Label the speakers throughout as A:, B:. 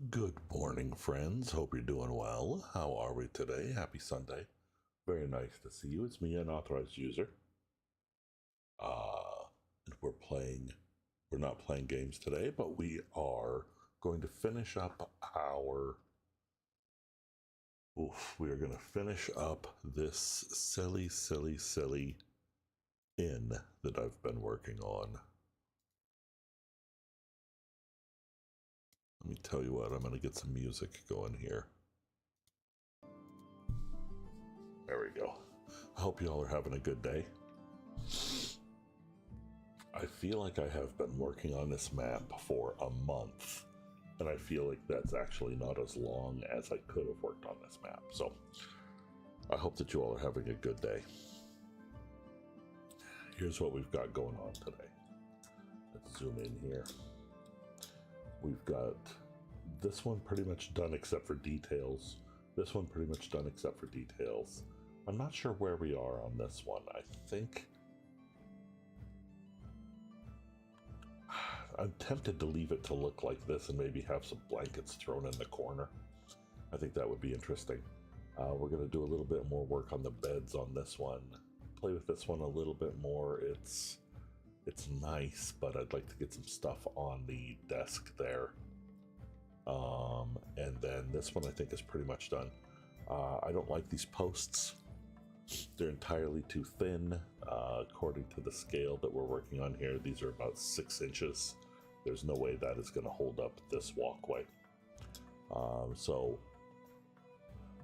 A: Good morning, friends. Hope you're doing well. How are we today? Happy Sunday. Very nice to see you. It's me, an authorized user. And we're not playing games today, but we are going to finish up we are going to finish up this silly inn that I've been working on. Let me tell you what, I'm going to get some music going here. There we go. I hope you all are having a good day. I feel like I have been working on this map for a month, and I feel like that's actually not as long as I could have worked on this map. So I hope that you all are having a good day. Here's what we've got going on today. Let's zoom in here. We've got this one pretty much done except for details. This one pretty much done except for details. I'm not sure where we are on this one. I think I'm tempted to leave it to look like this and maybe have some blankets thrown in the corner. I think that would be interesting. We're going to do a little bit more work on the beds on this one. Play with this one a little bit more. It's nice, but I'd like to get some stuff on the desk there. And then this one I think is pretty much done. I don't like these posts. They're entirely too thin. According to the scale that we're working on here, these are about 6 inches. There's no way that is going to hold up this walkway. So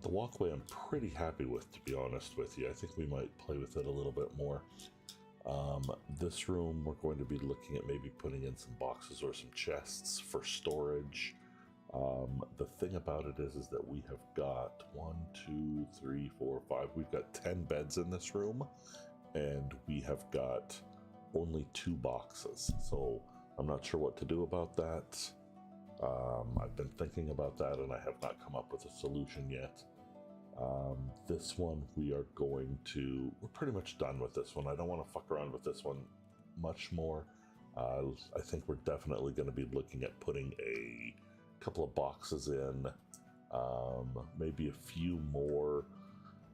A: the walkway I'm pretty happy with, to be honest with you. I think we might play with it a little bit more. This room, we're going to be looking at maybe putting in some boxes or some chests for storage. The thing about it is that we have got 1, 2, 3, 4, 5. We've got 10 beds in this room, and we have got only 2 boxes. So I'm not sure what to do about that. I've been thinking about that, and I have not come up with a solution yet. This one, we're pretty much done with this one. I don't want to fuck around with this one much more. I think we're definitely going to be looking at putting a couple of boxes in, maybe a few more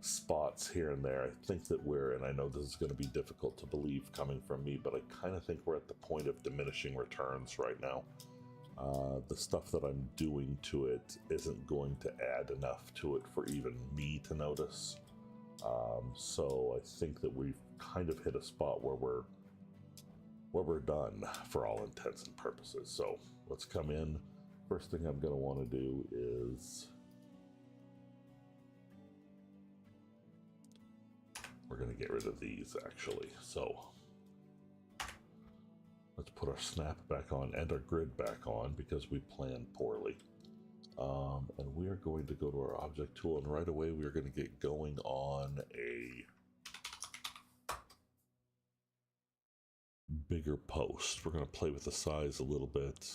A: spots here and there. I think that and I know this is going to be difficult to believe coming from me, but I kind of think we're at the point of diminishing returns right now. The stuff that I'm doing to it isn't going to add enough to it for even me to notice. So I think that we've kind of hit a spot where we're done for all intents and purposes. So let's come in. First thing I'm going to want to do is we're going to get rid of these, actually. So let's put our snap back on and our grid back on because we planned poorly. And we are going to go to our object tool, and right away we're going to get going on a bigger post. We're going to play with the size a little bit.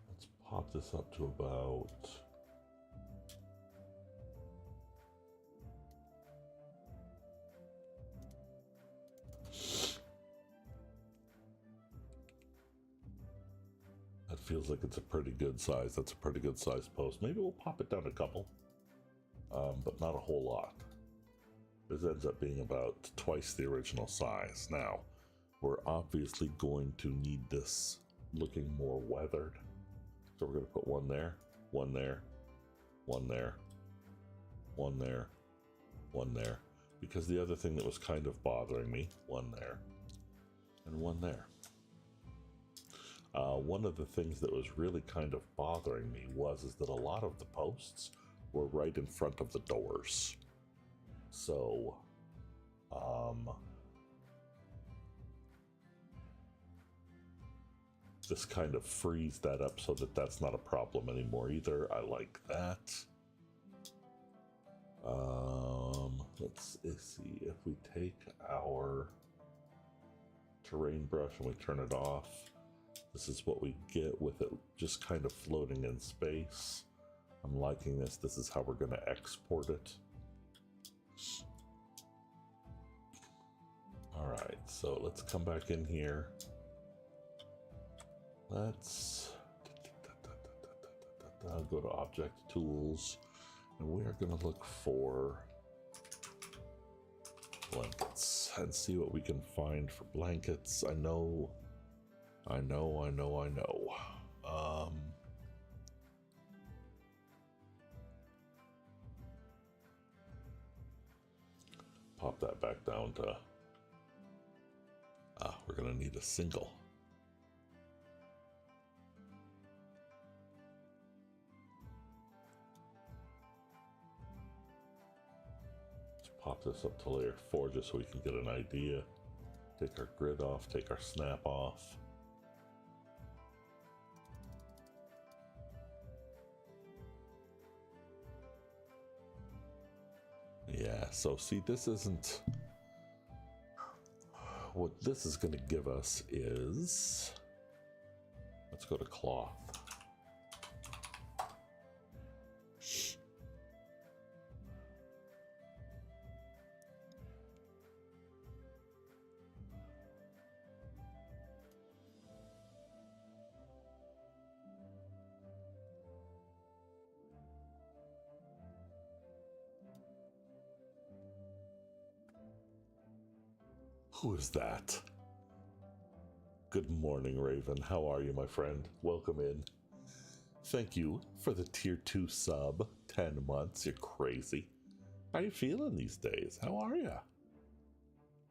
A: Let's pop this up to about... That feels like it's a pretty good size. That's a pretty good size post. Maybe we'll pop it down a couple, but not a whole lot. This ends up being about twice the original size. Now, we're obviously going to need this looking more weathered. So we're going to put one there, one there, one there, one there, one there. Because the other thing that was kind of bothering me, one there, and one there. One of the things that was really kind of bothering me is that a lot of the posts were right in front of the doors. So, this kind of frees that up so that that's not a problem anymore either. I like that. Let's see, if we take our terrain brush and we turn it off, this is what we get with it just kind of floating in space. I'm liking this. This is how we're going to export it. All right, So let's come back in here. Let's go to Object Tools, and we are going to look for blankets and see what we can find for blankets. I know. Pop that back down to, we're gonna need a single. Let's pop this up to layer 4 just so we can get an idea. Take our grid off, take our snap off. Yeah, so see, this isn't... What this is going to give us is... Let's go to cloth. Who is that? Good morning, Raven. How are you, my friend? Welcome in. Thank you for the tier 2 sub. 10 months. You're crazy. How you feeling these days? How are you?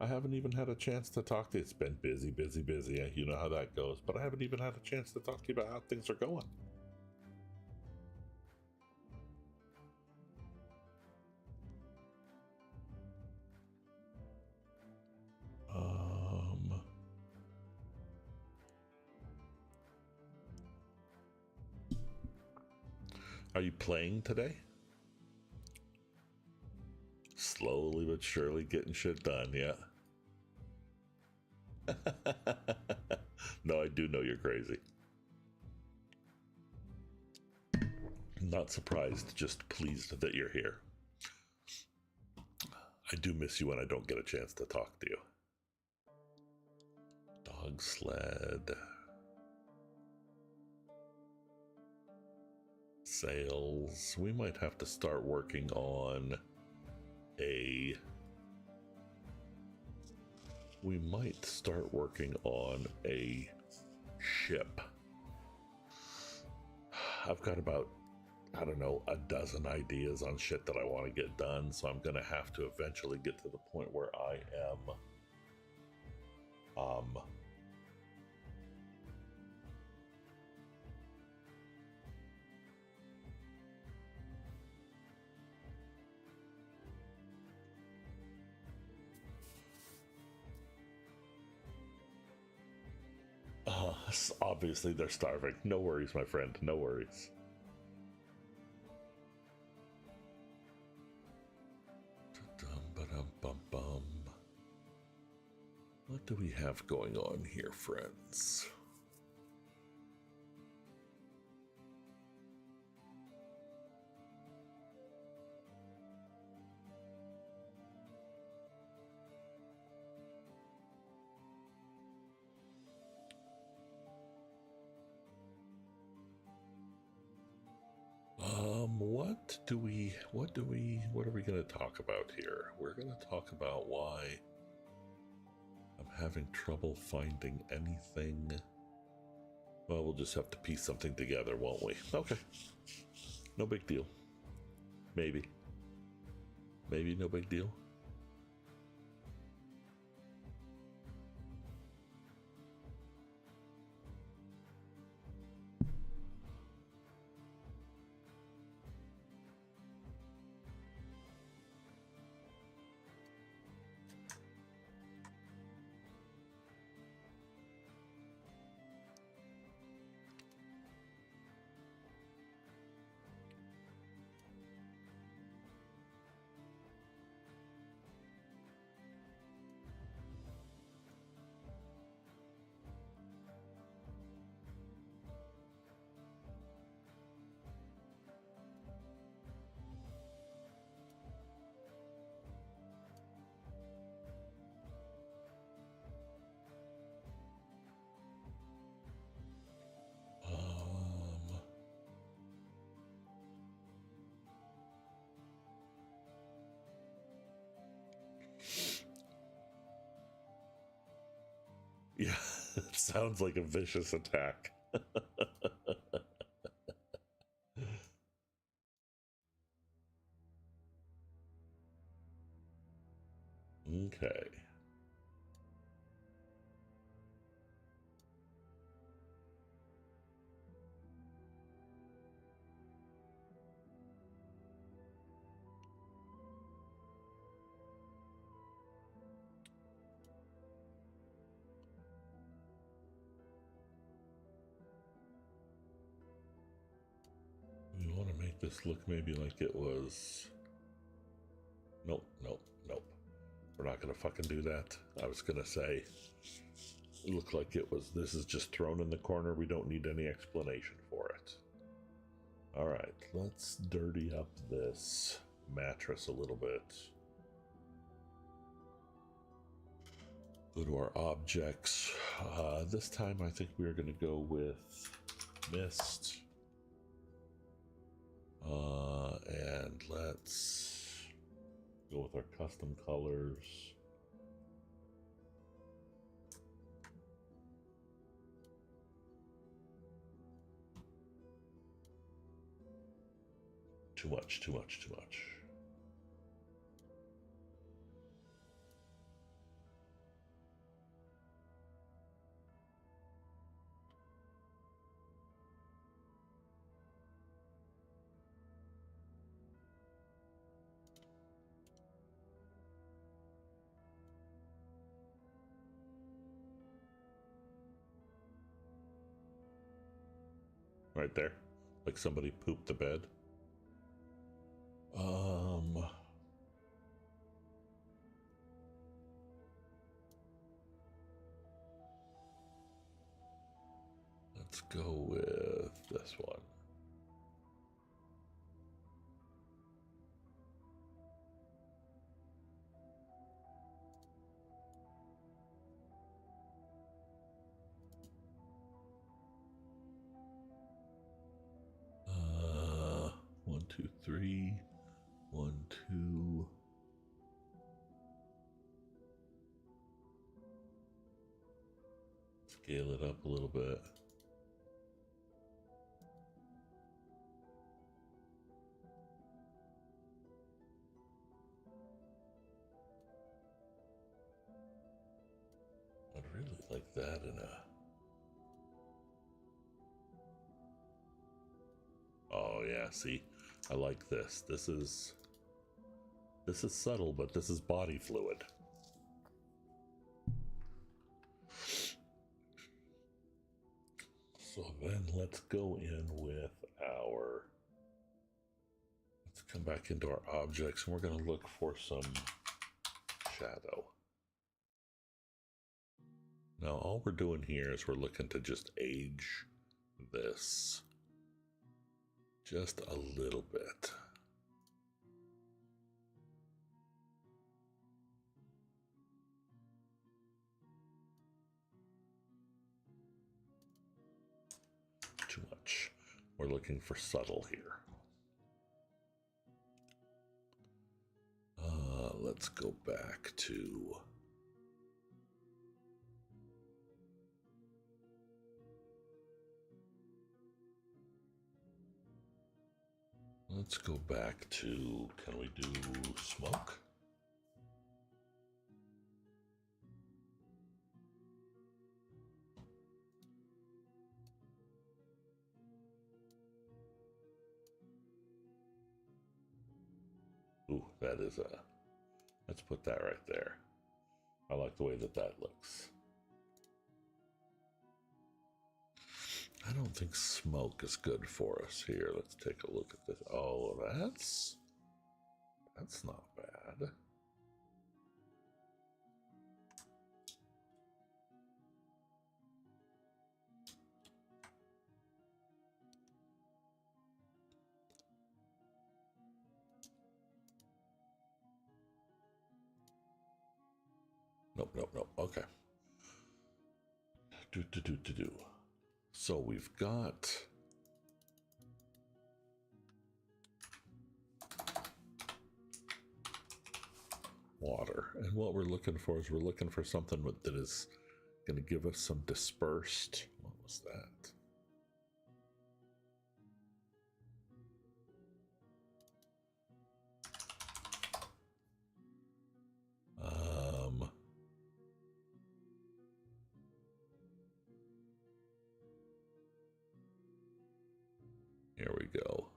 A: I haven't even had a chance to talk to you. It's been busy. You know how that goes. But I haven't even had a chance to talk to you about how things are going. Are you playing today? Slowly but surely getting shit done, yeah. No, I do know you're crazy. Not surprised, just pleased that you're here. I do miss you when I don't get a chance to talk to you. Dog sled. Sales. We might have to start working on a... We might start working on a ship. I've got about, I don't know, a dozen ideas on shit that I want to get done, so I'm going to have to eventually get to the point where I am obviously they're starving. No worries, my friend. No worries. What do we have going on here, friends? What are we going to talk about here? We're going to talk about why I'm having trouble finding anything. Well, we'll just have to piece something together, won't we? Okay. No big deal. Maybe no big deal. sounds like a vicious attack. Okay. We want to make this look maybe like it was... Nope, nope, nope. We're not going to fucking do that. I was going to say, it looked like it was, this is just thrown in the corner. We don't need any explanation for it. All right, let's dirty up this mattress a little bit. Go to our objects. This time I think we are going to go with mist. And let's go with our custom colors. Too much, too much, too much. Right there, like somebody pooped the bed. Let's go with this one. One, two, three. 1, 2. Scale it up a little bit. I'd really like that in a... Oh yeah, see, I like this. This is subtle, but this is body fluid. So then let's go in with our... Let's come back into our objects and we're going to look for some shadow. Now all we're doing here is we're looking to just age this just a little bit. Too much. We're looking for subtle here. Let's go back to... Let's go back to, can we do smoke? Ooh, that is a, let's put that right there. I like the way that that looks. I don't think smoke is good for us here. Let's take a look at this. Oh, that's not bad. Nope, nope, nope. Okay. Do. So we've got water, and what we're looking for is we're looking for something that is Gonna give us some dispersed. What was that? Here we go.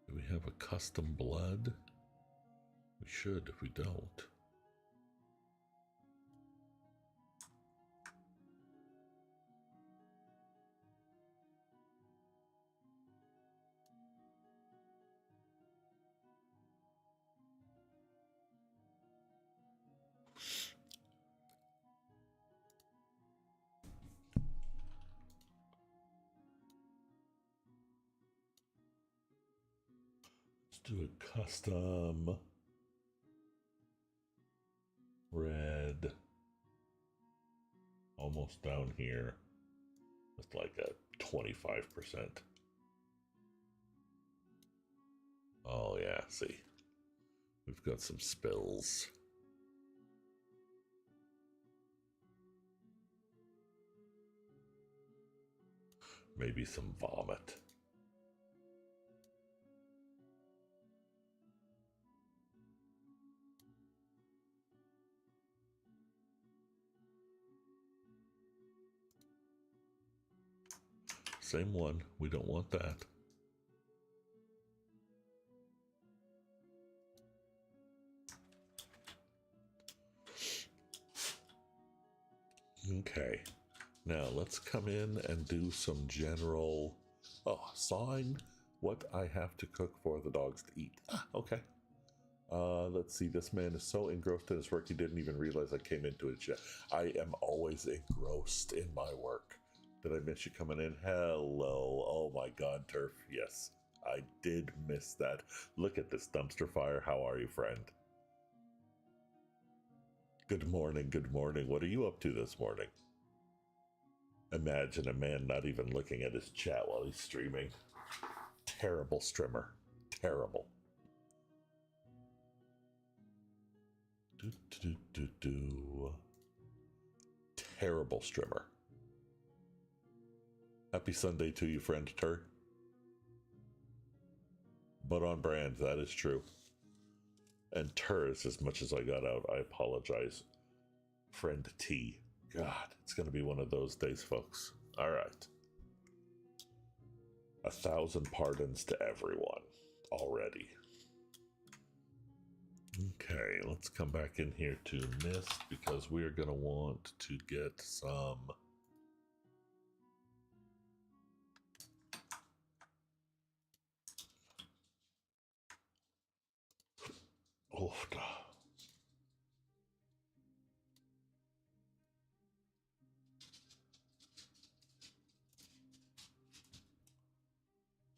A: Do we have a custom blood? We should if we don't. Let's do a custom red almost down here with like a 25%. Oh yeah, see, we've got some spills. Maybe some vomit. Same one. We don't want that. Okay. Now let's come in and do some general sawing what I have to cook for the dogs to eat. Okay. Let's see. This man is so engrossed in his work he didn't even realize I came into it yet. I am always engrossed in my work. Did I miss you coming in? Hello. Oh my God, Turf. Yes, I did miss that. Look at this dumpster fire. How are you, friend? Good morning. Good morning. What are you up to this morning? Imagine a man not even looking at his chat while he's streaming. Terrible strimmer. Terrible. Terrible strimmer. Happy Sunday to you, friend Tur. But on brand, that is true. And Tur is as much as I got out. I apologize. Friend T. God, it's going to be one of those days, folks. All right. 1,000 pardons to everyone already. Okay, let's come back in here to Mist because we're going to want to get some...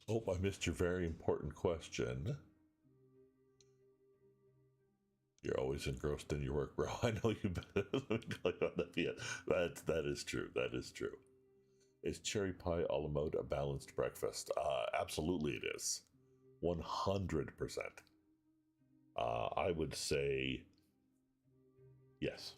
A: Oh, I missed your very important question. You're always engrossed in your work, bro. I know you better. That is true. That is true. Is cherry pie a la mode a balanced breakfast? Absolutely it is. 100%. I would say yes.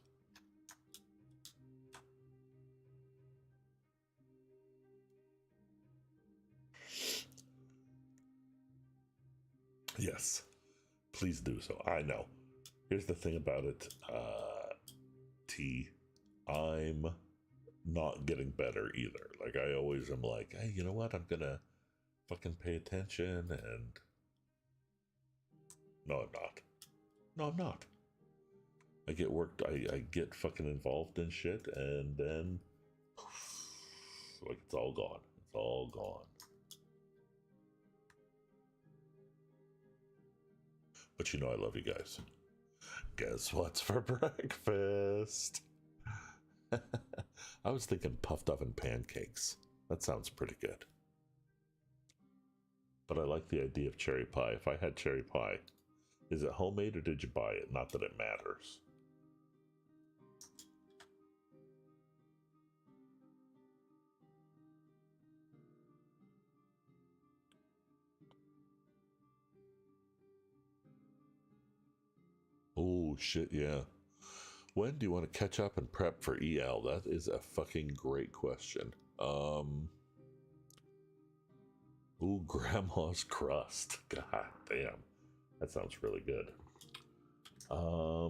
A: Yes, please do so. I know. Here's the thing about it, T. I'm not getting better either. Like, I always am like, hey, you know what? I'm gonna fucking pay attention and... No, I'm not. No, I'm not. I get worked, I get fucking involved in shit and then... like, it's all gone. It's all gone. But you know I love you guys. Guess what's for breakfast? I was thinking puffed oven pancakes. That sounds pretty good. But I like the idea of cherry pie. If I had cherry pie, is it homemade or did you buy it? Not that it matters. Oh, shit, yeah. When do you want to catch up and prep for EL? That is a fucking great question. Ooh, grandma's crust. God damn. That sounds really good. I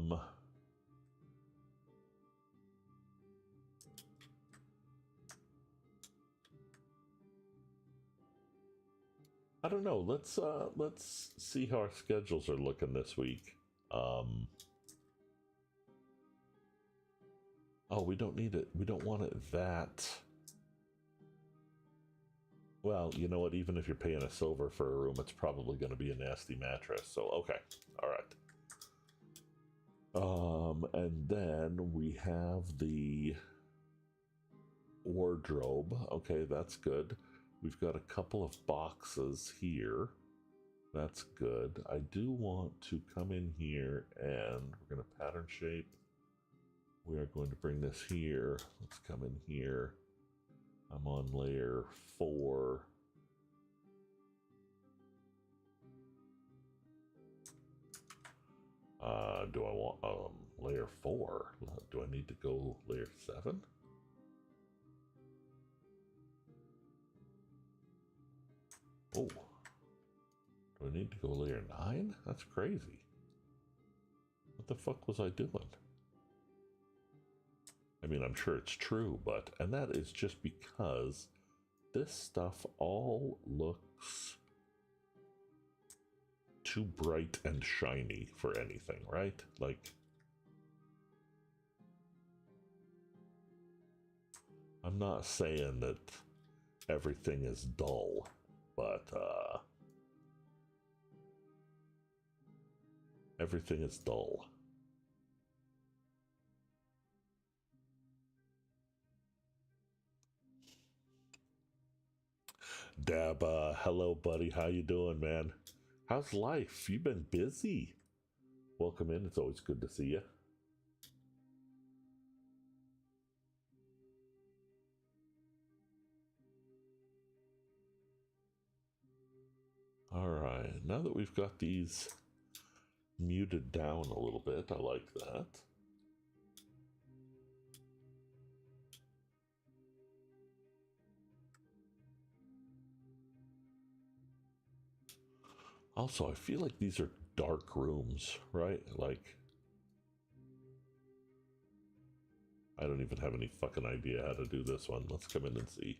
A: don't know. Let's see how our schedules are looking this week. Oh, we don't need it. We don't want it that. Well, you know what? Even if you're paying a silver for a room, it's probably going to be a nasty mattress. So, okay. All right. And then we have the wardrobe. Okay, that's good. We've got a couple of boxes here. That's good. I do want to come in here and we're going to pattern shape. We are going to bring this here. Let's come in here. I'm on layer 4. Do I want layer 4? Do I need to go layer 7? Oh, do I need to go layer 9? That's crazy. What the fuck was I doing? I mean, I'm sure it's true, but, and that is just because this stuff all looks too bright and shiny for anything, right? Like, I'm not saying that everything is dull, but everything is dull. Dab, hello buddy, how you doing, man? How's life? You've been busy. Welcome in, it's always good to see you. All right, now that we've got these muted down a little bit, I like that. Also, I feel like these are dark rooms, right? Like, I don't even have any fucking idea how to do this one. Let's come in and see.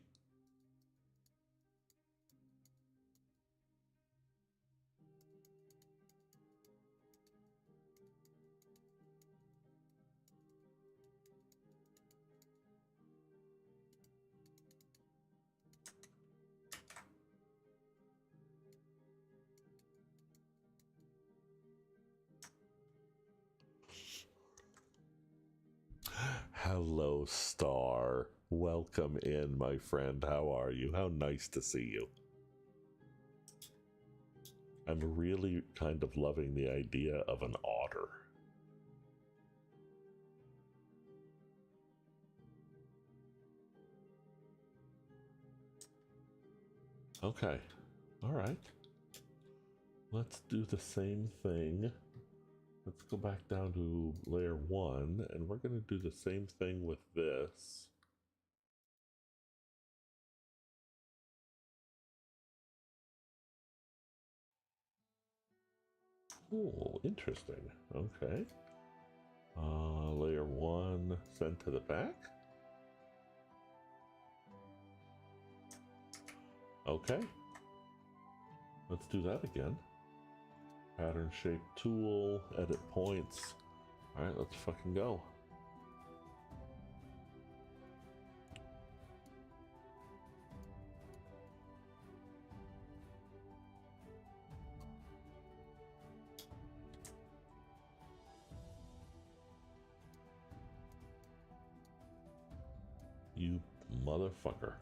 A: Hello, Star. Welcome in, my friend. How are you? How nice to see you. I'm really kind of loving the idea of an otter. Okay. All right. Let's do the same thing. Let's go back down to layer 1, and we're going to do the same thing with this. Oh, interesting. Okay. Layer 1, send to the back. Okay. Let's do that again. Pattern shape tool, edit points. All right, let's fucking go. You motherfucker.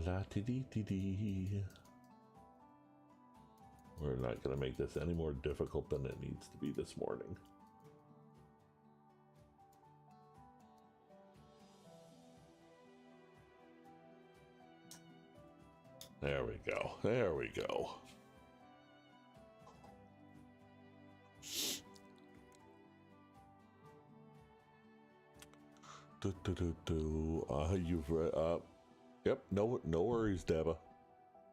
A: La -ti -di -di -di. We're not going to make this any more difficult than it needs to be this morning. There we go. There we go. You've read. Yep. No worries, Deba.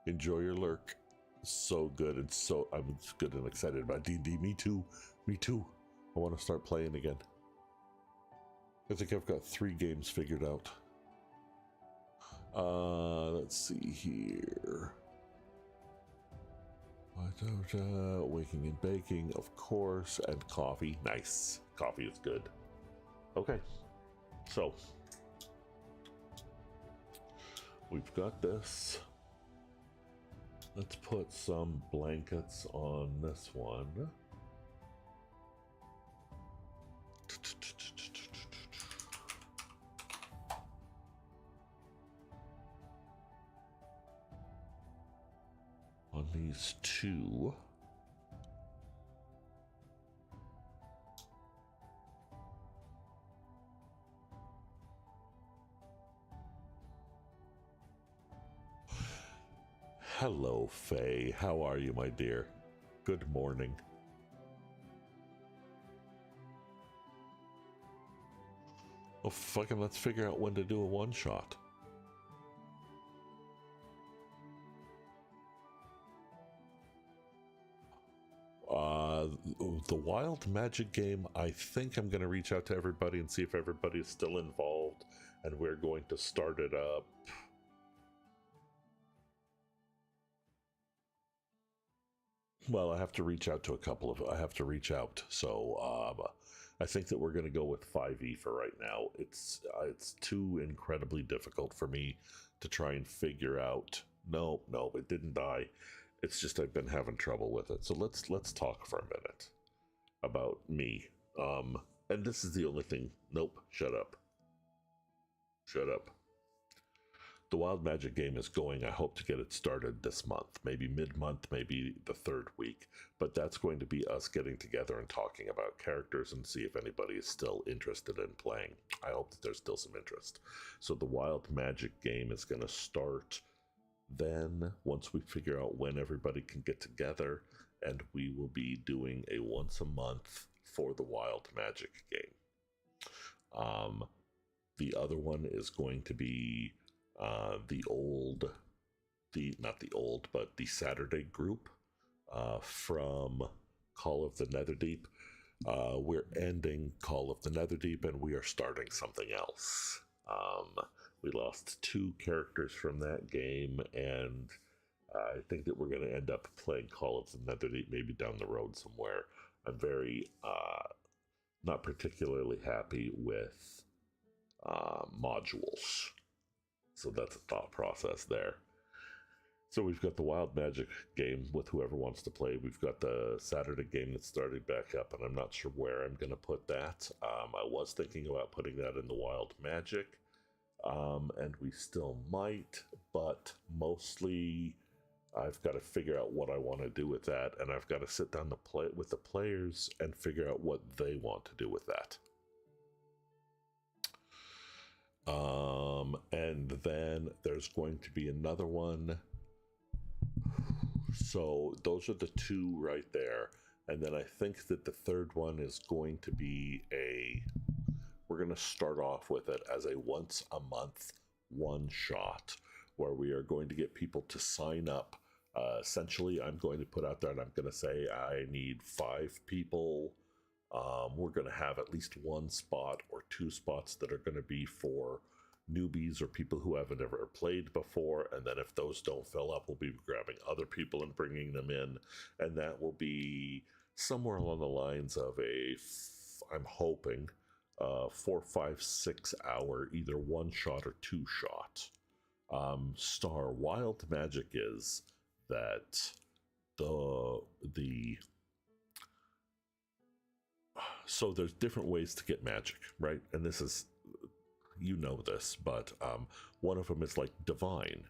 A: Enjoy your lurk. So good and so I'm good and excited about D&D. Me too. Me too. I want to start playing again. I think I've got 3 games figured out. Let's see here. Waking and baking, of course, and coffee. Nice. Coffee is good. Okay. So, we've got this. Let's put some blankets on this one. On these 2. Hello, Faye. How are you, my dear? Good morning. Oh, fucking let's figure out when to do a one-shot. The Wild Magic game, I think I'm going to reach out to everybody and see if everybody is still involved, and we're going to start it up. Well, I have to reach out to I have to reach out. So I think that we're going to go with 5e for right now. It's too incredibly difficult for me to try and figure out. No, it didn't die. It's just I've been having trouble with it. So let's talk for a minute about me. And this is the only thing. Nope, shut up. Shut up. The Wild Magic game is going. I hope to get it started this month, maybe mid-month, maybe the 3rd week. But that's going to be us getting together and talking about characters and see if anybody is still interested in playing. I hope that there's still some interest. So the Wild Magic game is going to start then once we figure out when everybody can get together, and we will be doing a once a month for the Wild Magic game. The other one is going to be the Saturday group from Call of the Netherdeep. We're ending Call of the Netherdeep and we are starting something else. We lost 2 characters from that game, and I think that we're going to end up playing Call of the Netherdeep maybe down the road somewhere. I'm very not particularly happy with modules. So that's a thought process there. So we've got the Wild Magic game with whoever wants to play. We've got the Saturday game that's starting back up, and I'm not sure where I'm going to put that. I was thinking about putting that in the Wild Magic, and we still might, but mostly I've got to figure out what I want to do with that, and I've got to sit down with the players and figure out what they want to do with that. And then there's going to be another one. So those are the 2 right there. And then I think that the 3rd one is going to be we're going to start off with it as a once a month one shot, where we are going to get people to sign up. Essentially, I'm going to put out there and I'm going to say I need 5 people. We're going to have at least 1 spot or 2 spots that are going to be for newbies or people who haven't ever played before, and then if those don't fill up, we'll be grabbing other people and bringing them in, and that will be somewhere along the lines of I'm hoping 4, 5, 6 hour either 1 shot or 2 shot. Star Wild Magic is that so there's different ways to get magic, right? And this is, you know this, but one of them is like divine,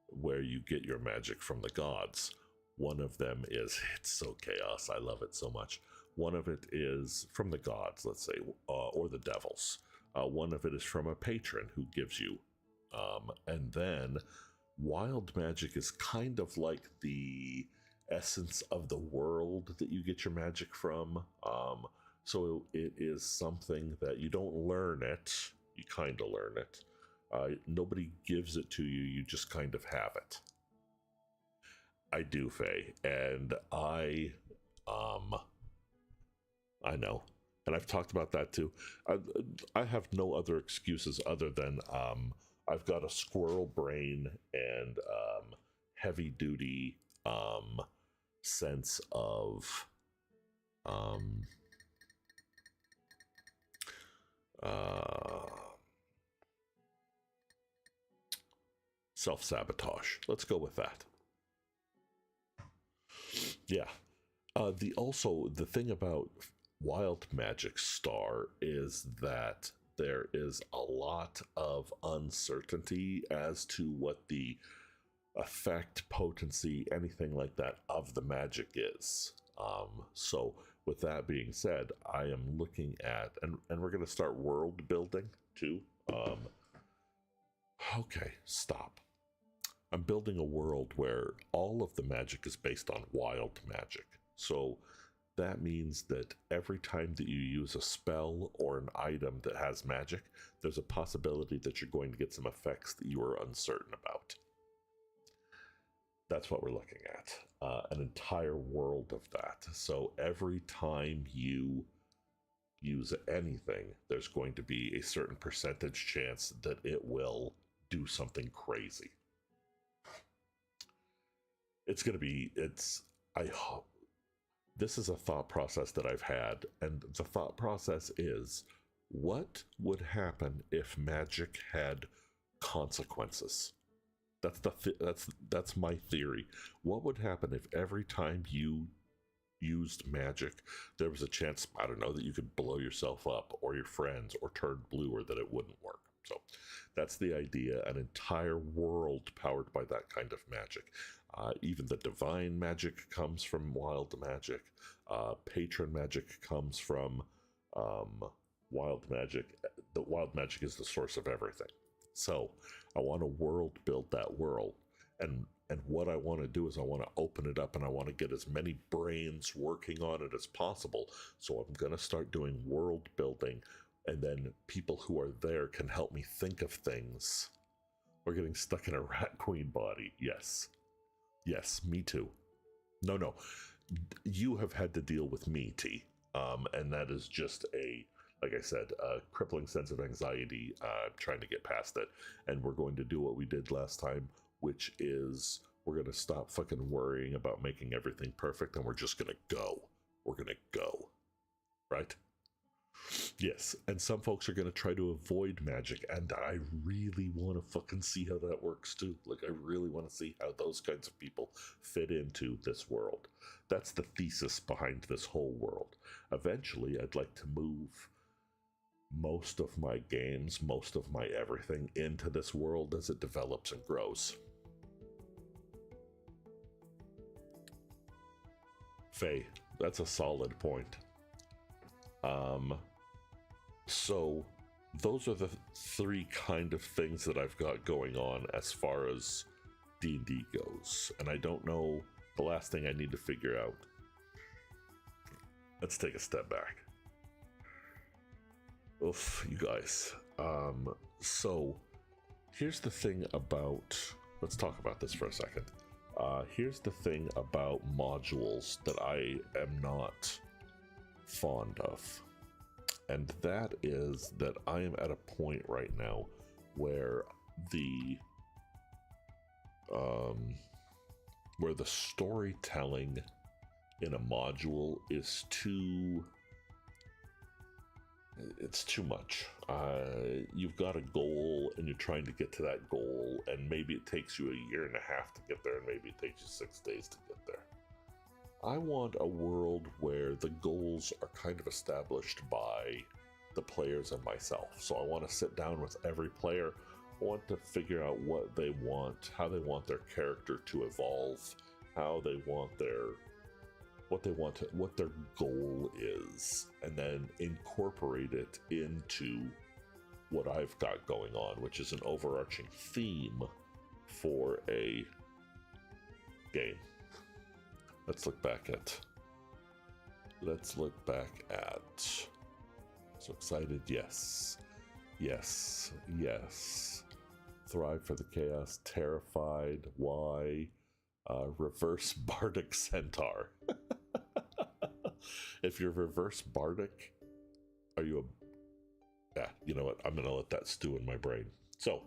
A: where you get your magic from the gods. One of them is, it's so chaos, I love it so much. One of it is from the gods, let's say, or the devils. One of it is from a patron who gives you. And then wild magic is kind of like the essence of the world that you get your magic from. So it is something that you don't learn it, you kind of learn it. Nobody gives it to you, you just kind of have it. I do, Faye, and I know, and I've talked about that too. I have no other excuses other than I've got a squirrel brain and heavy duty sense of self-sabotage. Let's go with that. Yeah. The thing about Wild Magic Star is that there is a lot of uncertainty as to what the effect, potency, anything like that of the magic is. So with that being said, I am looking at, and we're going to start world building too. Okay, stop. I'm building a world where all of the magic is based on wild magic. So that means that every time that you use a spell or an item that has magic, there's a possibility that you're going to get some effects that you are uncertain about. That's what we're looking at. An entire world of that. So every time you use anything, there's going to be a certain percentage chance that it will do something crazy. It's going to be, I hope, this is a thought process that I've had, and the thought process is, what would happen if magic had consequences? That's my theory. What would happen if every time you used magic, there was a chance, I don't know, that you could blow yourself up or your friends or turn blue, or that it wouldn't work? So that's the idea, an entire world powered by that kind of magic. Even the divine magic comes from wild magic. Patron magic comes from wild magic. The wild magic is the source of everything. So I want to world build that world. And what I want to do is I want to open it up, and I want to get as many brains working on it as possible. So I'm going to start doing world building, and then people who are there can help me think of things. We're getting stuck in a rat queen body. Yes. Yes, me too. No. You have had to deal with me, T. And that is just like I said, a crippling sense of anxiety. Trying to get past it. And we're going to do what we did last time, which is we're going to stop fucking worrying about making everything perfect, and we're just going to go. We're going to go. Right? Yes, and some folks are going to try to avoid magic, and I really want to fucking see how that works too. Like, I really want to see how those kinds of people fit into this world. That's the thesis behind this whole world. Eventually, I'd like to move most of my games, most of my everything into this world as it develops and grows. Faye, that's a solid point. So those are the three kind of things that I've got going on as far as D&D goes. And I don't know, the last thing I need to figure out. Let's take a step back. Oof, you guys. So here's the thing about, let's talk about this for a second. Here's the thing about modules that I am not fond of. And that is that I am at a point right now where the storytelling in a module is it's too much. You've got a goal and you're trying to get to that goal, and maybe it takes you a year and a half to get there, and maybe it takes you 6 days to get there. I want a world where the goals are kind of established by the players and myself. So I want to sit down with every player. I want to figure out what they want, how they want their character to evolve, how they want what their goal is, and then incorporate it into what I've got going on, which is an overarching theme for a game. Let's look back at. So excited, yes. Thrive for the chaos, terrified, why? Reverse Bardic Centaur. If you're reverse Bardic, are you a... Yeah, you know what? I'm going to let that stew in my brain. So,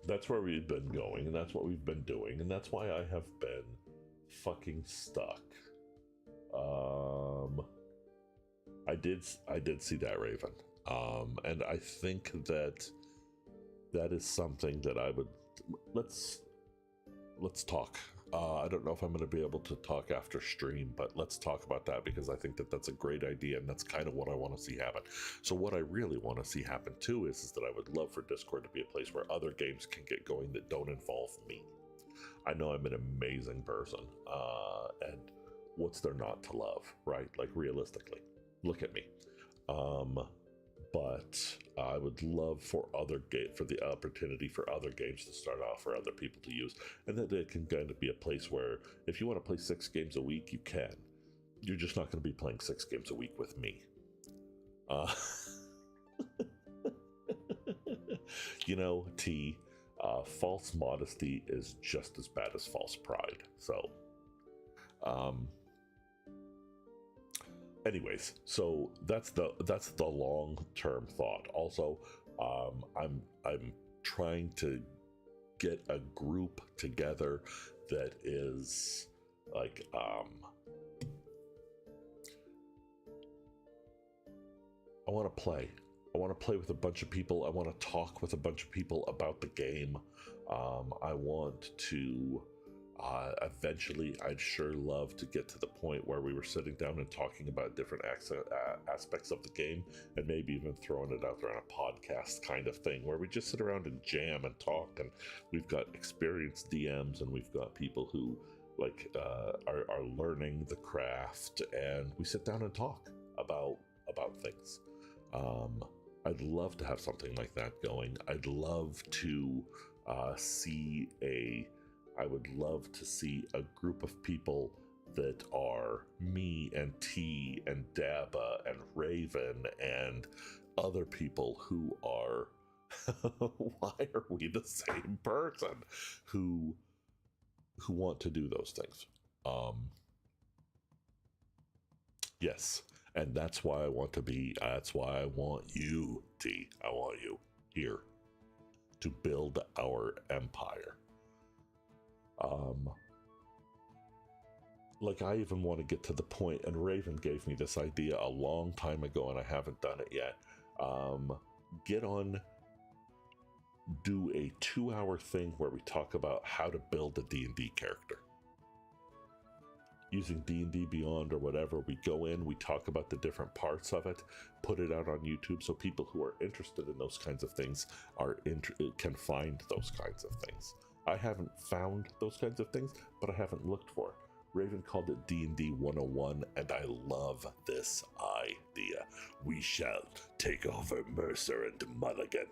A: that's where we've been going, and that's what we've been doing, and that's why I have been fucking stuck. I did see that, Raven. And I think that is something that I would... Let's talk. I don't know if I'm going to be able to talk after stream, but let's talk about that, because I think that that's a great idea, and that's kind of what I want to see happen. So what I really want to see happen too is that I would love for Discord to be a place where other games can get going that don't involve me. I know I'm an amazing person, and what's there not to love, right? Like, realistically, look at me. But I would love for the opportunity for other games to start off, for other people to use, and that it can kind of be a place where if you want to play 6 games a week, you can. You're just not going to be playing 6 games a week with me. You know, false modesty is just as bad as false pride. So, anyways, so that's the long-term thought. Also, I'm trying to get a group together that is like I want to play. I want to play with a bunch of people. I want to talk with a bunch of people about the game. I want to eventually, I'd sure love to get to the point where we were sitting down and talking about different aspects of the game, and maybe even throwing it out there on a podcast kind of thing where we just sit around and jam and talk, and we've got experienced DMs, and we've got people who like are learning the craft, and we sit down and talk about things. I'd love to have something like that going. I'd love to I would love to see a group of people that are me and T and Dabba and Raven and other people who are why are we the same person, who want to do those things. Yes, and that's why I want you, T. I want you here to build our empire. Like, I even want to get to the point, and Raven gave me this idea a long time ago, and I haven't done it yet. Do a 2-hour thing where we talk about how to build a D&D character. Using D&D Beyond or whatever, we go in, we talk about the different parts of it, put it out on YouTube so people who are interested in those kinds of things can find those kinds of things. I haven't found those kinds of things, but I haven't looked for it. Raven called it D&D 101, and I love this idea. We shall take over Mercer and Mulligan,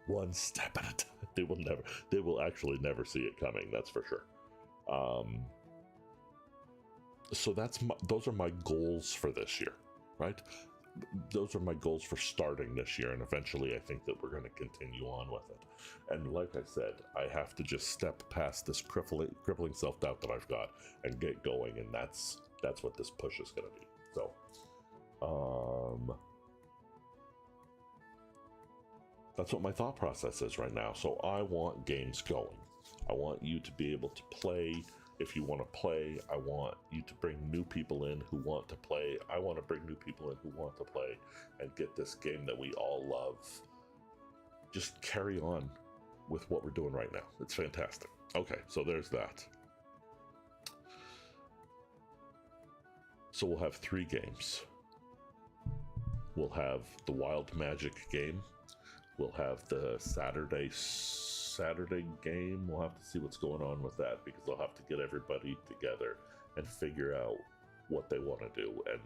A: one step at a time. They will actually never see it coming, that's for sure. So those are my goals for this year, right? Those are my goals for starting this year, and eventually I think that we're going to continue on with it. And like I said, I have to just step past this crippling self-doubt that I've got and get going, and that's what this push is going to be. So, that's what my thought process is right now. So I want games going. I want you to be able to play. If you want to play, I want you to bring new people in who want to play. I want to bring new people in who want to play and get this game that we all love. Just carry on with what we're doing right now. It's fantastic. Okay, so there's that. So we'll have 3 games. We'll have the Wild Magic game. We'll have the Saturday game. We'll have to see what's going on with that, because they'll have to get everybody together and figure out what they want to do and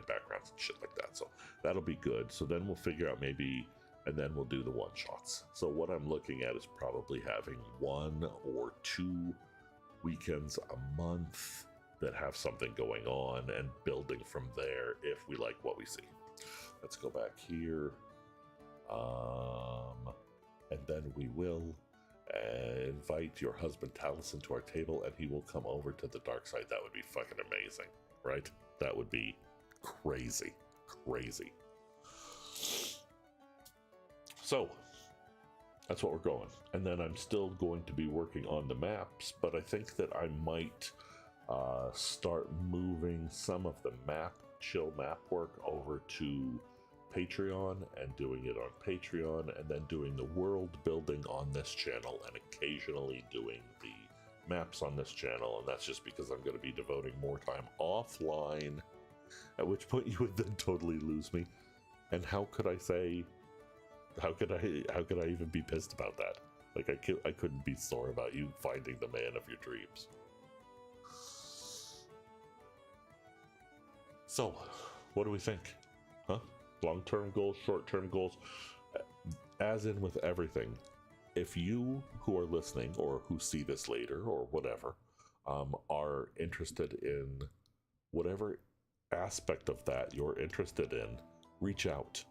A: backgrounds and shit like that. So that'll be good. So then we'll figure out maybe and then we'll do the one-shots. So what I'm looking at is probably having 1 or 2 weekends a month that have something going on and building from there if we like what we see. Let's go back here. And then we will invite your husband Taliesin to our table, and he will come over to the dark side. That would be fucking amazing, right? That would be crazy, crazy. So that's what we're going. And then I'm still going to be working on the maps, but I think that I might start moving some of the chill map work over to Patreon and doing it on Patreon, and then doing the world building on this channel and occasionally doing the maps on this channel. And that's just because I'm going to be devoting more time offline, at which point you would then totally lose me. And how could I even be pissed about that? Like, I couldn't be sore about you finding the man of your dreams. So, what do we think? Huh? Long-term goals, short-term goals, as in with everything. If you who are listening or who see this later or whatever are interested in whatever aspect of that you're interested in, reach out.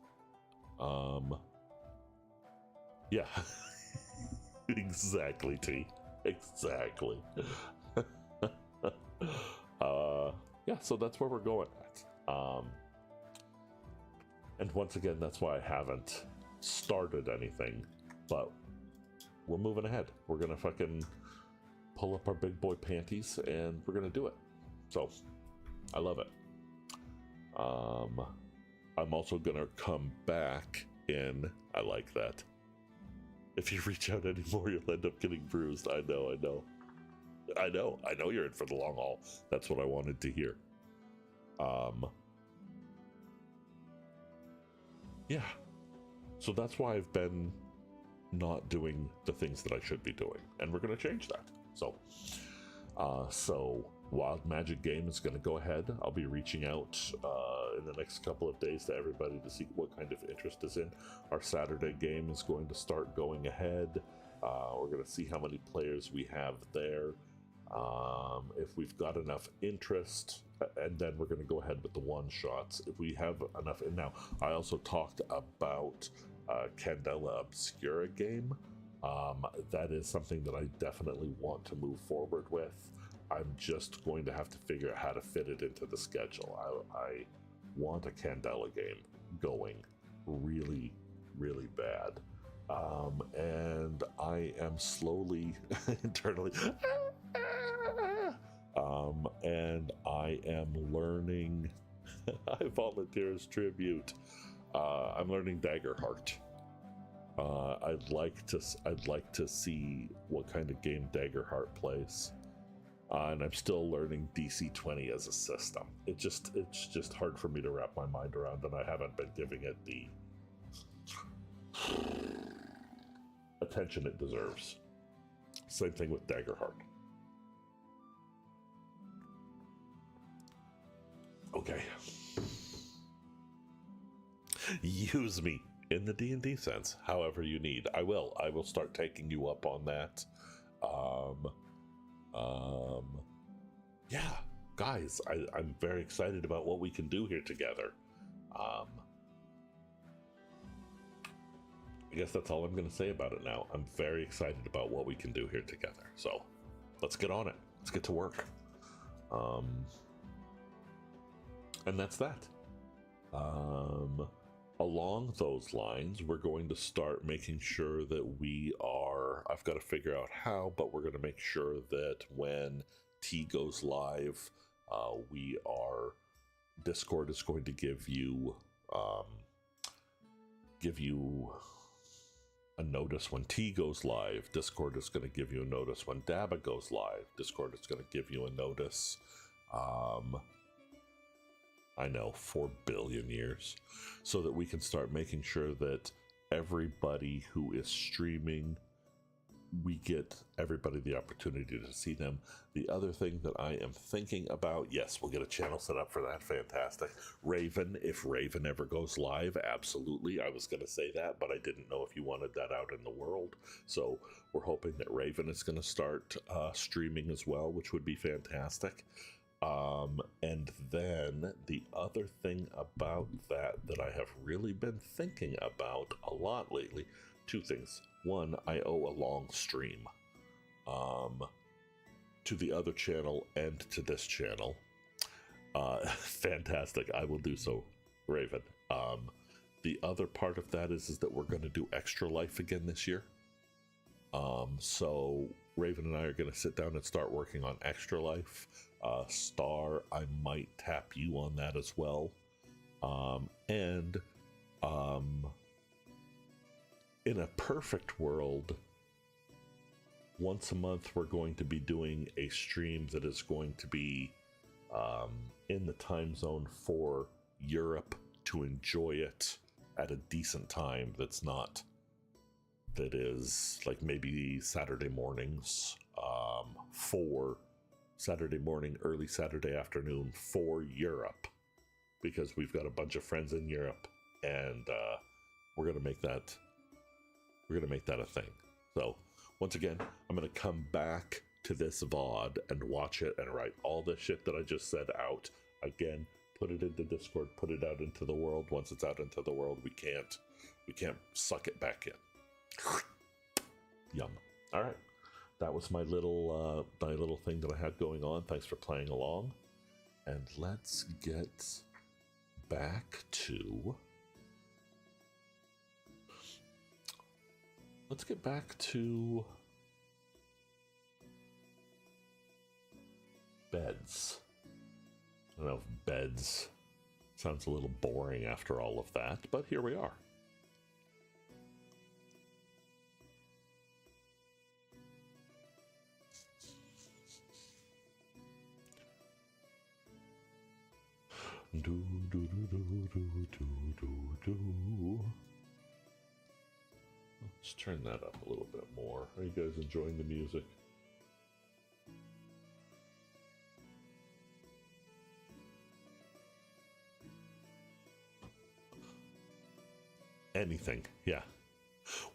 A: Yeah, exactly, T. Exactly. Yeah, so that's where we're going at. And once again, that's why I haven't started anything, but we're moving ahead. We're gonna fucking pull up our big boy panties and we're gonna do it. So I love it. I'm also gonna come back in. I like that. If you reach out anymore, you'll end up getting bruised. I know you're in for the long haul. That's what I wanted to hear. Yeah. So that's why I've been not doing the things that I should be doing. And we're going to change that. So Wild Magic Game is going to go ahead. I'll be reaching out in the next couple of days to everybody to see what kind of interest is in. Our Saturday game is going to start going ahead. We're going to see how many players we have there. If we've got enough interest, and then we're going to go ahead with the one-shots. If we have enough, and now I also talked about Candela Obscura game. That is something that I definitely want to move forward with. I'm just going to have to figure out how to fit it into the schedule. I want a Candela game going really, really bad. And I am slowly internally and I am learning. I volunteer as tribute. I'm learning Daggerheart. I'd like to see what kind of game Daggerheart plays. And I'm still learning DC-20 as a system. It's just hard for me to wrap my mind around, and I haven't been giving it the attention it deserves. Same thing with Daggerheart. Okay. Use me in the D&D sense, however you need. I will start taking you up on that. Yeah, guys, I'm very excited about what we can do here together. I guess that's all I'm going to say about it now. I'm very excited about what we can do here together. So let's get on it. Let's get to work. And that's that. Along those lines, we're going to start making sure that I've got to figure out how, but we're going to make sure that when T goes live, Discord is going to give you a notice when T goes live. Discord is going to give you a notice when Daba goes live. Discord is going to give you a notice. I know, 4 billion years, so that we can start making sure that everybody who is streaming we get everybody the opportunity to see them. The other thing that I am thinking about, yes, we'll get a channel set up for that. Fantastic. Raven, if Raven ever goes live, absolutely. I was going to say that, but I didn't know if you wanted that out in the world. So we're hoping that Raven is going to start streaming as well, which would be fantastic. And then the other thing about that I have really been thinking about a lot lately, two things. One, I owe a long stream to the other channel and to this channel. Fantastic. I will do so, Raven. The other part of that is that we're going to do Extra Life again this year. So Raven and I are going to sit down and start working on Extra Life. Star, I might tap you on that as well. In a perfect world, once a month we're going to be doing a stream that is going to be in the time zone for Europe to enjoy it at a decent time that is like maybe Saturday mornings, for Saturday morning, early Saturday afternoon for Europe, because we've got a bunch of friends in Europe, and we're gonna make that a thing. So once again, I'm gonna come back to this VOD and watch it and write all the shit that I just said out again, put it into Discord, put it out into the world. Once it's out into the world, we can't suck it back in. Yum. All right, that was my little thing that I had going on. Thanks for playing along, and let's get back to beds. I don't know if beds sounds a little boring after all of that, but here we are. Do, do, do, do, do, do, do, do. Let's turn that up a little bit more. Are you guys enjoying the music? Anything, yeah.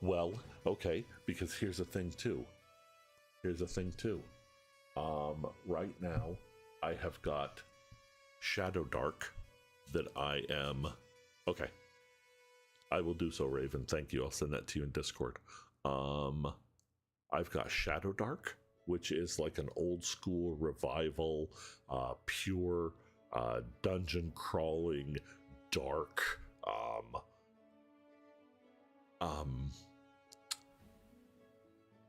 A: Well, okay, because here's the thing too. Right now, I have got Shadow Dark that I am... Okay. I will do so, Raven. Thank you. I'll send that to you in Discord. I've got Shadow Dark, which is like an old school revival, pure dungeon crawling, dark,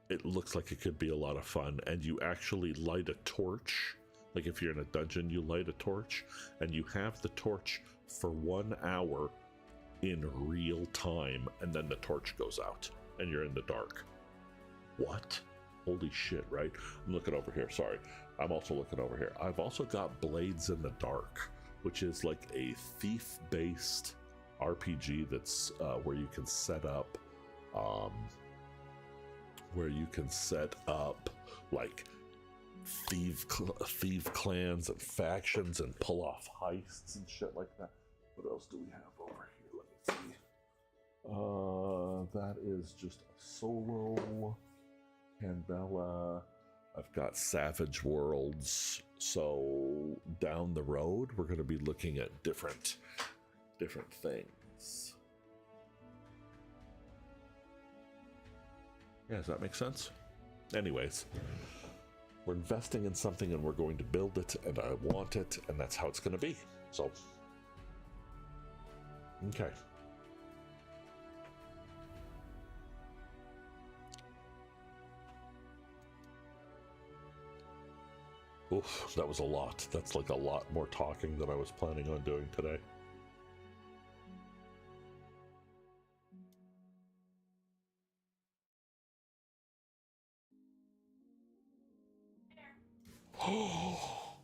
A: it looks like it could be a lot of fun, and you actually light a torch. Like if you're in a dungeon, you light a torch, and you have the torch for 1 hour in real time, and then the torch goes out, and you're in the dark. What? Holy shit, right? I'm looking over here, sorry. I'm also looking over here. I've also got Blades in the Dark, which is like a thief-based RPG that's where you can set up like thief clans and factions and pull off heists and shit like that. What else do we have over here? Let me see. That is just a solo Candela. I've got Savage Worlds. So down the road, we're going to be looking at different things. Yeah, does that make sense? Anyways, we're investing in something and we're going to build it, and I want it, and that's how it's going to be. So, okay. Oof, that was a lot. That's like a lot more talking than I was planning on doing today. Oh,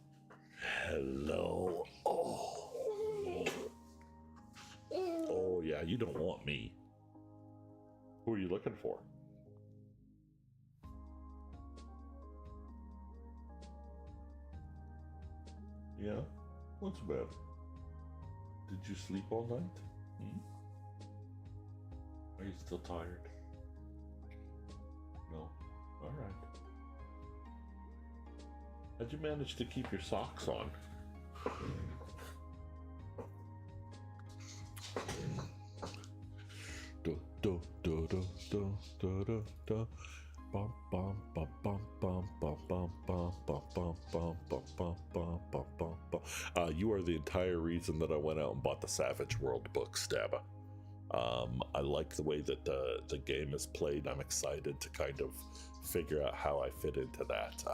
A: hello. Oh yeah, you don't want me. Who are you looking for? Yeah? What's the matter? Did you sleep all night? Hmm? Are you still tired? No? Alright. How'd you manage to keep your socks on? Do, do, do, do, do, do, do, do. Bum, bum, bum, bum, bum, bum, bum, bum, bum, bum, bum, bum, bum, bum, bum, bum, bum. You are the entire reason that I went out and bought the Savage World book, Stabba. I like the way that the game is played. I'm excited to kind of figure out how I fit into that.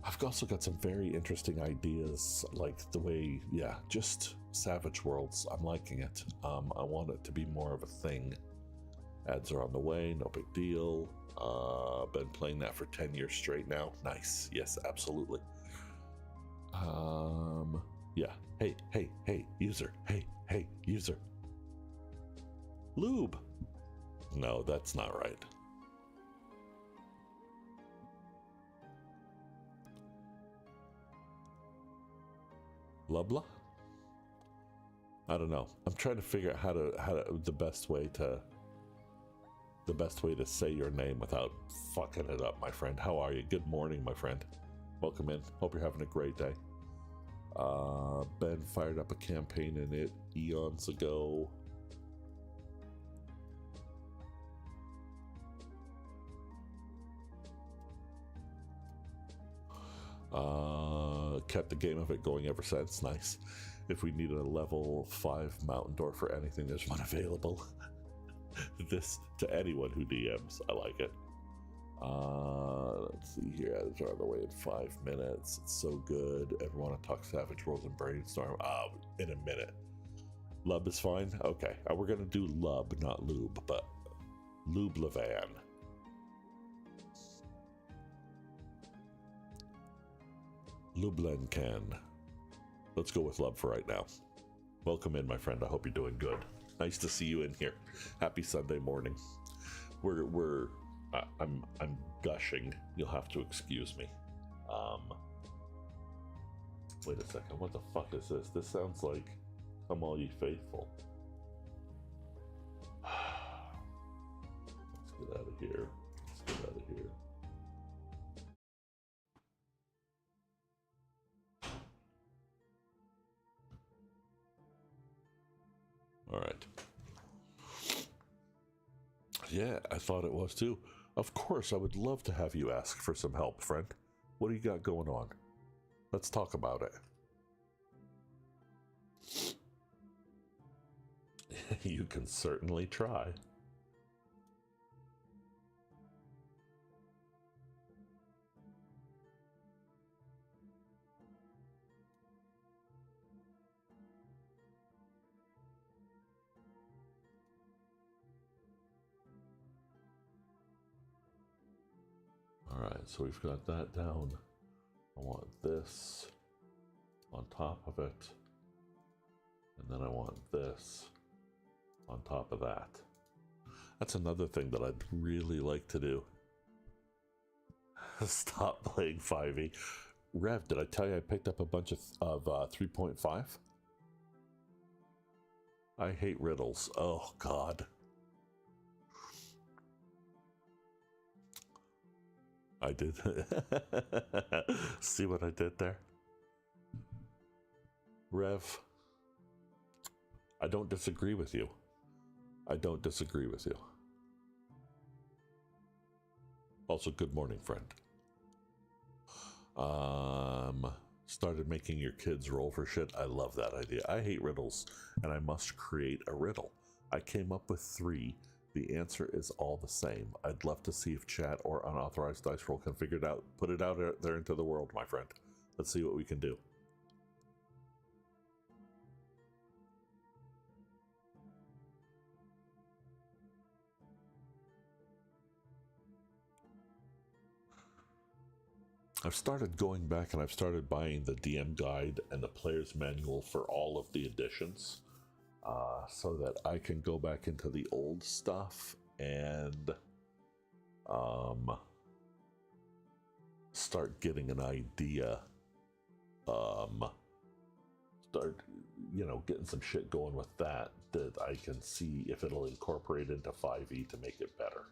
A: I've also got some very interesting ideas, like the way, just Savage Worlds. I'm liking it. I want it to be more of a thing. Ads are on the way, no big deal. Been playing that for 10 years straight now. Nice. Yes, absolutely. Yeah. Hey, user. Hey, user. Lube. No, that's not right. Lubla? I don't know. I'm trying to figure out how to the best way to say your name without fucking it up, my friend. How are you? Good morning, my friend. Welcome in. Hope you're having a great day. Ben fired up a campaign in it eons ago. Kept the game of it going ever since. Nice. If we need a level 5 mountain door for anything, there's one available. This to anyone who DMs. I like it. Let's see here. Ads are on the way in 5 minutes. It's so good. Everyone want to talk Savage Worlds and Brainstorm? In a minute. Lub is fine? Okay. We're going to do Lub, not Lube, but Lube Levan. Lublencan. Let's go with Lub for right now. Welcome in, my friend. I hope you're doing good. Nice to see you in here. Happy Sunday morning. I'm gushing. You'll have to excuse me. Wait a second. What the fuck is this? This sounds like Come All Ye Faithful. Let's get out of here. All right. Yeah, I thought it was too. Of course, I would love to have you ask for some help, friend. What do you got going on? Let's talk about it. You can certainly try. Alright, so we've got that down. I want this on top of it. And then I want this on top of that. That's another thing that I'd really like to do. Stop playing 5e. Rev, did I tell you I picked up a bunch of 3.5? I hate riddles. Oh, God. I did. See what I did there? Rev, I don't disagree with you. Also, good morning, friend. Started making your kids roll for shit. I love that idea. I hate riddles, and I must create a riddle. I came up with 3. The answer is all the same. I'd love to see if chat or unauthorized dice roll can figure it out. Put it out there into the world, my friend. Let's see what we can do. I've started going back and I've started buying the DM guide and the player's manual for all of the editions, so that I can go back into the old stuff and start getting an idea start, getting some shit going with that I can see if it'll incorporate into 5e to make it better.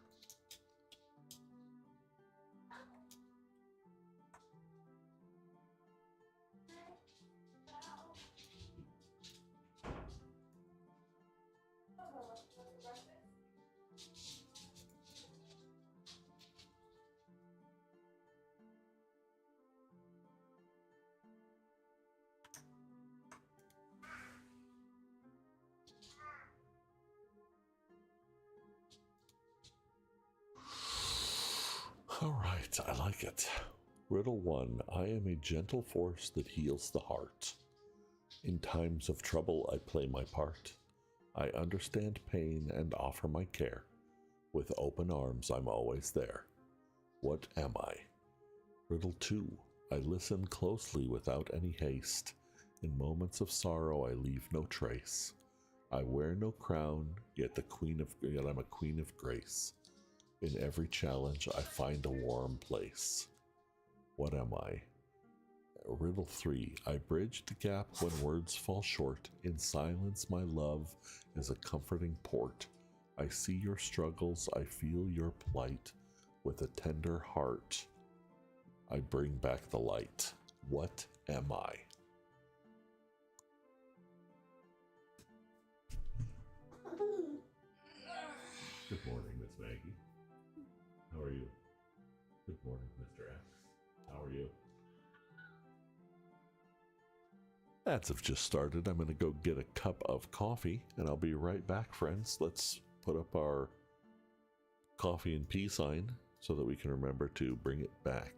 A: All right, I like it. Riddle 1. I am a gentle force that heals the heart. In times of trouble, I play my part. I understand pain and offer my care. With open arms, I'm always there. What am I? Riddle 2. I listen closely without any haste. In moments of sorrow, I leave no trace. I wear no crown, yet I'm a queen of grace. In every challenge, I find a warm place. What am I? Riddle 3. I bridge the gap when words fall short. In silence, my love is a comforting port. I see your struggles, I feel your plight. With a tender heart, I bring back the light. What am I? Good morning, Miss Maggie. How are you? Good morning, Mr. X. How are you? Ads have just started. I'm going to go get a cup of coffee, and I'll be right back, friends. Let's put up our coffee and peace sign so that we can remember to bring it back.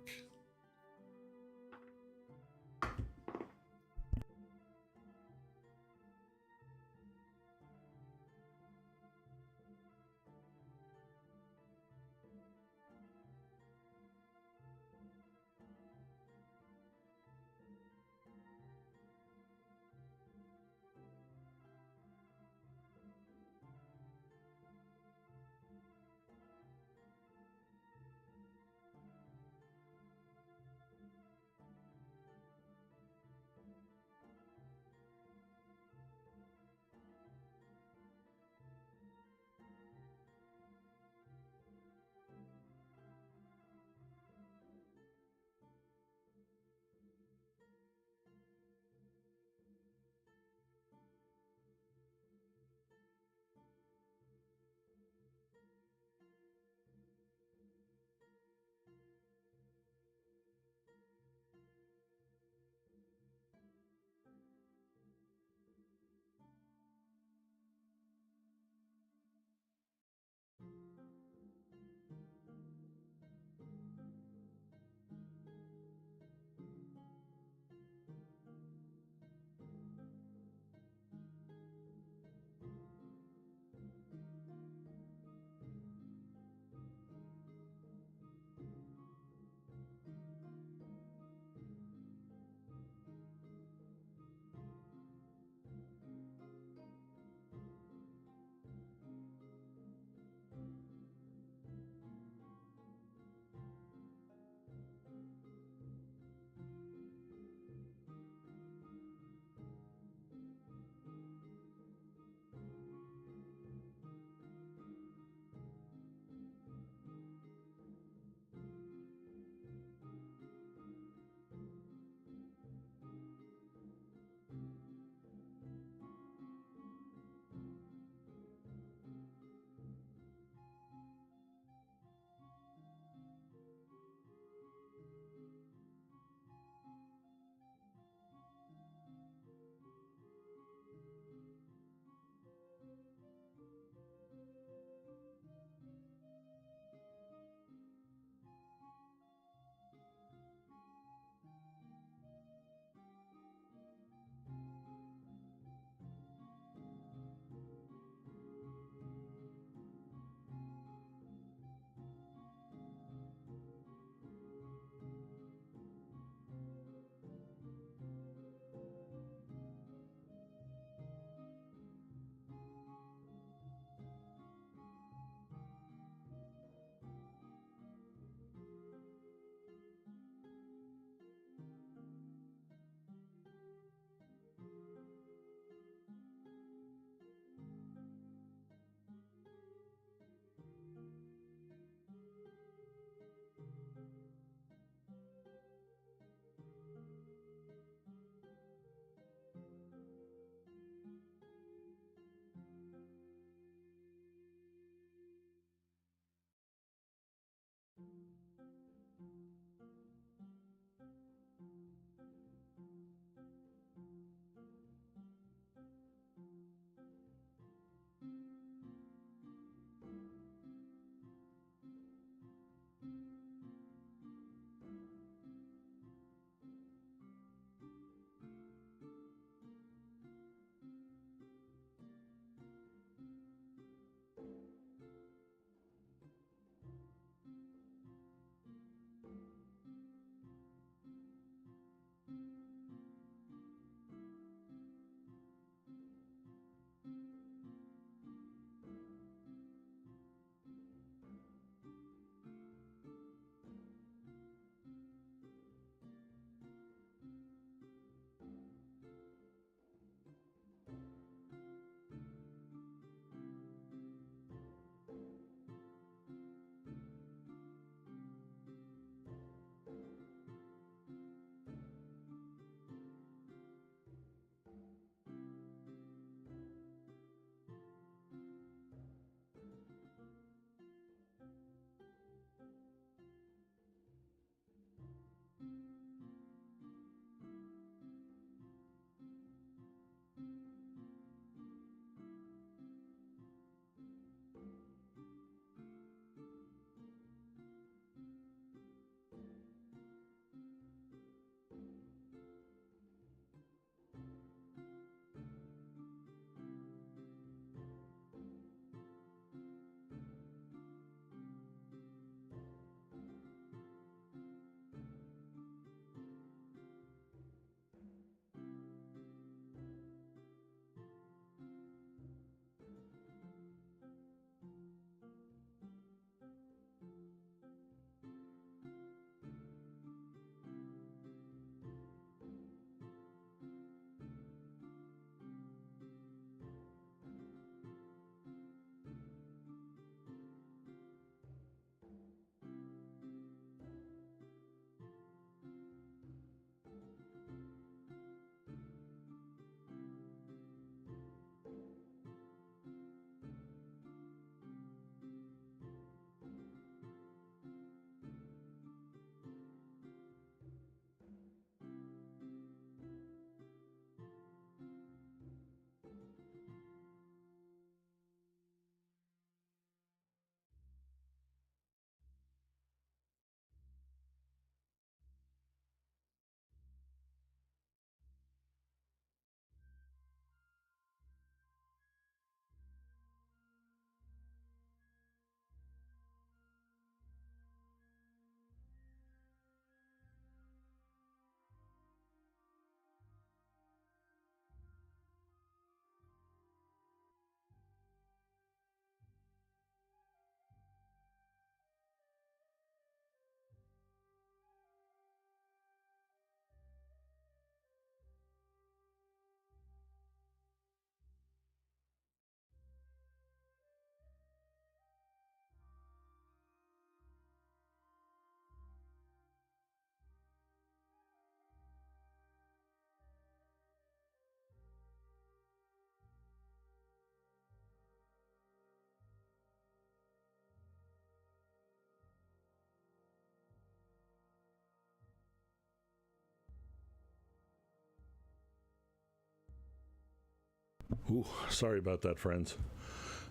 A: Ooh, sorry about that, friends.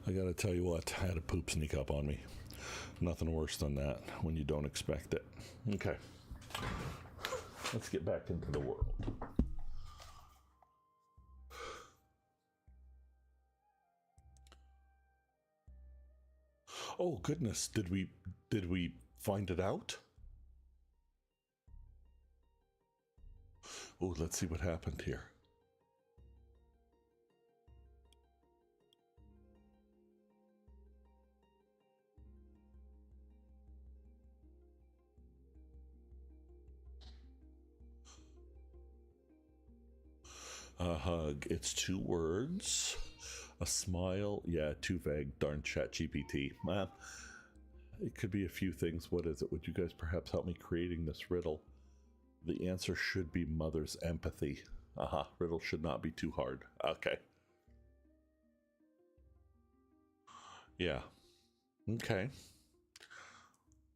A: I gotta tell you what, I had a poop sneak up on me. Nothing worse than that when you don't expect it. Okay. Let's get back into the world. Oh goodness, did we find it out? Oh, let's see what happened here. A hug. It's 2 words. A smile. Yeah, too vague. Darn ChatGPT. It could be a few things. What is it? Would you guys perhaps help me creating this riddle? The answer should be mother's empathy. Riddle should not be too hard. Okay. Yeah. Okay.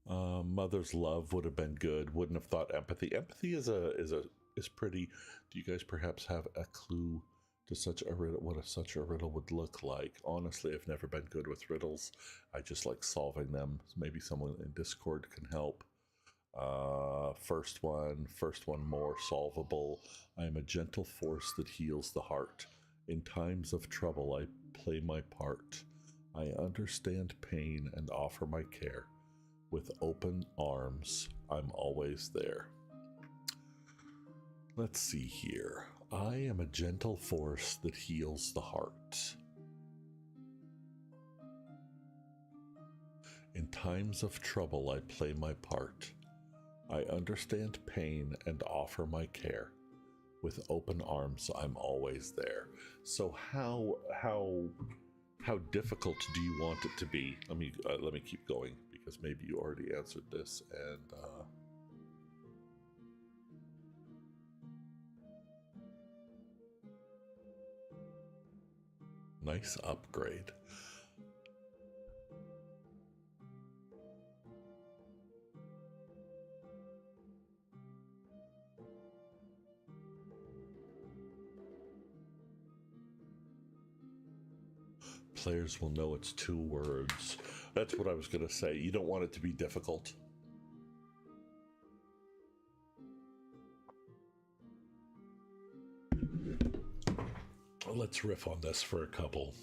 A: Mother's love would have been good. Wouldn't have thought empathy. Empathy is pretty. Do you guys perhaps have a clue to such a riddle? What such a riddle would look like? Honestly, I've never been good with riddles. I just like solving them. Maybe someone in Discord can help. First one more solvable. I am a gentle force that heals the heart. In times of trouble, I play my part. I understand pain and offer my care. With open arms, I'm always there. Let's see here. I am a gentle force that heals the heart. In times of trouble, I play my part. I understand pain and offer my care. With open arms, I'm always there. So how difficult do you want it to be? Let me keep going, because maybe you already answered this. And nice upgrade. Players will know it's 2 words. That's what I was going to say. You don't want it to be difficult. Let's riff on this for a couple.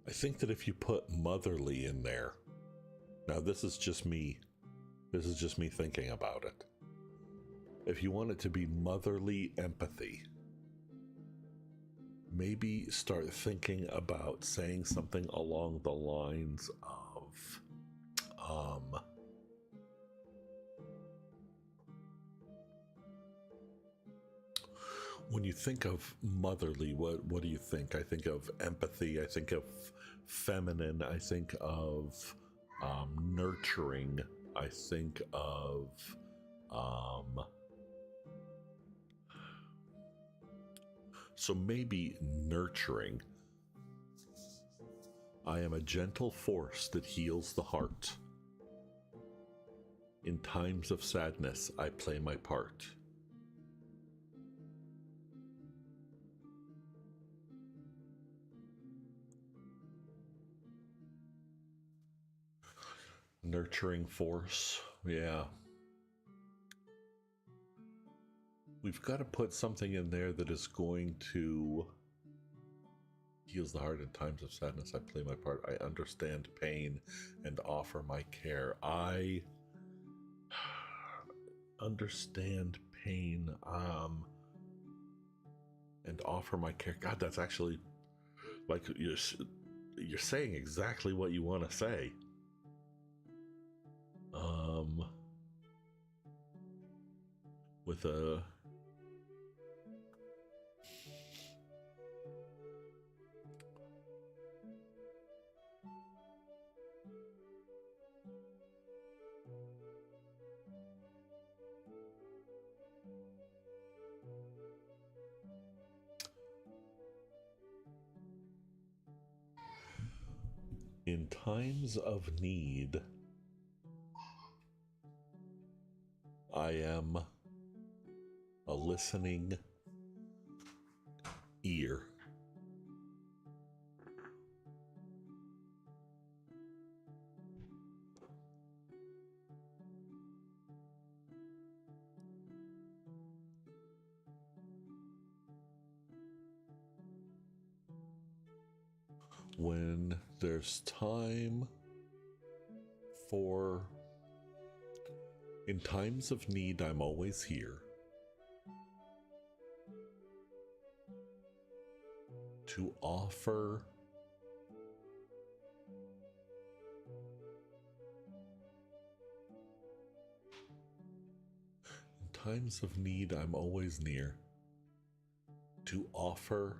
A: I think that if you put motherly in there, now this is just me thinking about it. If you want it to be motherly empathy, maybe start thinking about saying something along the lines of, when you think of motherly, what do you think? I think of empathy. I think of feminine. I think of nurturing. I think of so maybe nurturing. I am a gentle force that heals the heart. In times of sadness, I play my part. Nurturing force, yeah. We've got to put something in there that is going to heals the heart in times of sadness. I play my part. I understand pain and offer my care. I understand pain and offer my care. God, that's actually like you're saying exactly what you want to say. With a times of need, I am a listening ear. When there's time for, in times of need, I'm always here to offer in times of need, I'm always near to offer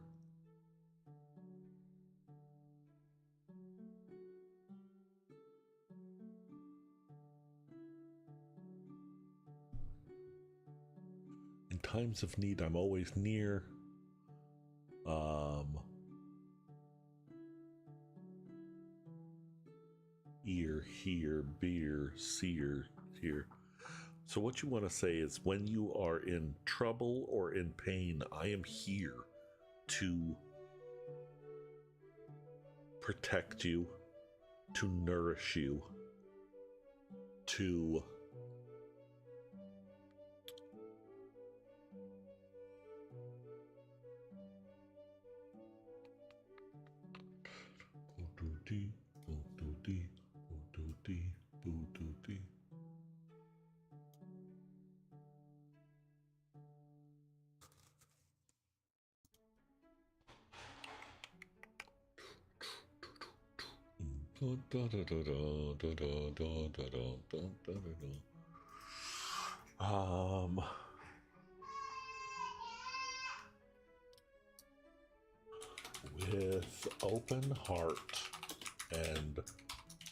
A: in times of need, I'm always near. Ear, hear, beer, seer, here. So what you want to say is, when you are in trouble or in pain, I am here to protect you, to nourish you, to with open heart and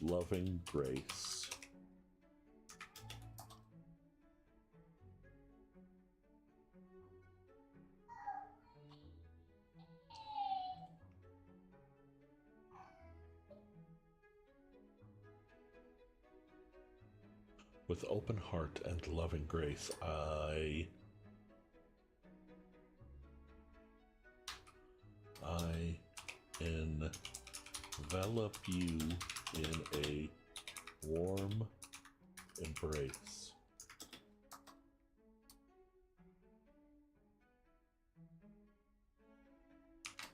A: loving grace, with open heart and loving grace, I envelop you in a warm embrace.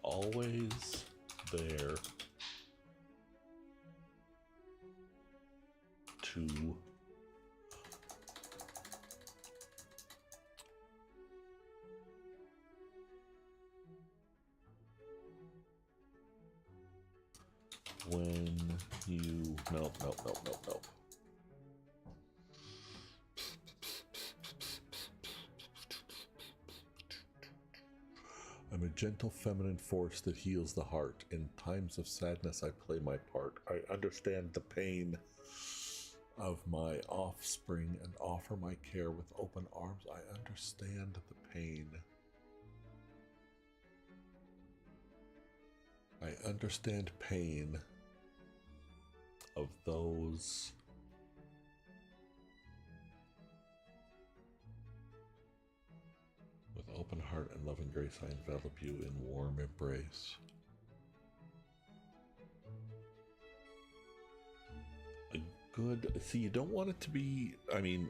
A: Always there to when you nope. I'm a gentle feminine force that heals the heart. In times of sadness, I play my part. I understand the pain of my offspring and offer my care with open arms. I understand the pain. I understand pain of those with open heart and loving grace. I envelop you in warm embrace. A good, see, you don't want it to be, I mean,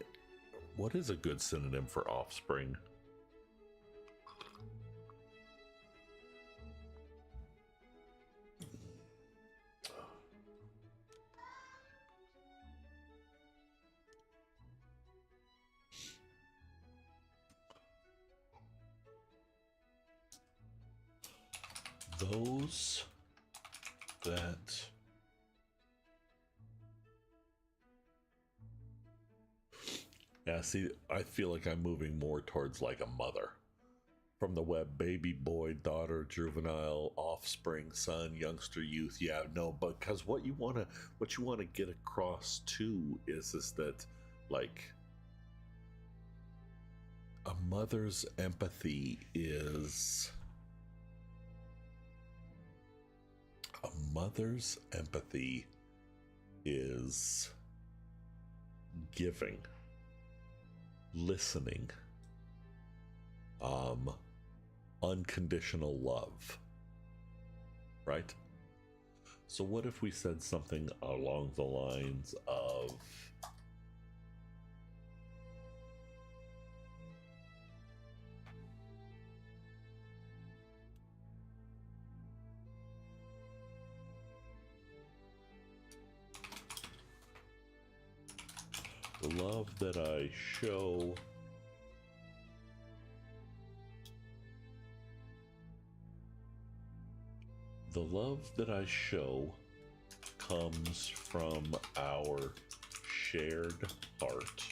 A: what is a good synonym for offspring? Those that see, I feel like I'm moving more towards like a mother. From the web, baby, boy, daughter, juvenile, offspring, son, youngster, youth. Yeah, no, but because what you want to get across too is that, like, a mother's empathy is a mother's empathy is giving, listening, unconditional love, right? So what if we said something along the lines of the love that I show comes from our shared heart.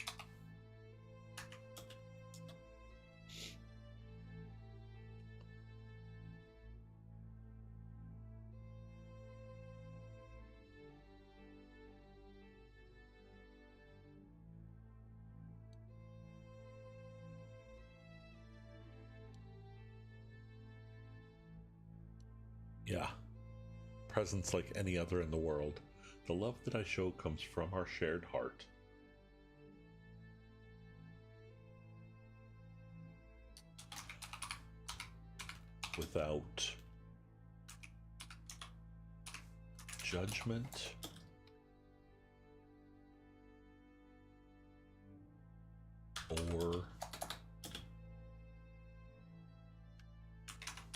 A: Yeah. Presence like any other in the world. The love that I show comes from our shared heart. Without judgment or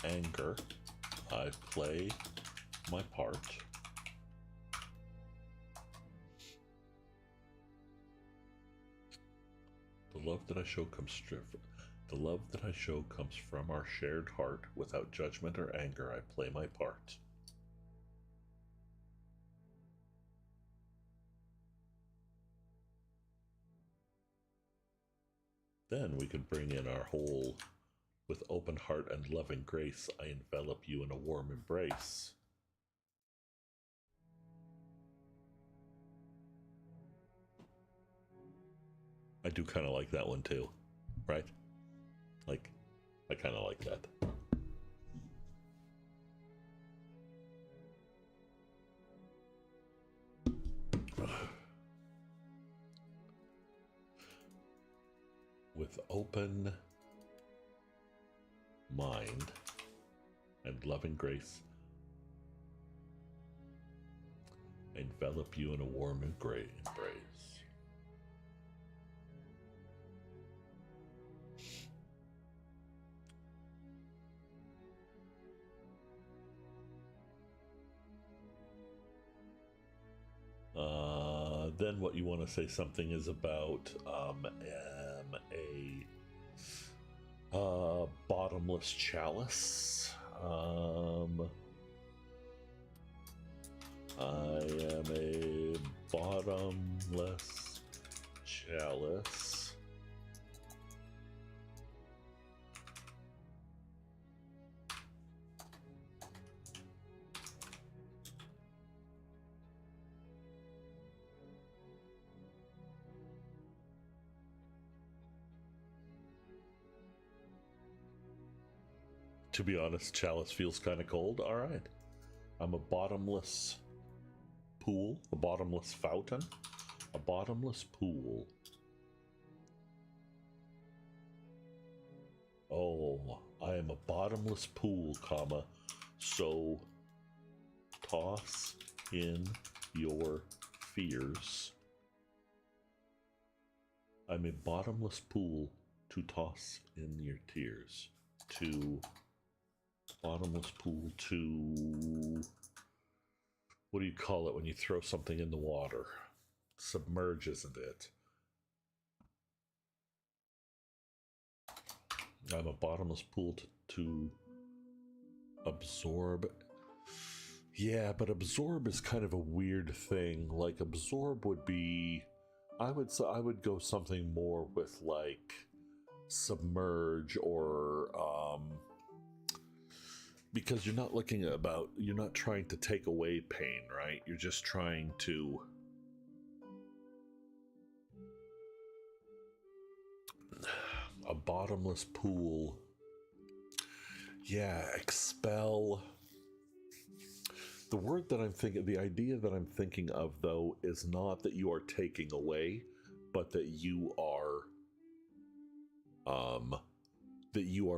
A: anger, I play my part. The love that I show comes from our shared heart. Without judgment or anger, I play my part. Then we could bring in our whole, with open heart and loving grace, I envelop you in a warm embrace. I do kind of like that one too, right? Like, I kind of like that. With open mind and loving grace, envelop you in a warm and great embrace. Then what you want to say something is about a bottomless chalice. I am a bottomless chalice. To be honest, chalice feels kind of cold. All right. I'm a bottomless pool, a bottomless fountain, a bottomless pool. Oh, I am a bottomless pool, comma, so toss in your fears. I'm a bottomless pool to toss in your tears. To bottomless pool to, what do you call it when you throw something in the water? Submerge, isn't it? I'm a bottomless pool to absorb. Yeah, but absorb is kind of a weird thing. Like absorb would be, I would go something more with like submerge or because you're not you're not trying to take away pain, right? You're just trying to a bottomless pool. Yeah, expel. The word that I'm thinking, the idea that I'm thinking of, though, is not that you are taking away, but that you are,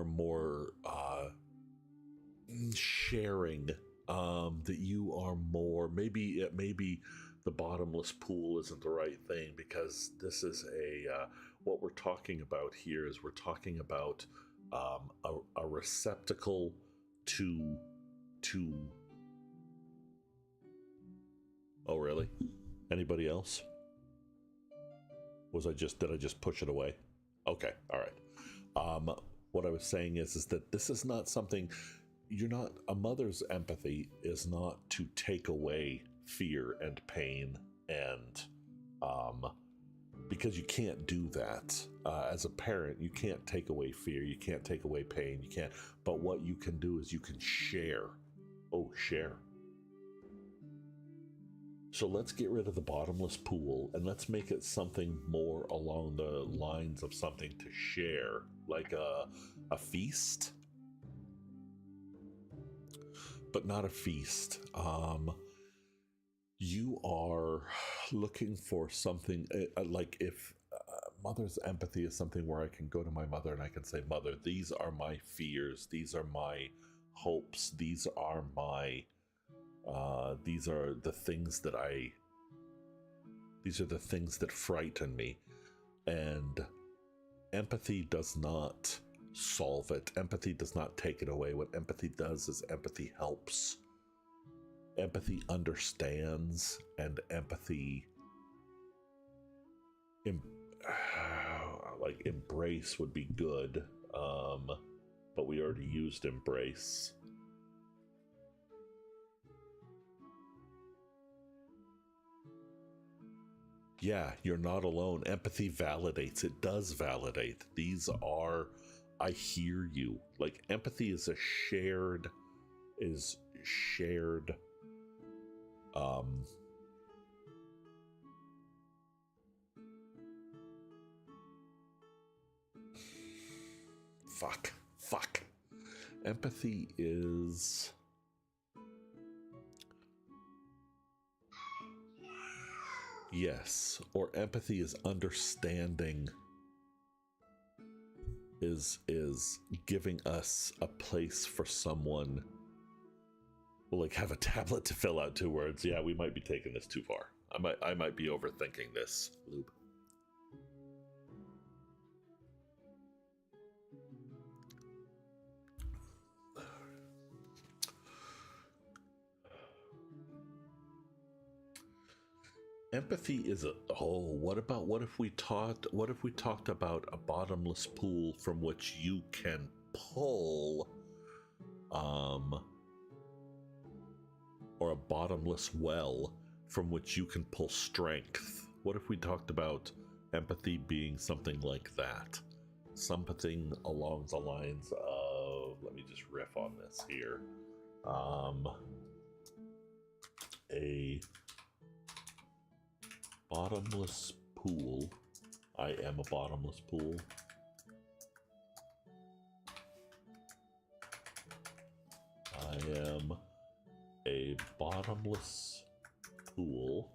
A: more sharing. That you are more. Maybe the bottomless pool isn't the right thing, because this is what we're talking about here is we're talking about a receptacle to. Oh, really? Anybody else? Did I just push it away? Okay, all right. What I was saying is that this is not something, a mother's empathy is not to take away fear and pain, and because you can't do that. As a parent, you can't take away fear, you can't take away pain, you can't, but what you can do is you can share. Oh, share. So let's get rid of the bottomless pool and let's make it something more along the lines of something to share, like a feast, but not a feast. You are looking for something like if mother's empathy is something where I can go to my mother and I can say, Mother, these are my fears, these are my hopes, these are the things that frighten me. And empathy does not solve it. Empathy does not take it away. What empathy does is empathy helps. Empathy understands, and empathy like embrace would be good, but we already used embrace. Yeah, you're not alone. Empathy validates. It does validate. I hear you. Like, empathy is shared, fuck. Empathy is... Yes, or empathy is understanding, is giving us a place for someone. We'll like have a tablet to fill out 2 words. Yeah, we might be taking this too far. I might be overthinking this, Lube. Empathy is what if we talked about a bottomless pool from which you can pull or a bottomless well from which you can pull strength? What if we talked about empathy being something like that? Something along the lines of, let me just riff on this here. A bottomless pool. I am a bottomless pool. I am a bottomless pool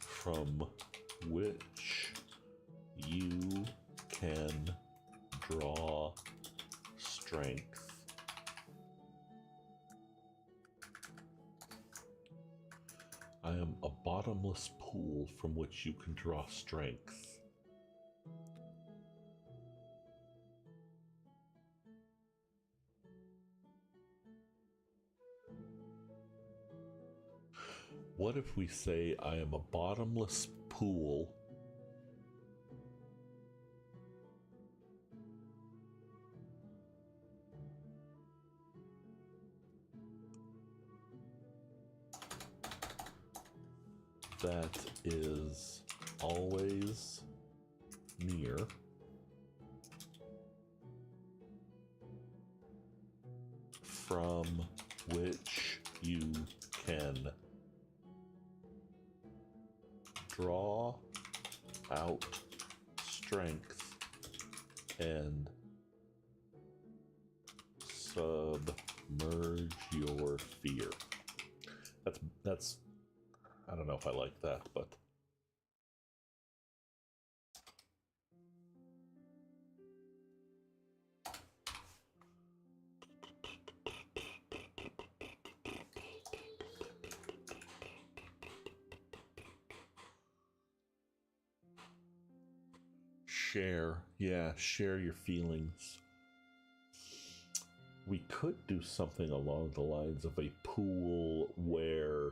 A: from which you can draw strength. I am a bottomless pool from which you can draw strength. What if we say I am a bottomless pool that is always near from which you can draw out strength and submerge your fear. That's I don't know if I like that, but share your feelings. We could do something along the lines of a pool where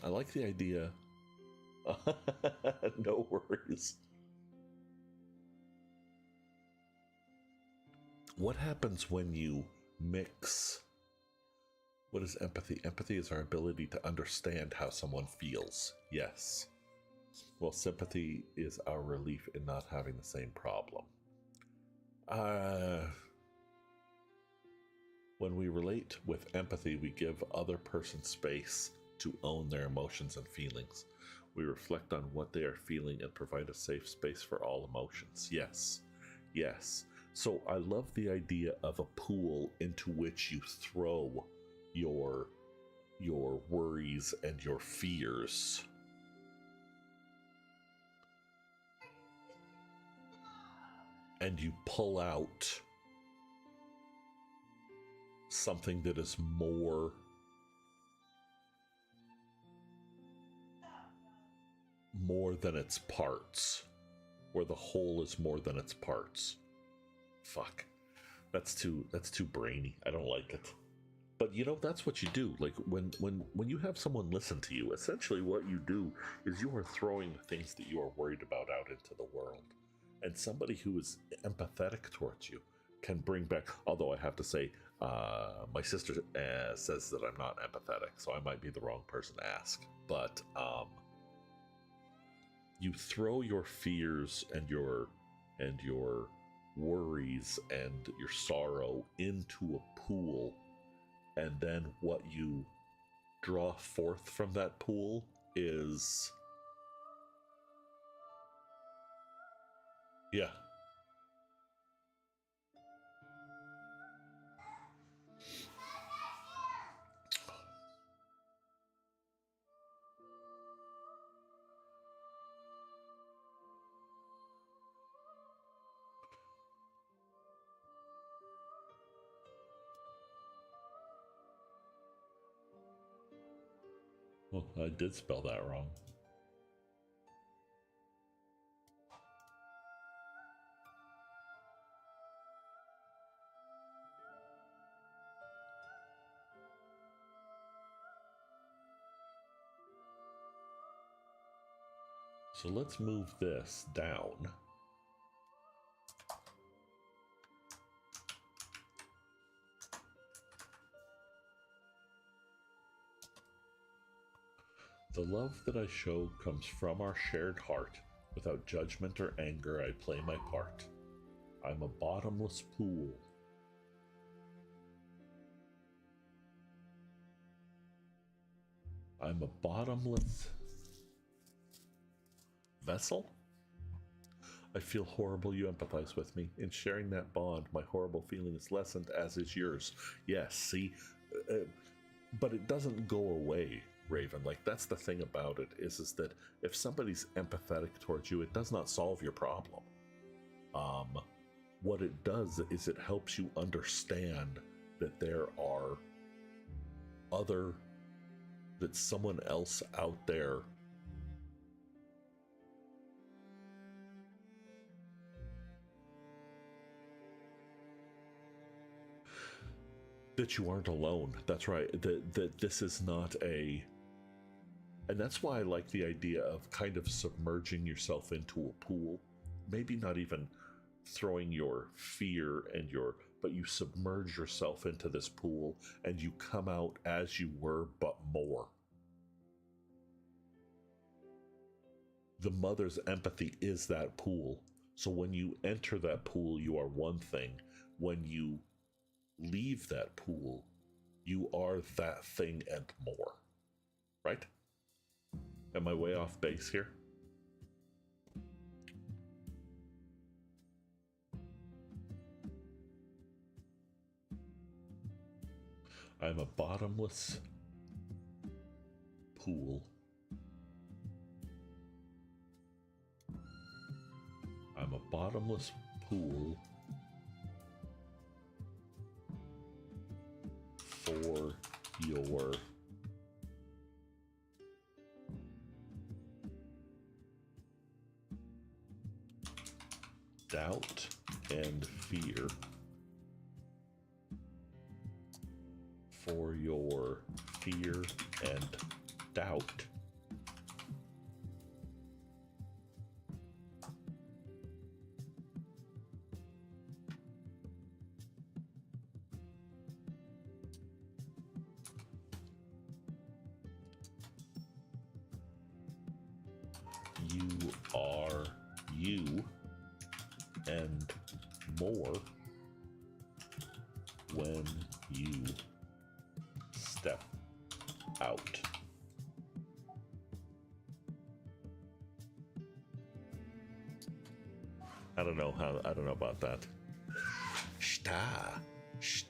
A: I like the idea. No worries. What happens when you mix? What is empathy? Empathy is our ability to understand how someone feels. Yes. Well, sympathy is our relief in not having the same problem. When we relate with empathy, we give other person space to own their emotions and feelings. We reflect on what they are feeling and provide a safe space for all emotions. Yes, yes. So I love the idea of a pool into which you throw your worries and your fears. And you pull out something that is more than its parts, where the whole is more than its parts. Fuck, that's too brainy. I don't like it. But you know, that's what you do. Like when you have someone listen to you, essentially what you do is you are throwing the things that you are worried about out into the world. And somebody who is empathetic towards you can bring back, although I have to say, my sister says that I'm not empathetic, so I might be the wrong person to ask. But you throw your fears and your worries and your sorrow into a pool, and then what you draw forth from that pool is, yeah. Well, I did spell that wrong. So let's move this down. The love that I show comes from our shared heart. Without judgment or anger, I play my part. I'm a bottomless pool. I'm a bottomless vessel? I feel horrible. You empathize with me. In sharing that bond, my horrible feeling is lessened, as is yours. Yes, see? But it doesn't go away, Raven. Like, that's the thing about it, is that if somebody's empathetic towards you, it does not solve your problem. What it does is it helps you understand that there are that someone else out there that you aren't alone. That's right. That this is not a... And that's why I like the idea of kind of submerging yourself into a pool. Maybe not even throwing your fear and but you submerge yourself into this pool and you come out as you were, but more. The mother's empathy is that pool. So when you enter that pool, you are one thing. When you leave that pool, you are that thing and more. Right? Am I way off base here? I'm a bottomless pool. I'm a bottomless pool for your doubt and fear. For your fear and doubt. You are you and more when you step out. I don't know about that.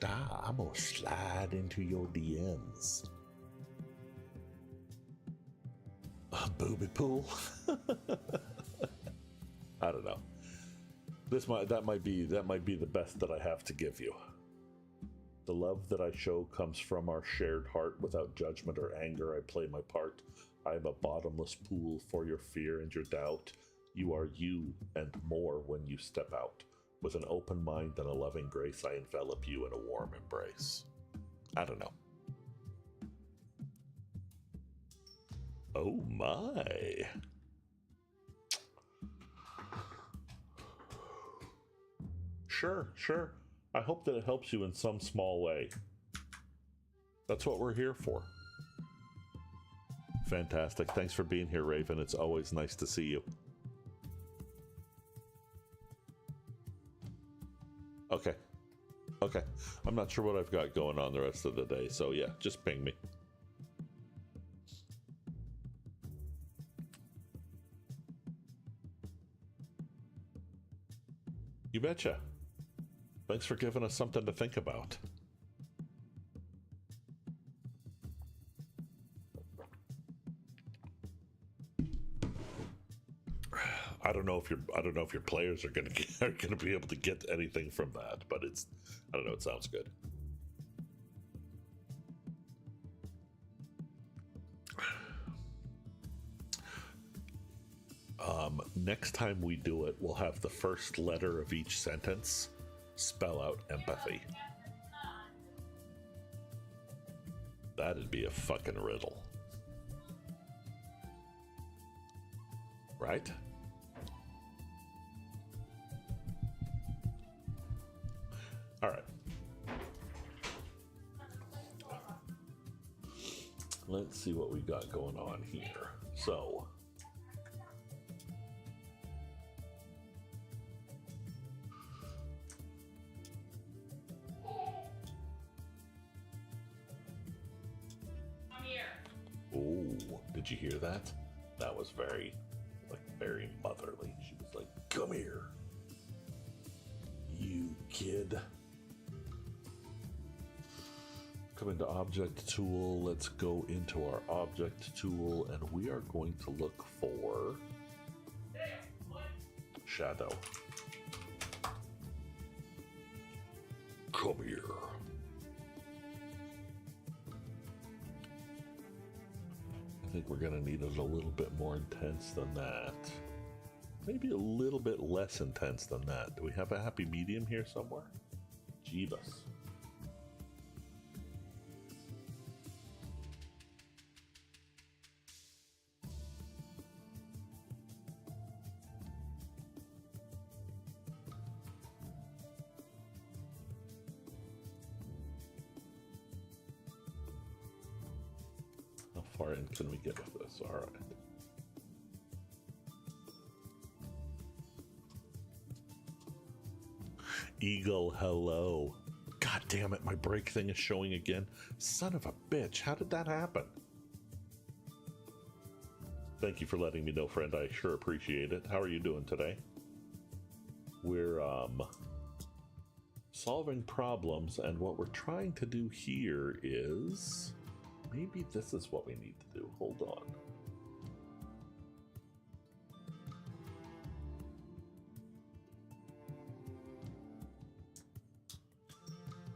A: I'm gonna slide into your DMs. A booby pool. I don't know. That might be the best that I have to give you. The love that I show comes from our shared heart. Without judgment or anger, I play my part. I am a bottomless pool for your fear and your doubt. You are you and more when you step out. With an open mind and a loving grace, I envelop you in a warm embrace. I don't know. Oh my. Sure. I hope that it helps you in some small way. That's what we're here for. Fantastic. Thanks for being here, Raven. It's always nice to see you. Okay. I'm not sure what I've got going on the rest of the day, so yeah, just ping me. You betcha. Thanks for giving us something to think about. I don't know if your players are gonna be able to get anything from that, but I don't know. It sounds good. Next time we do it, we'll have the first letter of each sentence spell out empathy. That'd be a fucking riddle. Right? All right. Let's see what we got going on here. So, oh, did you hear that? That was very motherly. She was like, "Come here, you kid." Come into object tool. Let's go into our object tool, and we are going to look for shadow. Come here. I think we're going to need it a little bit more intense than that. Maybe a little bit less intense than that. Do we have a happy medium here somewhere? Jeebus. How far in can we get with this? All right. Eagle, hello. God damn it, my break thing is showing again. Son of a bitch, how did that happen? Thank you for letting me know, friend. I sure appreciate it. How are you doing today? We're solving problems, and what we're trying to do here is maybe this is what we need to do. Hold on.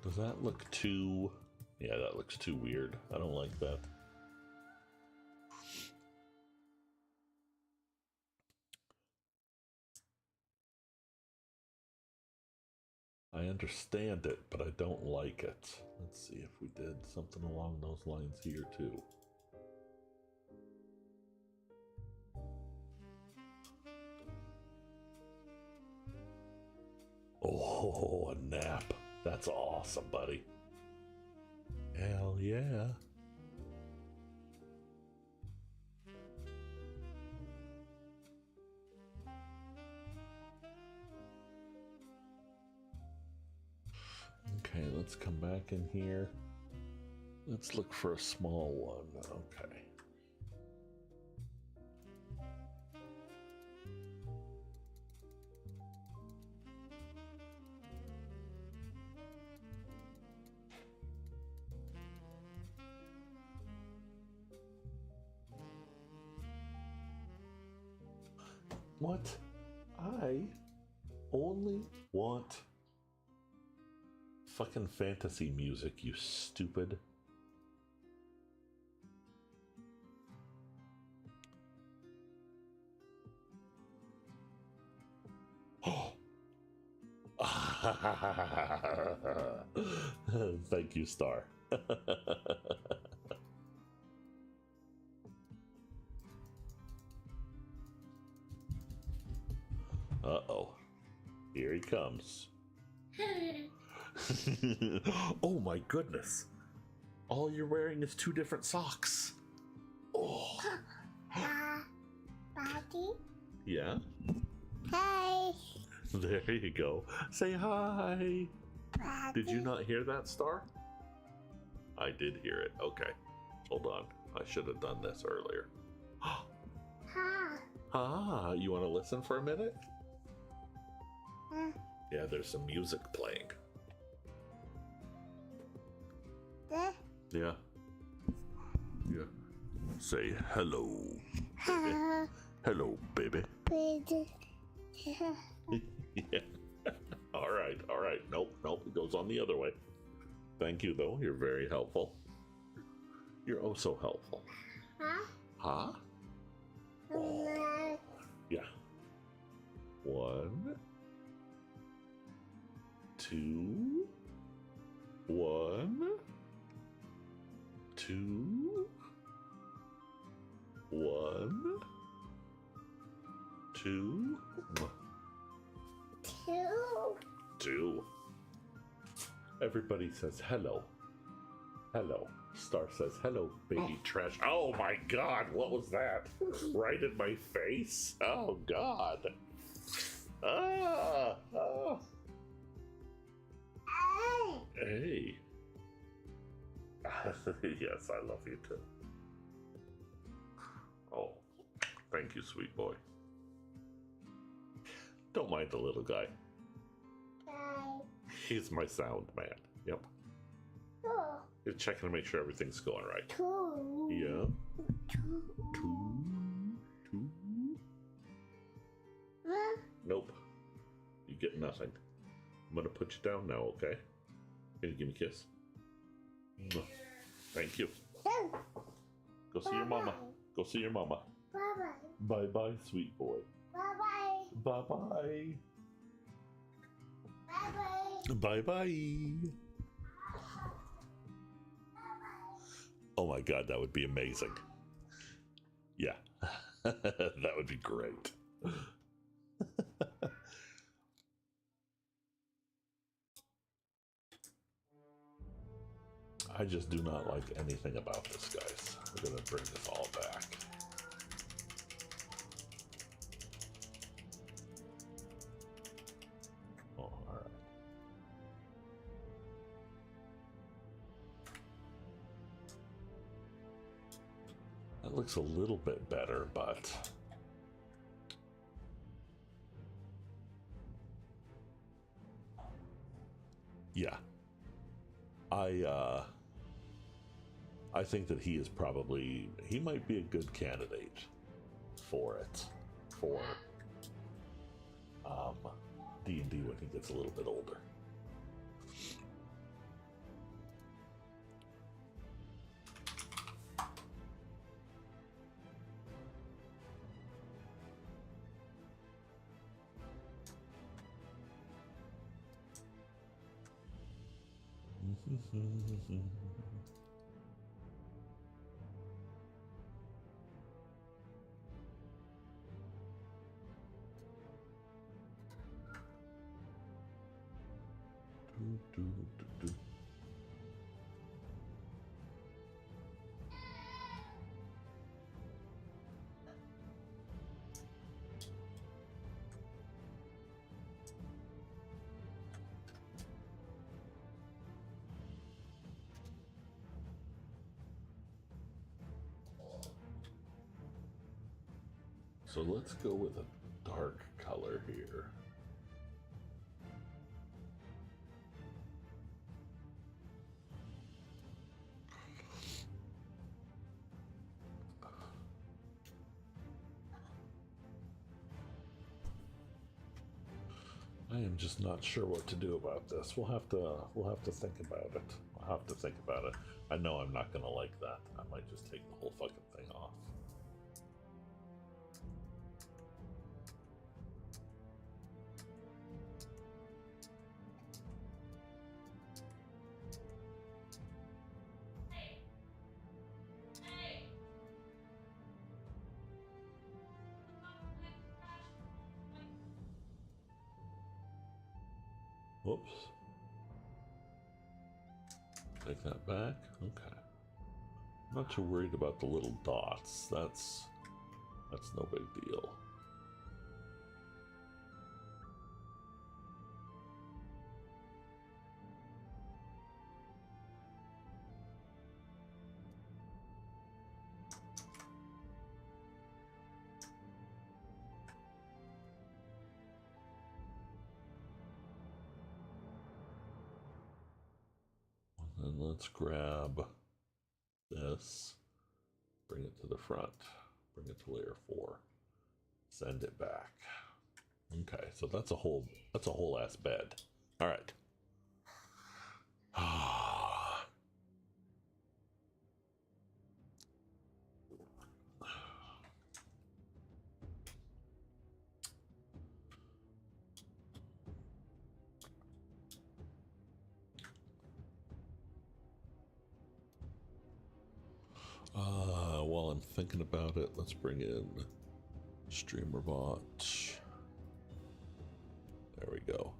A: Does that look too... Yeah, that looks too weird. I don't like that. I understand it, but I don't like it. Let's see if we did something along those lines here too. Oh, a nap. That's awesome, buddy. Hell yeah. Okay, let's come back in here. Let's look for a small one. Okay. What? I only want fucking fantasy music, you stupid. Oh. Thank you, Star. Uh-oh. Here he comes. Oh my goodness. All you're wearing is 2 different socks. Oh.
B: Daddy?
A: Yeah?
B: Hi.
A: There you go. Say hi.
B: Daddy.
A: Did you not hear that, Star? I did hear it. Okay. Hold on. I should have done this earlier. Ah, you want to listen for a minute? Yeah, there's some music playing. Yeah. Yeah. Say hello. Baby. Hello, baby. Yeah. All right. Nope. It goes on the other way. Thank you, though. You're very helpful. You're oh so helpful. Huh? Oh. Yeah. 1, 2, 1, 2, 1, 2, 2. Everybody says hello. Hello. Star says hello, baby trash. Oh my God, what was that? Right in my face? Oh God. Ah. Hey. Yes, I love you too. Oh, thank you, sweet boy. Don't mind the little guy. He's my sound man. Yep. Just checking to make sure everything's going right.
B: 2.
A: Yeah.
B: 2.
A: 2. Nope. You get nothing. I'm gonna put you down now, okay? Can you give me a kiss? Thank you. Go see your mama. Go see your mama.
B: Bye-bye.
A: Bye-bye, sweet boy.
B: Bye-bye.
A: Bye-bye.
B: Bye-bye.
A: Bye-bye. Oh my God, that would be amazing. Yeah. That would be great. I just do not like anything about this, guys. We're gonna bring this all back. Oh, all right. That looks a little bit better, but Yeah. I think that he might be a good candidate for it, for um, D&D when he gets a little bit older. So let's go with a dark color here. I am just not sure what to do about this. We'll have to think about it. I'll have to think about it. I know I'm not gonna like that. I might just take the whole fucking thing off. Whoops. Take that back. Okay. I'm not too worried about the little dots. That's no big deal. And let's grab this, bring it to the front, bring it to layer 4, send it back. Okay, so that's a whole ass bed. All right. While I'm thinking about it, let's bring in StreamerBot. There we go.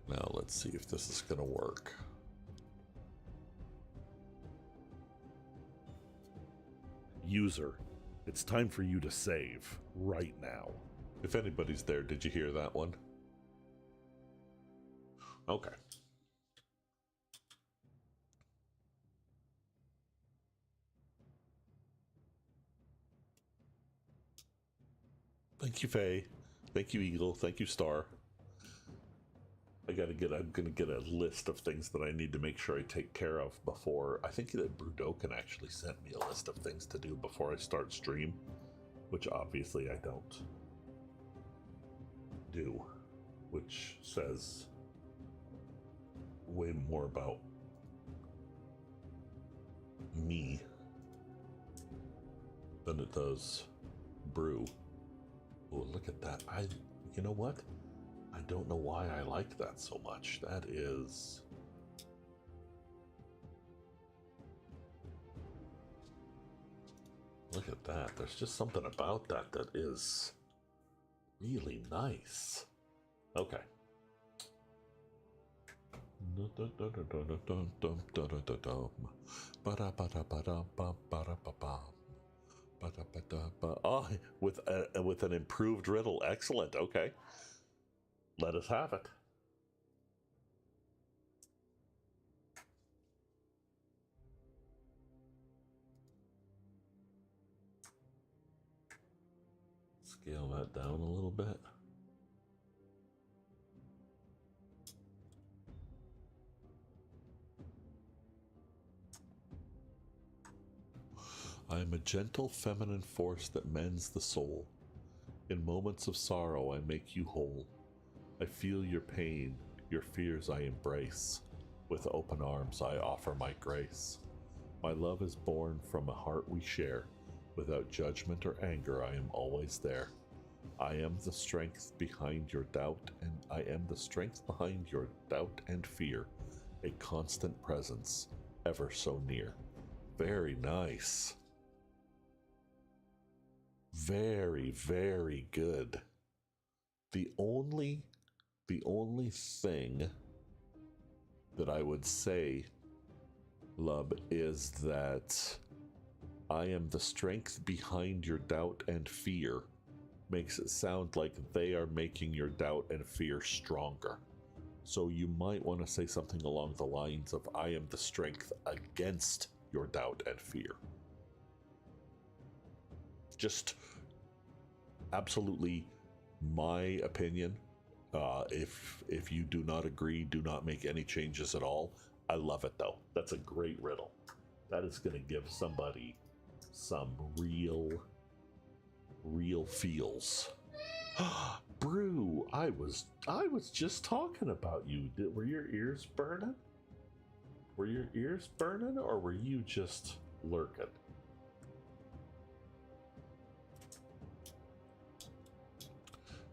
A: Now let's see if this is going to work. User, it's time for you to save right now. If anybody's there, did you hear that one? Okay. Thank you, Faye. Thank you, Eagle. Thank you, Star. I'm gonna get a list of things that I need to make sure I take care of before. I think that Brudokin actually sent me a list of things to do before I start stream, which obviously I don't do, which says way more about me than it does Brew. Oh, look at that. You know what? I don't know why I like that so much. That is... Look at that. There's just something about that that is really nice. Okay. Oh, with an improved riddle. Excellent. Okay. Let us have it. Scale that down a little bit. I am a gentle feminine force that mends the soul. In moments of sorrow, I make you whole. I feel your pain, your fears I embrace. With open arms, I offer my grace. My love is born from a heart we share. Without judgment or anger, I am always there. I am the strength behind your doubt, and I am the strength behind your doubt and fear. A constant presence, ever so near. Very nice. Very, very good. The only thing that I would say, Lub, is that I am the strength behind your doubt and fear makes it sound like they are making your doubt and fear stronger. So you might want to say something along the lines of, I am the strength against your doubt and fear. Just absolutely my opinion. If you do not agree, do not make any changes at all. I love it though. That's a great riddle. That is going to give somebody some real feels. Brew, I was just talking about you. Were your ears burning? Were your ears burning, or were you just lurking?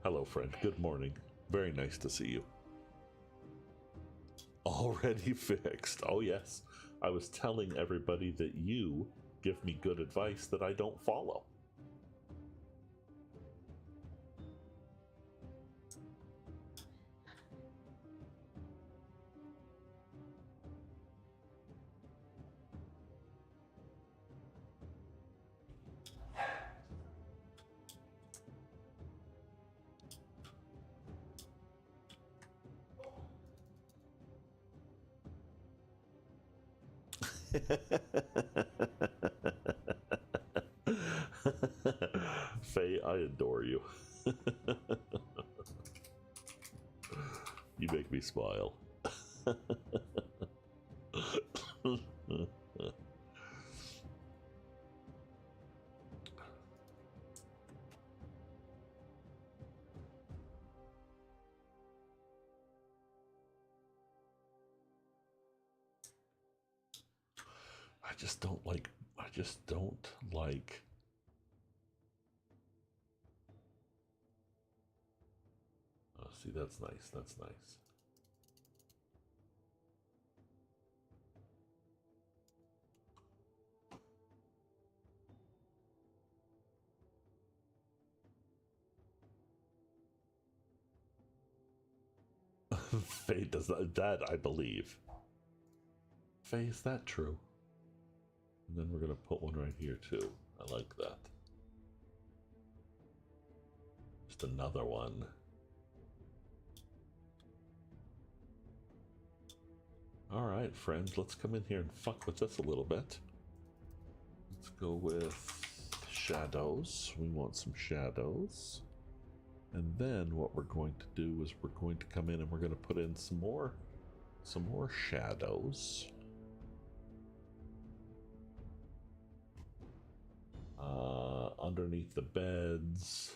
A: Hello, friend. Good morning. Very nice to see you. Already fixed. Oh, yes. I was telling everybody that you give me good advice that I don't follow. Faye, I adore you. You make me smile. I just don't like. Oh, see, that's nice. That's nice. Faye does that, I believe. Faye, is that true? And then we're gonna put one right here too. I like that. Just another one. All right, friends, let's come in here and fuck with this a little bit. Let's go with shadows. We want some shadows. And then what we're going to do is we're going to come in and we're going to put in some more shadows. Underneath the beds.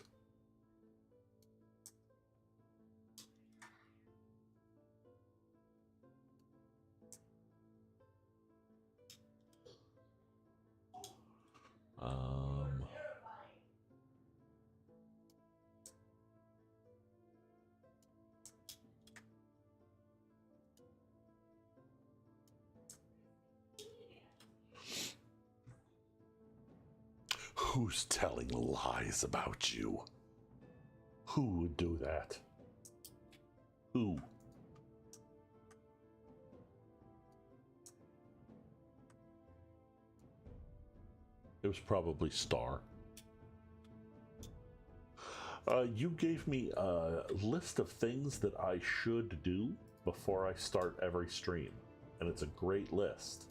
A: Who's telling lies about you? Who would do that? Who? It was probably Star. You gave me a list of things that I should do before I start every stream. And it's a great list.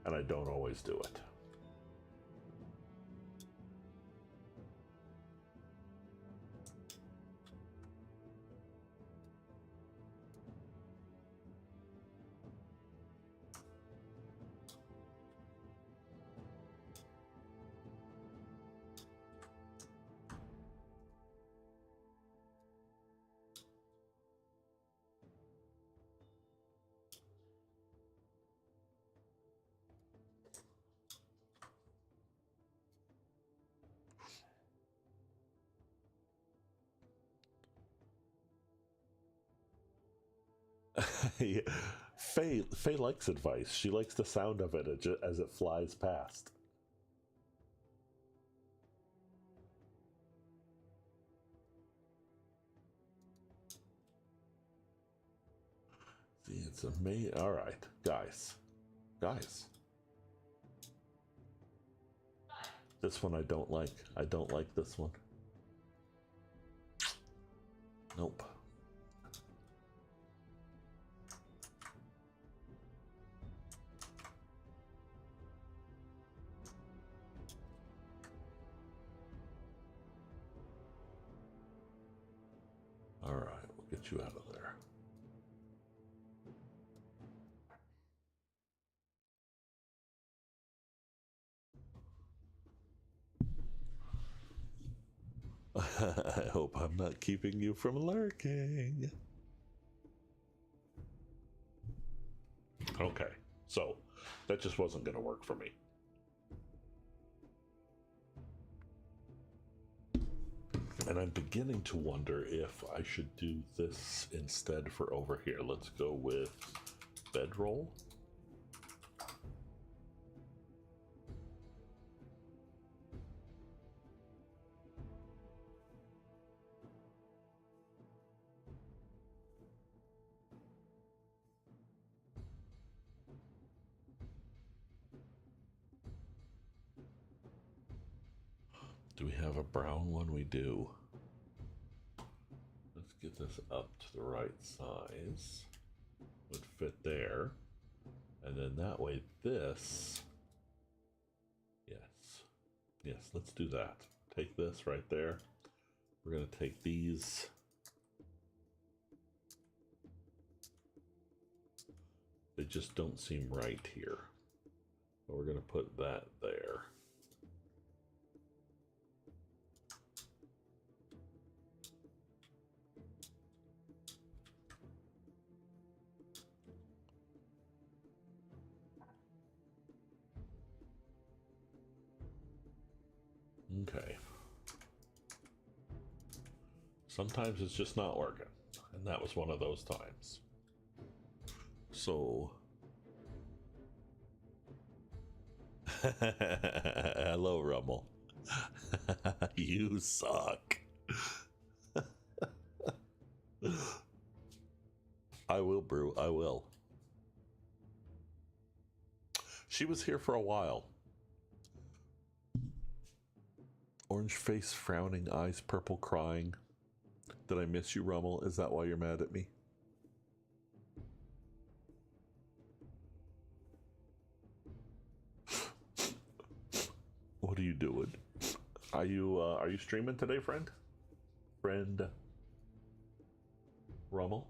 A: And I don't always do it. Faye likes advice. She likes the sound of it as it flies past. See, it's amazing. All right, guys. This one I don't like. I don't like this one. Nope. All right, we'll get you out of there. I hope I'm not keeping you from lurking. Okay, so that just wasn't going to work for me. And I'm beginning to wonder if I should do this instead for over here. Let's go with bedroll. Do we have a brown one? We do. Let's get this up to the right size. Would fit there. And then that way this. Yes, let's do that. Take this right there. We're going to take these. They just don't seem right here. So we're going to put that there. Okay. Sometimes it's just not working. And that was one of those times. So. Hello, Rummel. You suck. I will, Brew. I will. She was here for a while. Orange face, frowning eyes, purple crying. Did I miss you, Rummel? Is that why you're mad at me? What are you doing? Are you streaming today, friend? Friend Rummel?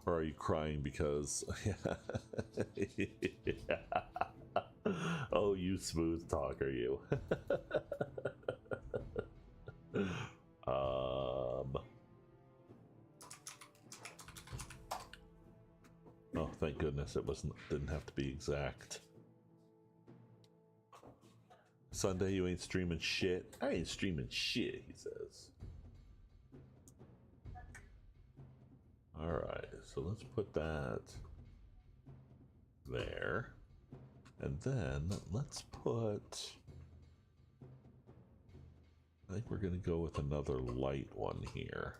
A: Or are you crying because oh, you smooth talker, you. Oh, thank goodness it didn't have to be exact. Sunday, you ain't streaming shit. I ain't streaming shit, he says. Alright, so let's put that there. And then let's put... I think we're going to go with another light one here.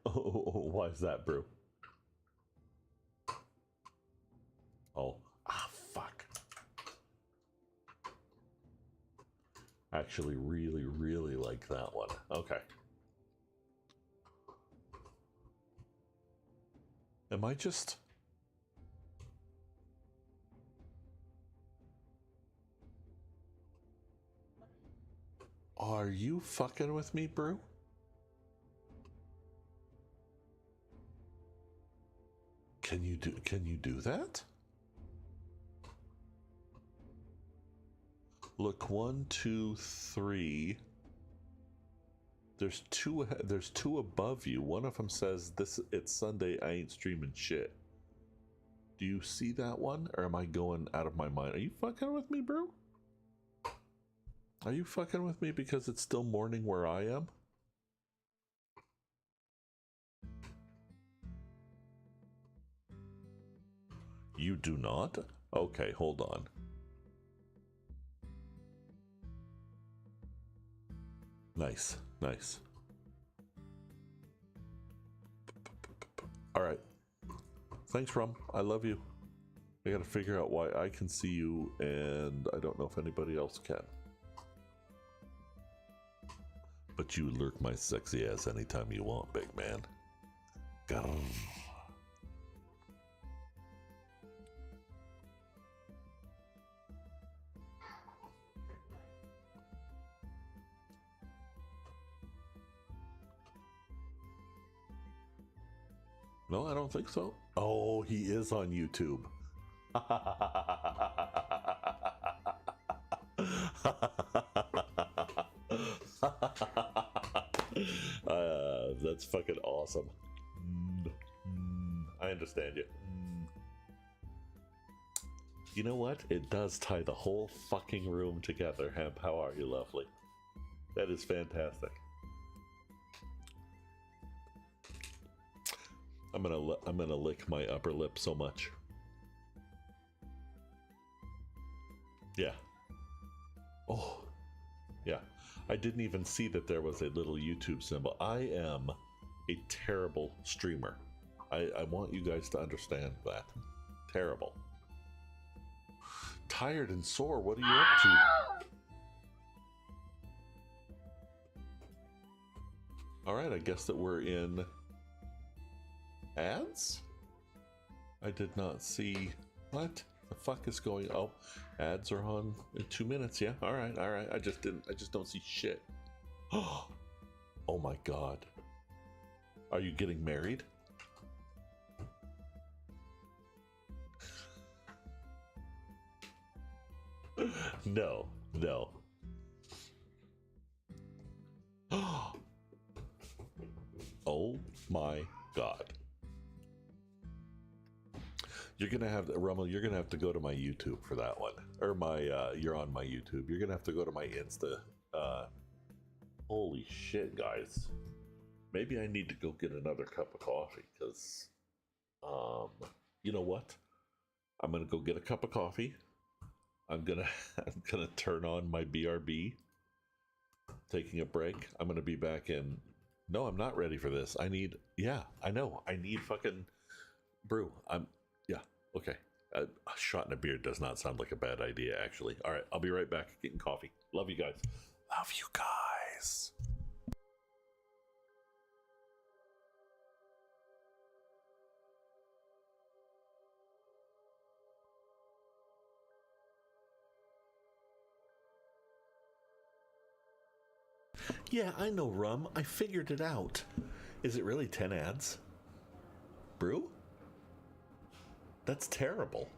A: Oh, why is that, Brew? Oh, fuck. I actually really, really like that one. Okay. Am I just... Are you fucking with me, Brew? Can you do that? Look, 1, 2, 3. There's two above you. One of them says it's Sunday, I ain't streaming shit. Do you see that one, or am I going out of my mind? Are you fucking with me, bro? Are you fucking with me because it's still morning where I am? You do not? Okay, hold on. Nice, nice. All right. Thanks, Rum. I love you. I gotta figure out why I can see you and I don't know if anybody else can. But you lurk my sexy ass anytime you want, big man. Grrr. No, I don't think so. Oh, he is on YouTube. That's fucking awesome. I understand you. You know what? It does tie the whole fucking room together, Hemp. How are you, lovely? That is fantastic. I'm gonna lick my upper lip so much. Yeah. Oh, yeah. I didn't even see that there was a little YouTube symbol. I am a terrible streamer. I want you guys to understand that. Terrible. Tired and sore. What are you up to? All right, I guess that we're in ads? I did not see. What the fuck is going on? Oh, ads are on in 2 minutes. Yeah, all right. I just don't see shit. Oh my god. Are you getting married? No. Oh my god. You're gonna have Rummel. You're gonna have to go to my YouTube for that one, or my. You're on my YouTube. You're gonna have to go to my Insta. Holy shit, guys! Maybe I need to go get another cup of coffee because, you know what? I'm gonna go get a cup of coffee. I'm gonna turn on my BRB. Taking a break. I'm gonna be back in. No, I'm not ready for this. I need. Yeah, I know. I need fucking brew. Yeah. Okay. A shot in a beer does not sound like a bad idea, actually. All right, I'll be right back getting coffee. Love you guys. Love you guys. Yeah, I know, Rum. I figured it out. Is it really 10 ads? Brew? That's terrible.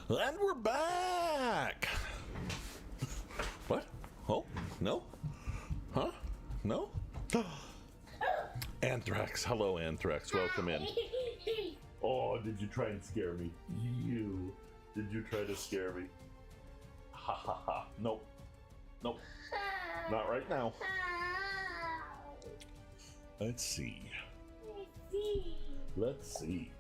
A: And we're back! What? Oh, no? Huh? No? Anthrax. Hello, Anthrax. Welcome in. Oh, did you try and scare me? Did you try to scare me? Ha ha ha. Nope. Nope. Not right now. Let's see. Let's see.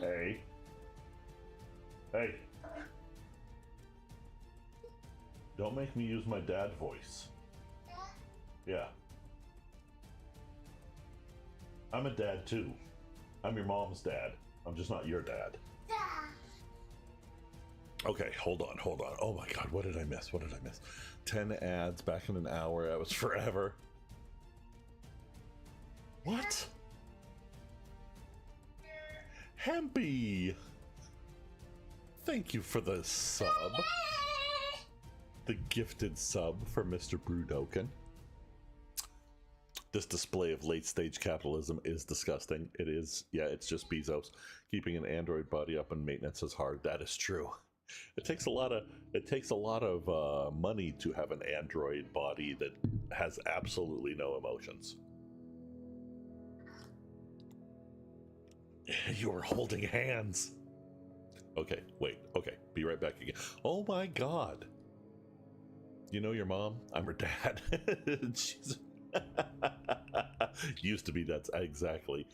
A: Hey. Hey. Don't make me use my dad voice. Yeah. I'm a dad too. I'm your mom's dad. I'm just not your dad. Okay, hold on. Oh my god, what did I miss? 10 ads back in an hour. That was forever. What? Hempy! Thank you for the sub. The gifted sub for Mr. Brudoken. This display of late-stage capitalism is disgusting. It is, yeah, it's just Bezos. Keeping an Android body up and maintenance is hard. That is true. It takes a lot of money to have an Android body that has absolutely no emotions. You were holding hands. Okay, wait. Okay, be right back again. Oh my god. You know your mom? I'm her dad. She's used to be. That's exactly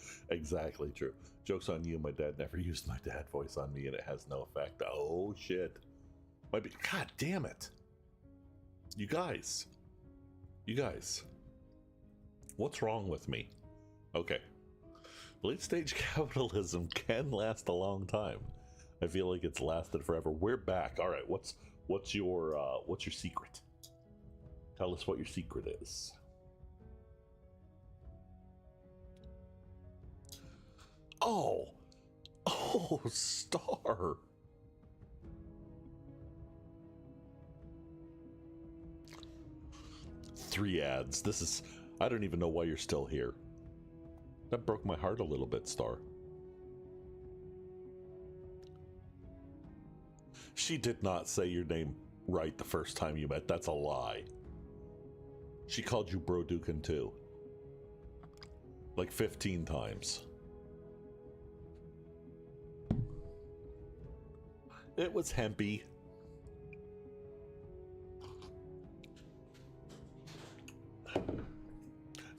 A: true. Joke's on you. My dad never used my dad voice on me, and it has no effect. Oh shit. Might be. God damn it. You guys. What's wrong with me? Okay. Late stage capitalism can last a long time. I feel like it's lasted forever. We're back. All right. What's your secret? Tell us what your secret is. Oh, Star. Three ads. This is. I don't even know why you're still here. That broke my heart a little bit, Star. She did not say your name right the first time you met. That's a lie. She called you Brodukin too. Like 15 times. It was Hempy.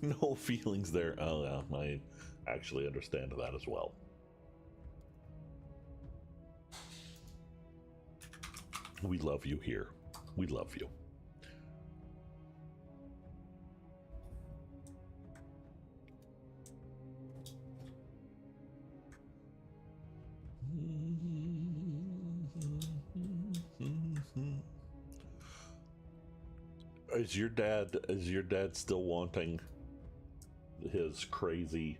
A: No feelings there. Oh, yeah, I actually understand that as well. We love you here. We love you. Is your dad still wanting his crazy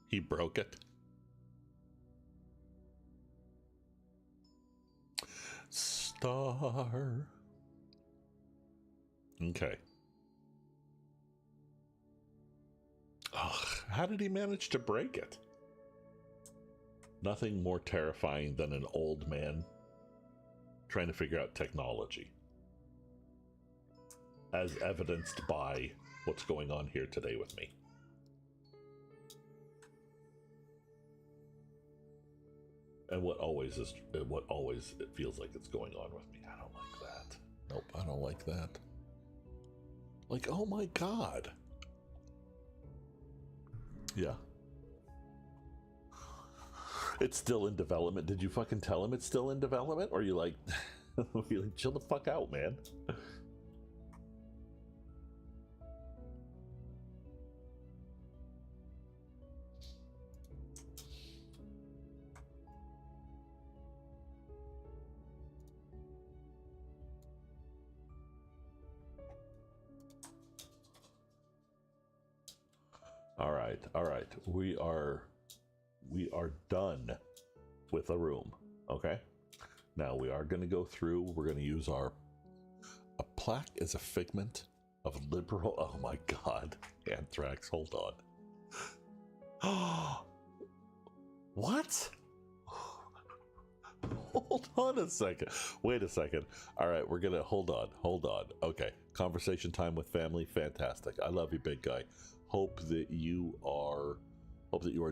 A: he broke it? Star. Okay. Ugh, how did he manage to break it? Nothing more terrifying than an old man trying to figure out technology. As evidenced by what's going on here today with me. And what always it feels like it's going on with me. I don't like that. Nope, I don't like that. Like, oh my god. Yeah. It's still in development. Did you fucking tell him it's still in development? Or are you like, chill the fuck out, man? All right. right, all right. We are done with a room. Okay. Now we are going to go through. We're going to use a plaque is a figment of liberal. Oh my God, Anthrax. Hold on. What? Hold on a second. Wait a second. All right, we're gonna hold on. Okay, conversation time with family. Fantastic. I love you, big guy. Hope that you are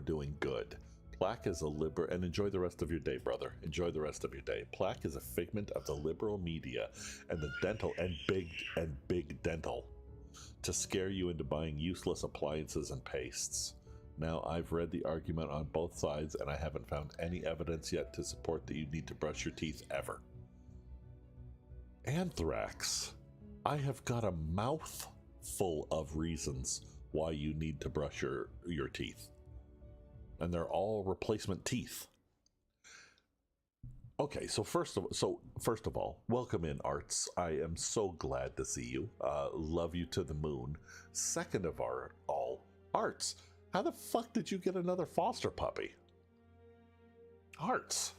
A: doing good. Plaque is a liberal, and enjoy the rest of your day, brother. Enjoy the rest of your day. Plaque is a figment of the liberal media and the dental and big dental to scare you into buying useless appliances and pastes. Now, I've read the argument on both sides, and I haven't found any evidence yet to support that you need to brush your teeth ever. Anthrax, I have got a mouthful of reasons why you need to brush your teeth. And they're all replacement teeth. Okay, so first of all, welcome in, Arts. I am so glad to see you. Love you to the moon. Second of all, Arts, how the fuck did you get another foster puppy? Arts.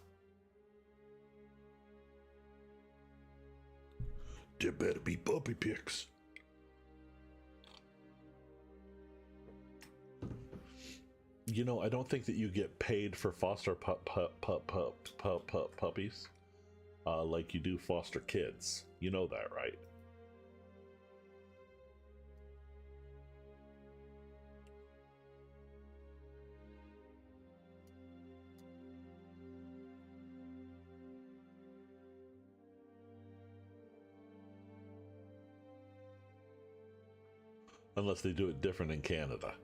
A: There better be puppy pics. You know, I don't think that you get paid for foster puppies like you do foster kids. You know that, right? Unless they do it different in Canada.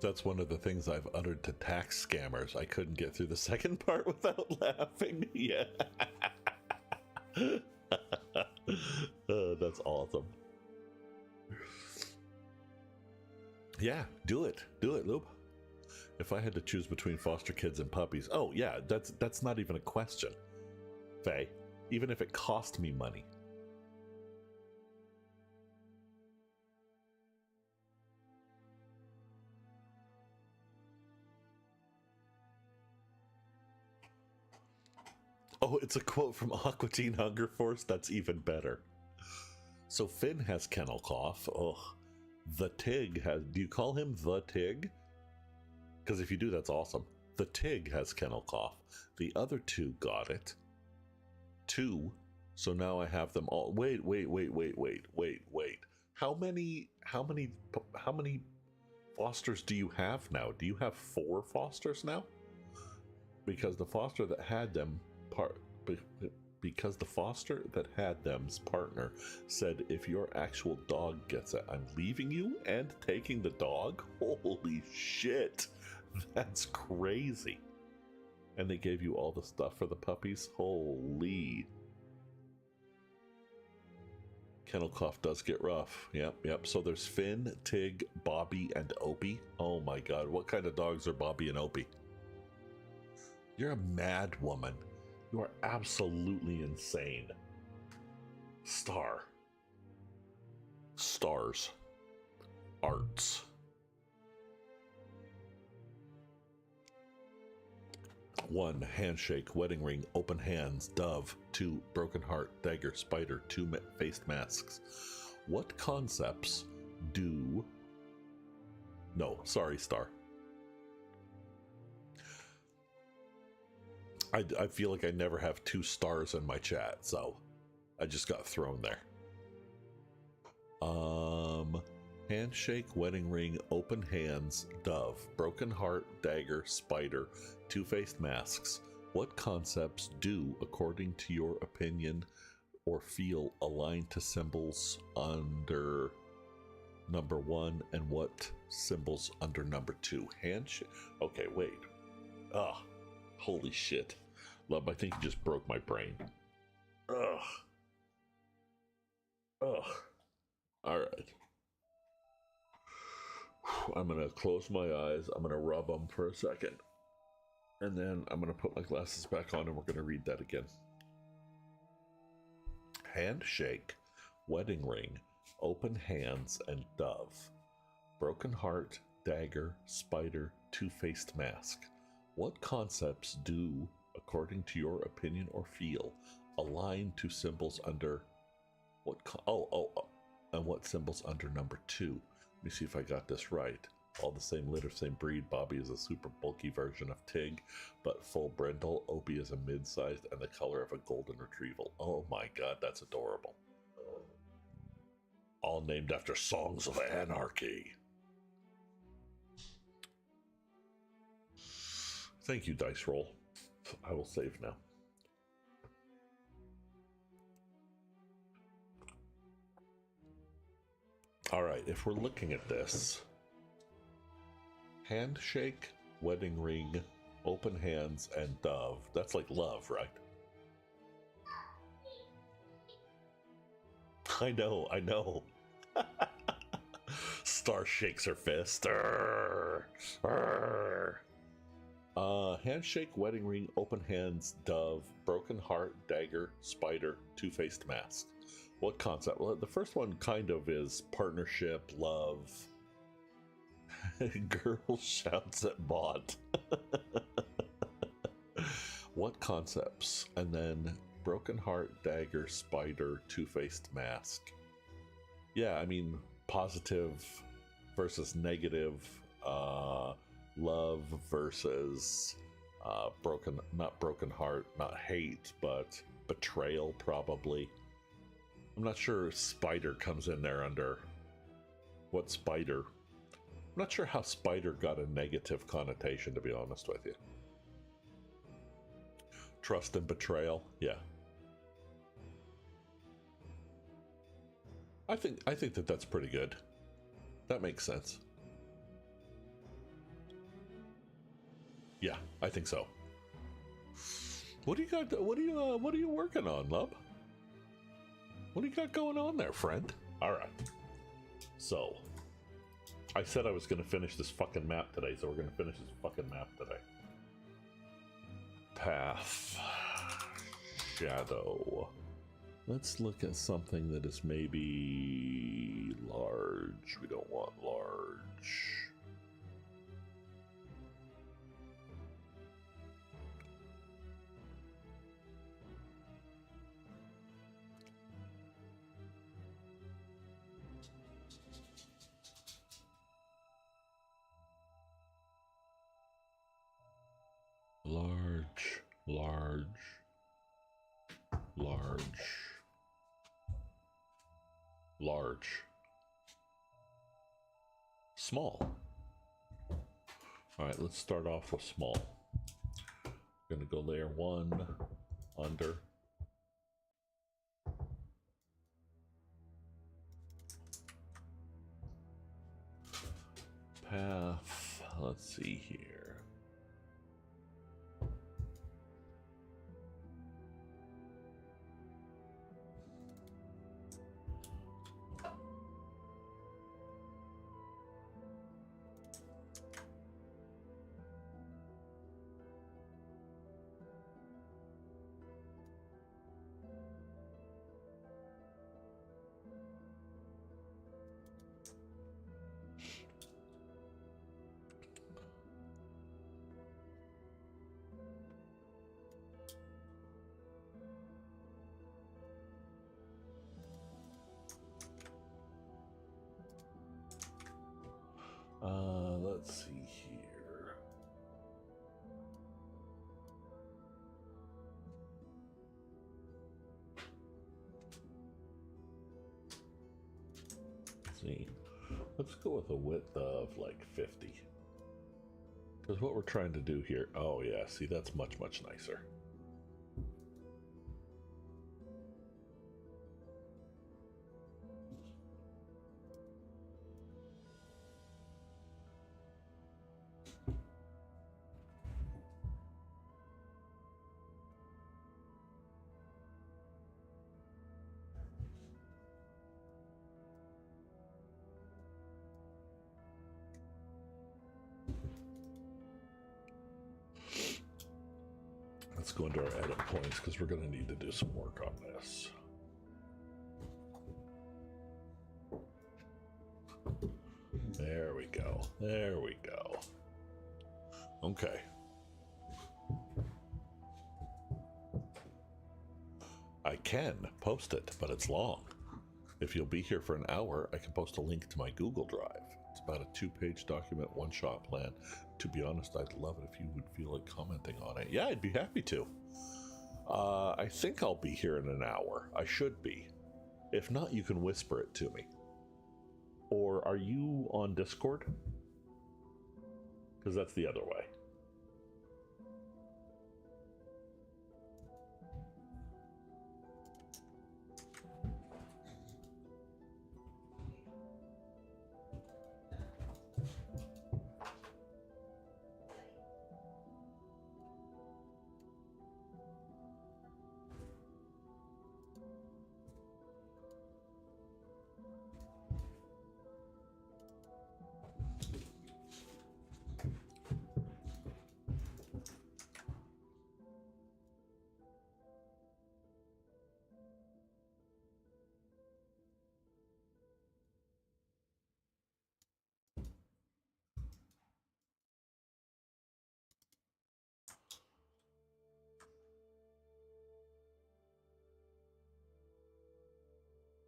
A: That's one of the things I've uttered to tax scammers. I couldn't get through the second part without laughing. Yeah. That's awesome. Yeah, do it. Do it, Lube. If I had to choose between foster kids and puppies, oh yeah, that's not even a question, Faye. Even if it cost me money. Oh, it's a quote from Aqua Teen Hunger Force? That's even better. So Finn has kennel cough. Ugh. The Tig has... Do you call him the Tig? Because if you do, that's awesome. The Tig has kennel cough. The other two got it. Two. So now I have them all. Wait. How many fosters do you have now? Do you have 4 fosters now? Because the foster that had them them's partner said, if your actual dog gets it, I'm leaving you and taking the dog. Holy shit. That's crazy. And they gave you all the stuff for the puppies? Holy. Kennel cough does get rough. Yep. So there's Finn, Tig, Bobby, and Opie. Oh my god, what kind of dogs are Bobby and Opie? You're a mad woman. You are absolutely insane. Stars. Arts. One, handshake, wedding ring, open hands, dove. 2, broken heart, dagger, spider, 2 faced masks. What concepts do... No, sorry, Star. I feel like I never have 2 stars in my chat, so I just got thrown there. Handshake, wedding ring, open hands, dove, broken heart, dagger, spider, 2 faced masks. What concepts do, according to your opinion or feel, align to symbols under number 1, and what symbols under number 2? Handshake. Okay, wait. Holy shit. Love, I think you just broke my brain. Ugh. Alright. I'm gonna close my eyes. I'm gonna rub them for a second. And then I'm going to put my glasses back on and we're going to read that again. Handshake, wedding ring, open hands, and dove. Broken heart, dagger, spider, two-faced mask. What concepts do, according to your opinion or feel, align to symbols under what? And what symbols under number 2? Let me see if I got this right. All the same litter, same breed. Bobby is a super bulky version of Tig, but full brindle. Opie is a mid-sized and the color of a golden retrieval. Oh my god, that's adorable. All named after songs of anarchy. Thank you, Dice Roll. I will save now. All right, if we're looking at this, handshake, wedding ring, open hands, and dove. That's like love, right? I know. Star shakes her fist. Arr, arr. Handshake, wedding ring, open hands, dove, broken heart, dagger, spider, two-faced mask. What concept? Well, the first one kind of is partnership, love. Girl shouts at bot. What concepts? And then broken heart, dagger, spider, two-faced mask. Yeah, I mean, positive versus negative, love versus not broken heart, not hate, but betrayal, probably. I'm not sure spider comes in there under what spider. I'm not sure how spider got a negative connotation, to be honest with you. Trust and betrayal, yeah. I think that that's pretty good. That makes sense. Yeah, I think so. What do you got? What are you working on, love? What do you got going on there, friend? All right. So, I said I was going to finish this fucking map today, so we're going to finish this fucking map today. Path. Shadow. Let's look at something that is maybe large. We don't want large. Large, large, large, large, small. All right, let's start off with small. We're gonna go layer 1, under. Path, let's see here. Let's see here. Let's see. Let's go with a width of like 50. Because what we're trying to do here, oh yeah, see, that's much, much nicer. Let's go into our edit points because we're going to need to do some work on this. There we go. There we go. Okay. I can post it, but it's long. If you'll be here for an hour, I can post a link to my Google Drive. It's about a 2-page document, one-shot plan. To be honest, I'd love it if you would feel like commenting on it. Yeah, I'd be happy to. I think I'll be here in an hour. I should be. If not, you can whisper it to me. Or are you on Discord? Because that's the other way.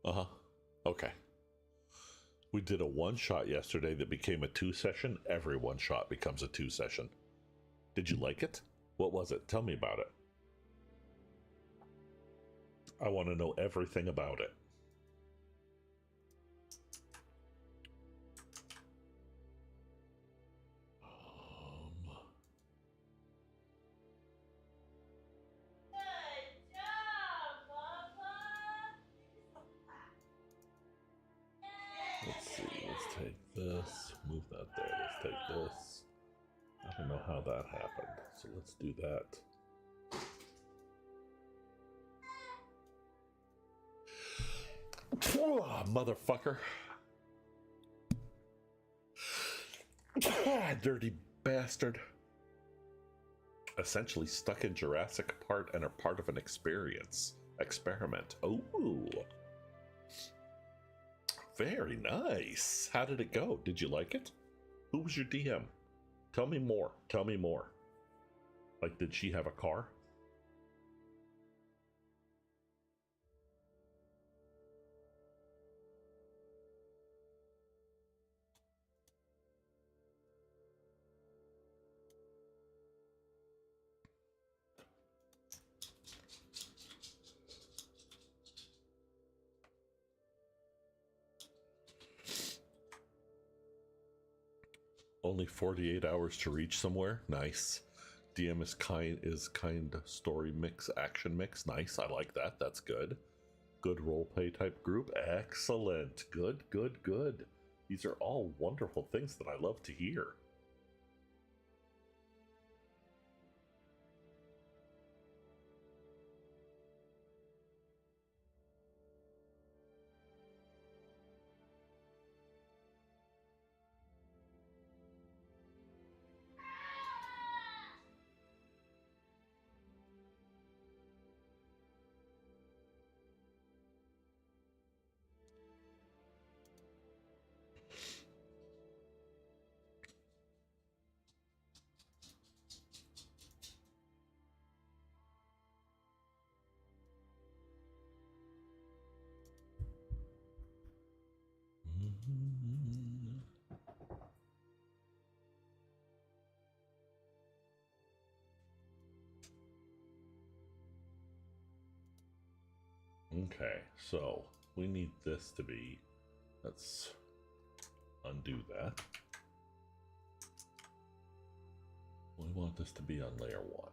A: Uh-huh. Okay. We did a one-shot yesterday that became a 2-session. Every one-shot becomes a 2-session. Did you like it? What was it? Tell me about it. I want to know everything about it. Let's see, let's take this, move that there, let's take this. I don't know how that happened, so let's do that. Motherfucker. Dirty bastard. Essentially stuck in Jurassic Park and are part of an experiment. Oh. Very nice. How did it go? Did you like it? Who was your DM? Tell me more. Tell me more. Like, did she have a car? Only 48 hours to reach somewhere. Nice. DM is kind story mix, action mix. Nice. I like that. That's good. Good roleplay type group. Excellent. Good, good, good. These are all wonderful things that I love to hear. Okay, so we need this to be, let's undo that. We want this to be on layer 1.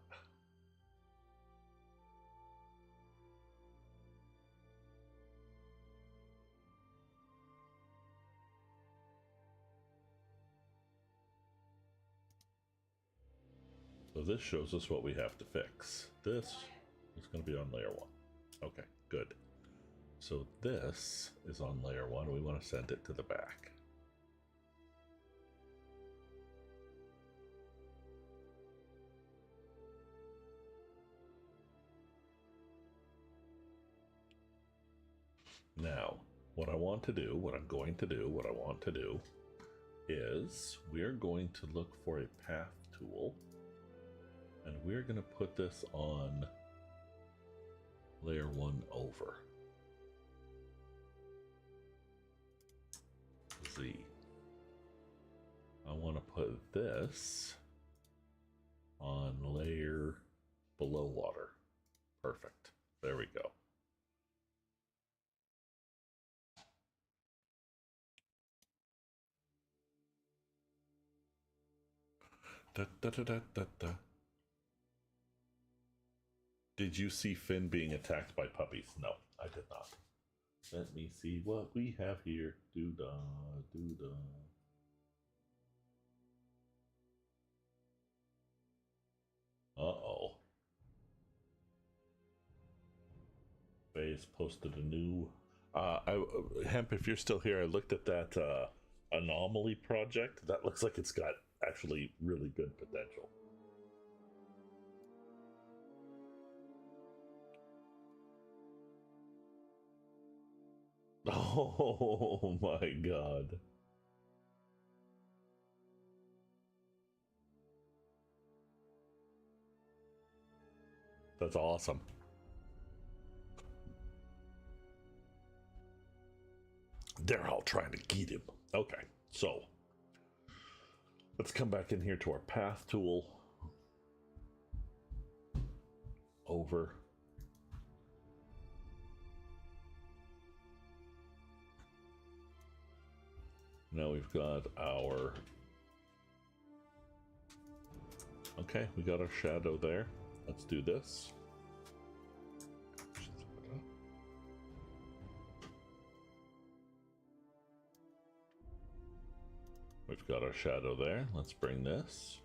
A: So this shows us what we have to fix. This is going to be on layer 1. Okay, good. So this is on layer 1. We want to send it to the back. Now, what I'm going to do is we're going to look for a path tool, and we're going to put this on layer 1 over. Z. I want to put this on layer below water. Perfect. There we go. Da, da, da, da, da, da. Did you see Finn being attacked by puppies? No, I did not. Let me see what we have here. Doo-da, doo-da. Uh-oh. Faye's posted a new... Hemp, if you're still here, I looked at that anomaly project. That looks like it's got actually really good potential. Oh my god. That's awesome. They're all trying to get him. Okay, so let's come back in here to our path tool. Over. Now we've got our... Okay, we got our shadow there. Let's do this. We've got our shadow there. Let's bring this.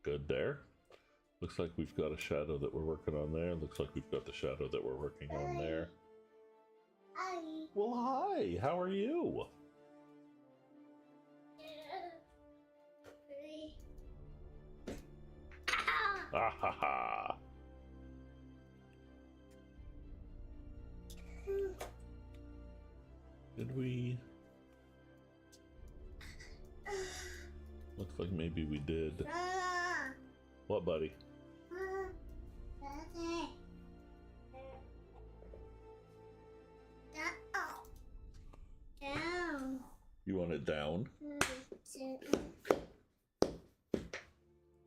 A: Good there. Looks like we've got a shadow that we're working on there. Looks like we've got the shadow that we're working on there.
B: Hi.
A: Well, hi. How are you? Ah ha ha. Did we? Looks like maybe we did. What, buddy?
B: Down.
A: You want it down?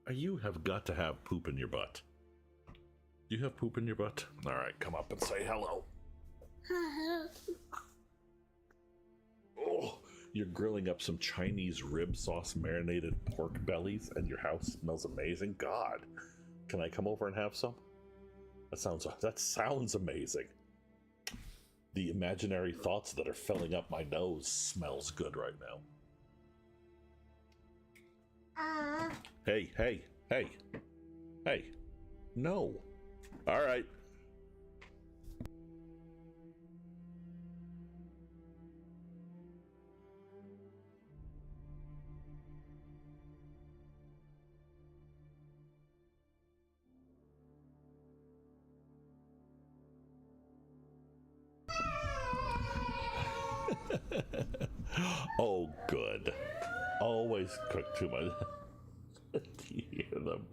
A: You have got to have poop in your butt. Do you have poop in your butt? All right, come up and say hello. Oh, you're grilling up some Chinese rib sauce marinated pork bellies and your house smells amazing. God, can I come over and have some? That sounds amazing. The imaginary thoughts that are filling up my nose smells good right now. Hey, hey, hey, hey. No. All right. Oh, good. Always cook too much. Do you hear them?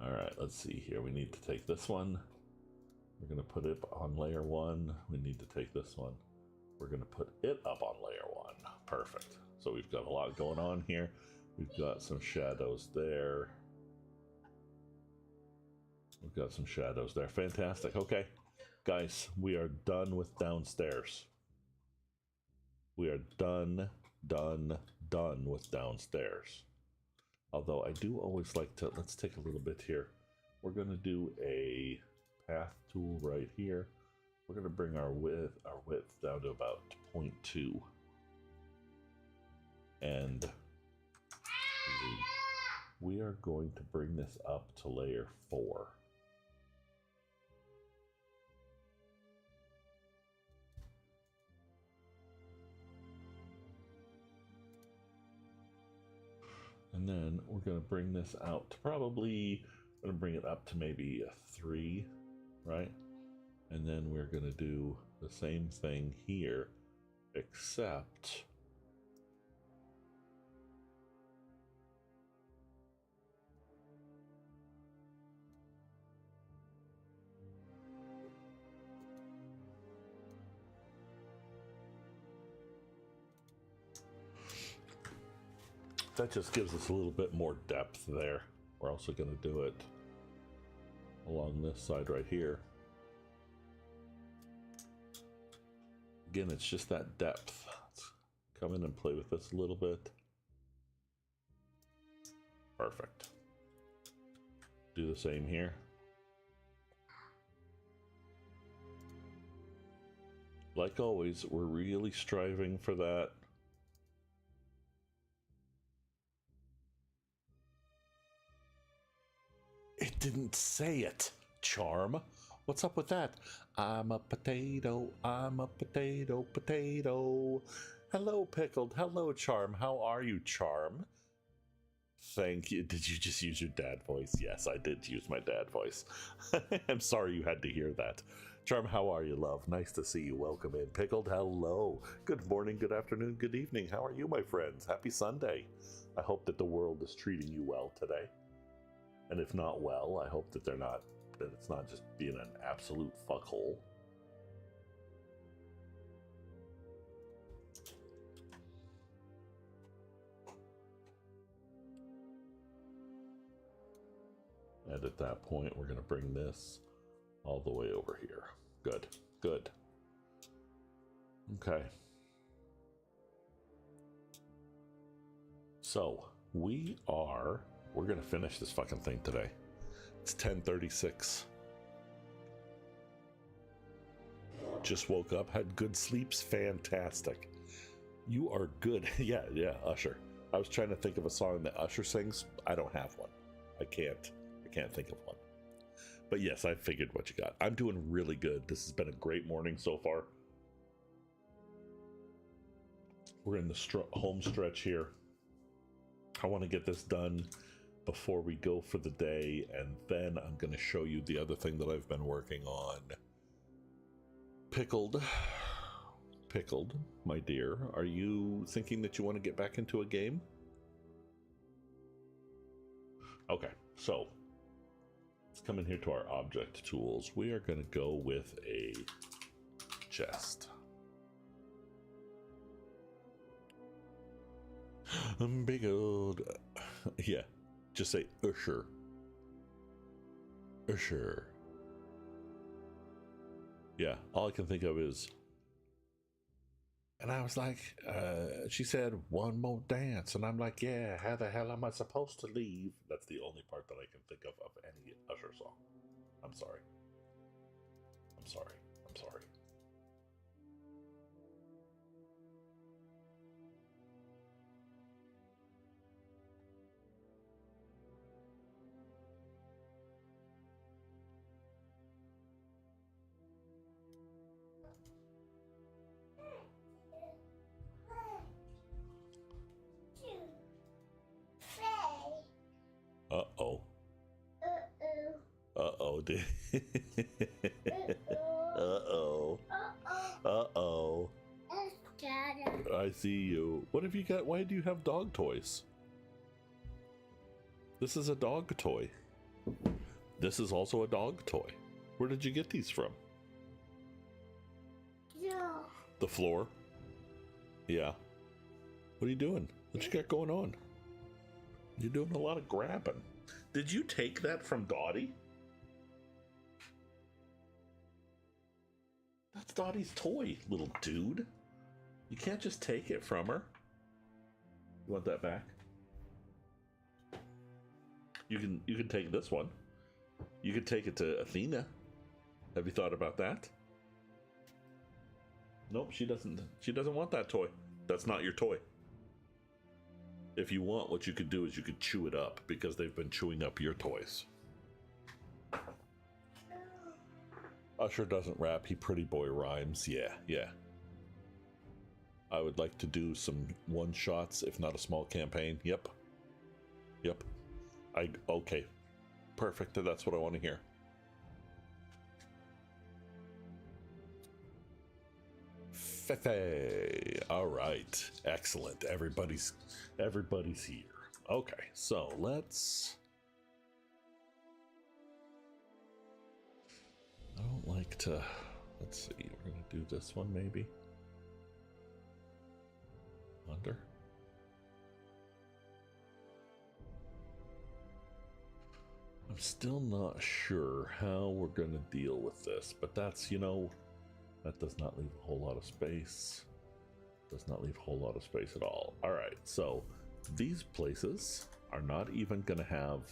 A: All right, let's see here. We need to take this one. We're going to put it on layer 1. We need to take this one. We're going to put it up on layer 1. Perfect. So we've got a lot going on here. We've got some shadows there. We've got some shadows there. Fantastic. Okay, guys, we are done with downstairs. We are done with downstairs. Although I do always like to, let's take a little bit here. We're going to do a path tool right here. We're going to bring our width down to about 0.2. And we are going to bring this up to layer 4. And then we're going to bring this out to probably, I'm going to bring it up to maybe a 3, right? And then we're going to do the same thing here, except that just gives us a little bit more depth there. We're also going to do it along this side right here. Again, it's just that depth. Let's come in and play with this a little bit. Perfect. Do the same here. Like always, we're really striving for that. It didn't say it, Charm. What's up with that? I'm a potato, potato. Hello, Pickled. Hello, Charm. How are you, Charm? Thank you. Did you just use your dad voice? Yes, I did use my dad voice. I'm sorry you had to hear that. Charm, how are you, love? Nice to see you. Welcome in. Pickled, hello. Good morning, good afternoon, good evening. How are you, my friends? Happy Sunday. I hope that the world is treating you well today. And if not well, I hope that it's not just being an absolute fuckhole. And at that point, we're going to bring this all the way over here. Good, good. Okay. So we're going to finish this fucking thing today. It's 10:36. Just woke up, had good sleeps. Fantastic. You are good. Yeah, Usher. I was trying to think of a song that Usher sings. I don't have one. I can't think of one. But yes, I figured what you got. I'm doing really good. This has been a great morning so far. We're in the home stretch here. I want to get this done before we go for the day, and then I'm going to show you the other thing that I've been working on. Pickled, my dear, are you thinking that you want to get back into a game? Okay, so let's come in here to our object tools. We are going to go with a chest. Big old, yeah, just say Usher. Usher. Yeah, all I can think of is, and I was like, she said, one more dance. And I'm like, yeah, how the hell am I supposed to leave? That's the only part that I can think of any Usher song. I'm sorry. I'm sorry. I'm sorry. Uh-oh. Uh-oh. Uh-oh. Uh-oh. I see you. What have you got? Why do you have dog toys? This is a dog toy. This is also a dog toy. Where did you get these from?
B: Yeah.
A: The floor? Yeah. What are you doing? What you got going on? You're doing a lot of grabbing. Did you take that from Dottie? That's Dottie's toy, little dude. You can't just take it from her. You want that back? You can take this one. You could take it to Athena. Have you thought about that? Nope, she doesn't want that toy. That's not your toy. If you want, what you could do is you could chew it up, because they've been chewing up your toys. Usher doesn't rap, he pretty boy rhymes. Yeah. I would like to do some one-shots, if not a small campaign. Yep. Yep. Okay. Perfect. That's what I want to hear. Fefe. All right. Excellent. Everybody's here. Okay. So let's. I don't like to. Let's see. We're gonna do this one maybe. Under. I'm still not sure how we're going to deal with this, but that's, you know, that does not leave a whole lot of space. Does not leave a whole lot of space at all. All right, so these places are not even going to have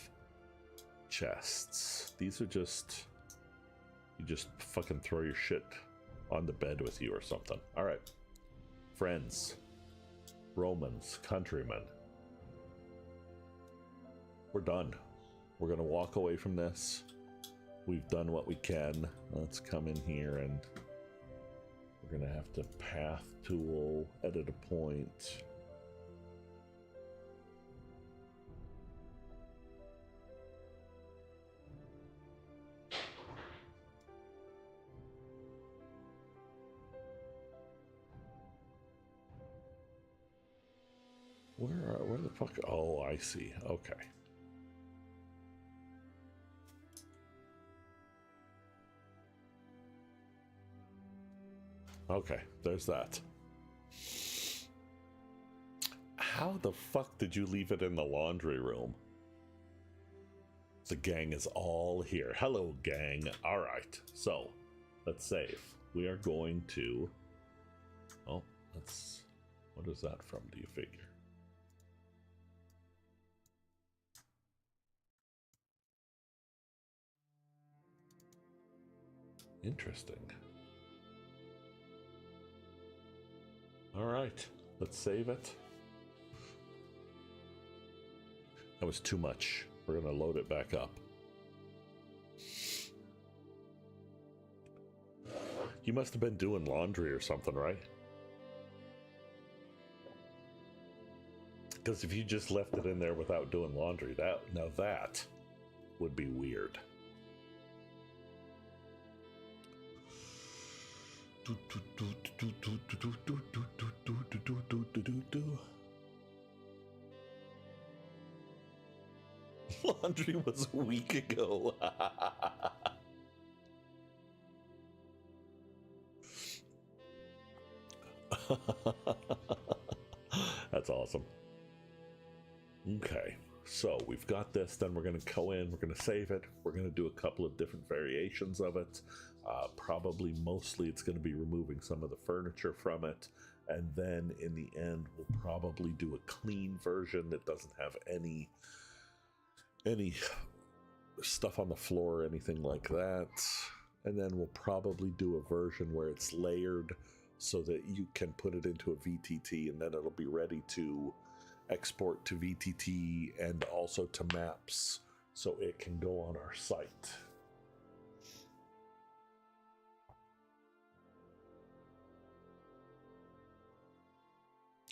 A: chests. These are just, you just fucking throw your shit on the bed with you or something. All right, friends, Romans, countrymen, we're done. We're going to walk away from this. We've done what we can. Let's come in here and we're going to have to path tool, edit a point. Where the fuck? Oh, I see. Okay. Okay, there's that. How the fuck did you leave it in the laundry room? The gang is all here. Hello, gang. All right, so let's save. We are going to. Oh, let's. What is that from? Do you figure? Interesting. All right, let's save it. That was too much. We're gonna load it back up. You must have been doing laundry or something, right? Because if you just left it in there without doing laundry, that would be weird. Laundry was a week ago. That's awesome. Okay, so we've got this. Then we're going to go in, we're going to save it. We're going to do a couple of different variations of it. Probably mostly it's going to be removing some of the furniture from it. And then in the end, we'll probably do a clean version that doesn't have any stuff on the floor or anything like that. And then we'll probably do a version where it's layered so that you can put it into a VTT and then it'll be ready to export to VTT and also to maps so it can go on our site.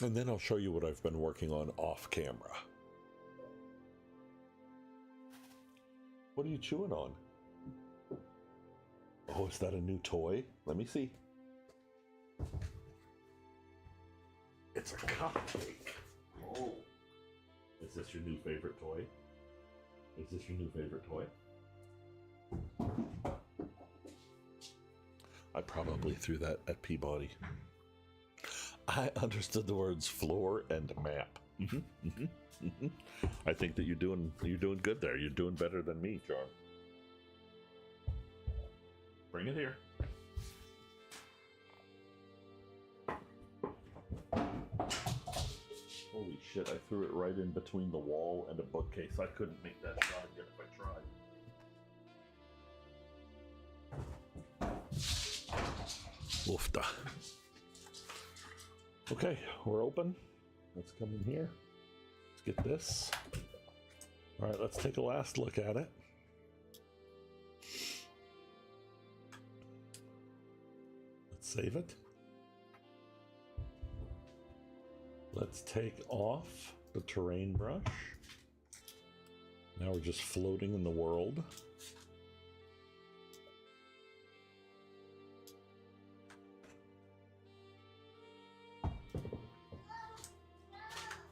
A: And then I'll show you what I've been working on off camera. What are you chewing on? Oh, is that a new toy? Let me see. It's a cupcake. Oh. Is this your new favorite toy? Is this your new favorite toy? I probably threw that at Peabody. I understood the words floor and map. I think that you're doing good there. You're doing better than me, Charm. Bring it here. Holy shit, I threw it right in between the wall and a bookcase. I couldn't make that shot again if I tried. Oofta. Okay, we're open. Let's come in here. Let's get this. All right, let's take a last look at it. Let's save it. Let's take off the terrain brush. Now we're just floating in the world.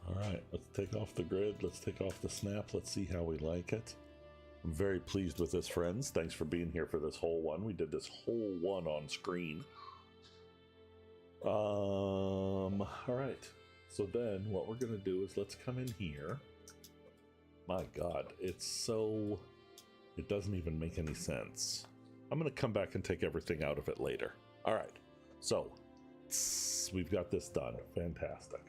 A: All right, let's take off the grid. Let's take off the snap. Let's see how we like it. I'm very pleased with this, friends. Thanks for being here for this whole one. We did this whole one on screen. All right. So then what we're going to do is let's come in here. My God, it's so... It doesn't even make any sense. I'm going to come back and take everything out of it later. All right. So we've got this done. Fantastic.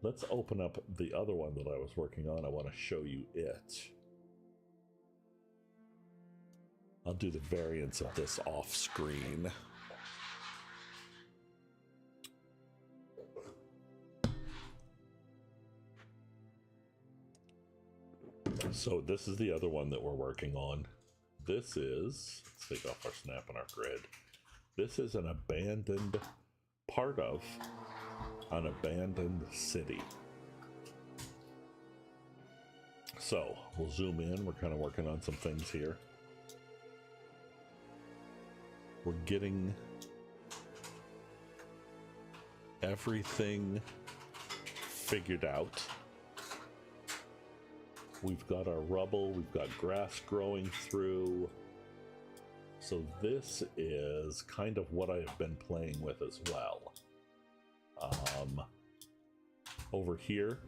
A: Let's open up the other one that I was working on. I want to show you it. I'll do the variants of this off screen. So this is the other one that we're working on. This is, let's take off our snap and our grid. This is an abandoned part of an abandoned city. So we'll zoom in. We're kind of working on some things here. We're getting everything figured out. We've got our rubble, we've got grass growing through. So this is kind of what I have been playing with as well. Over here,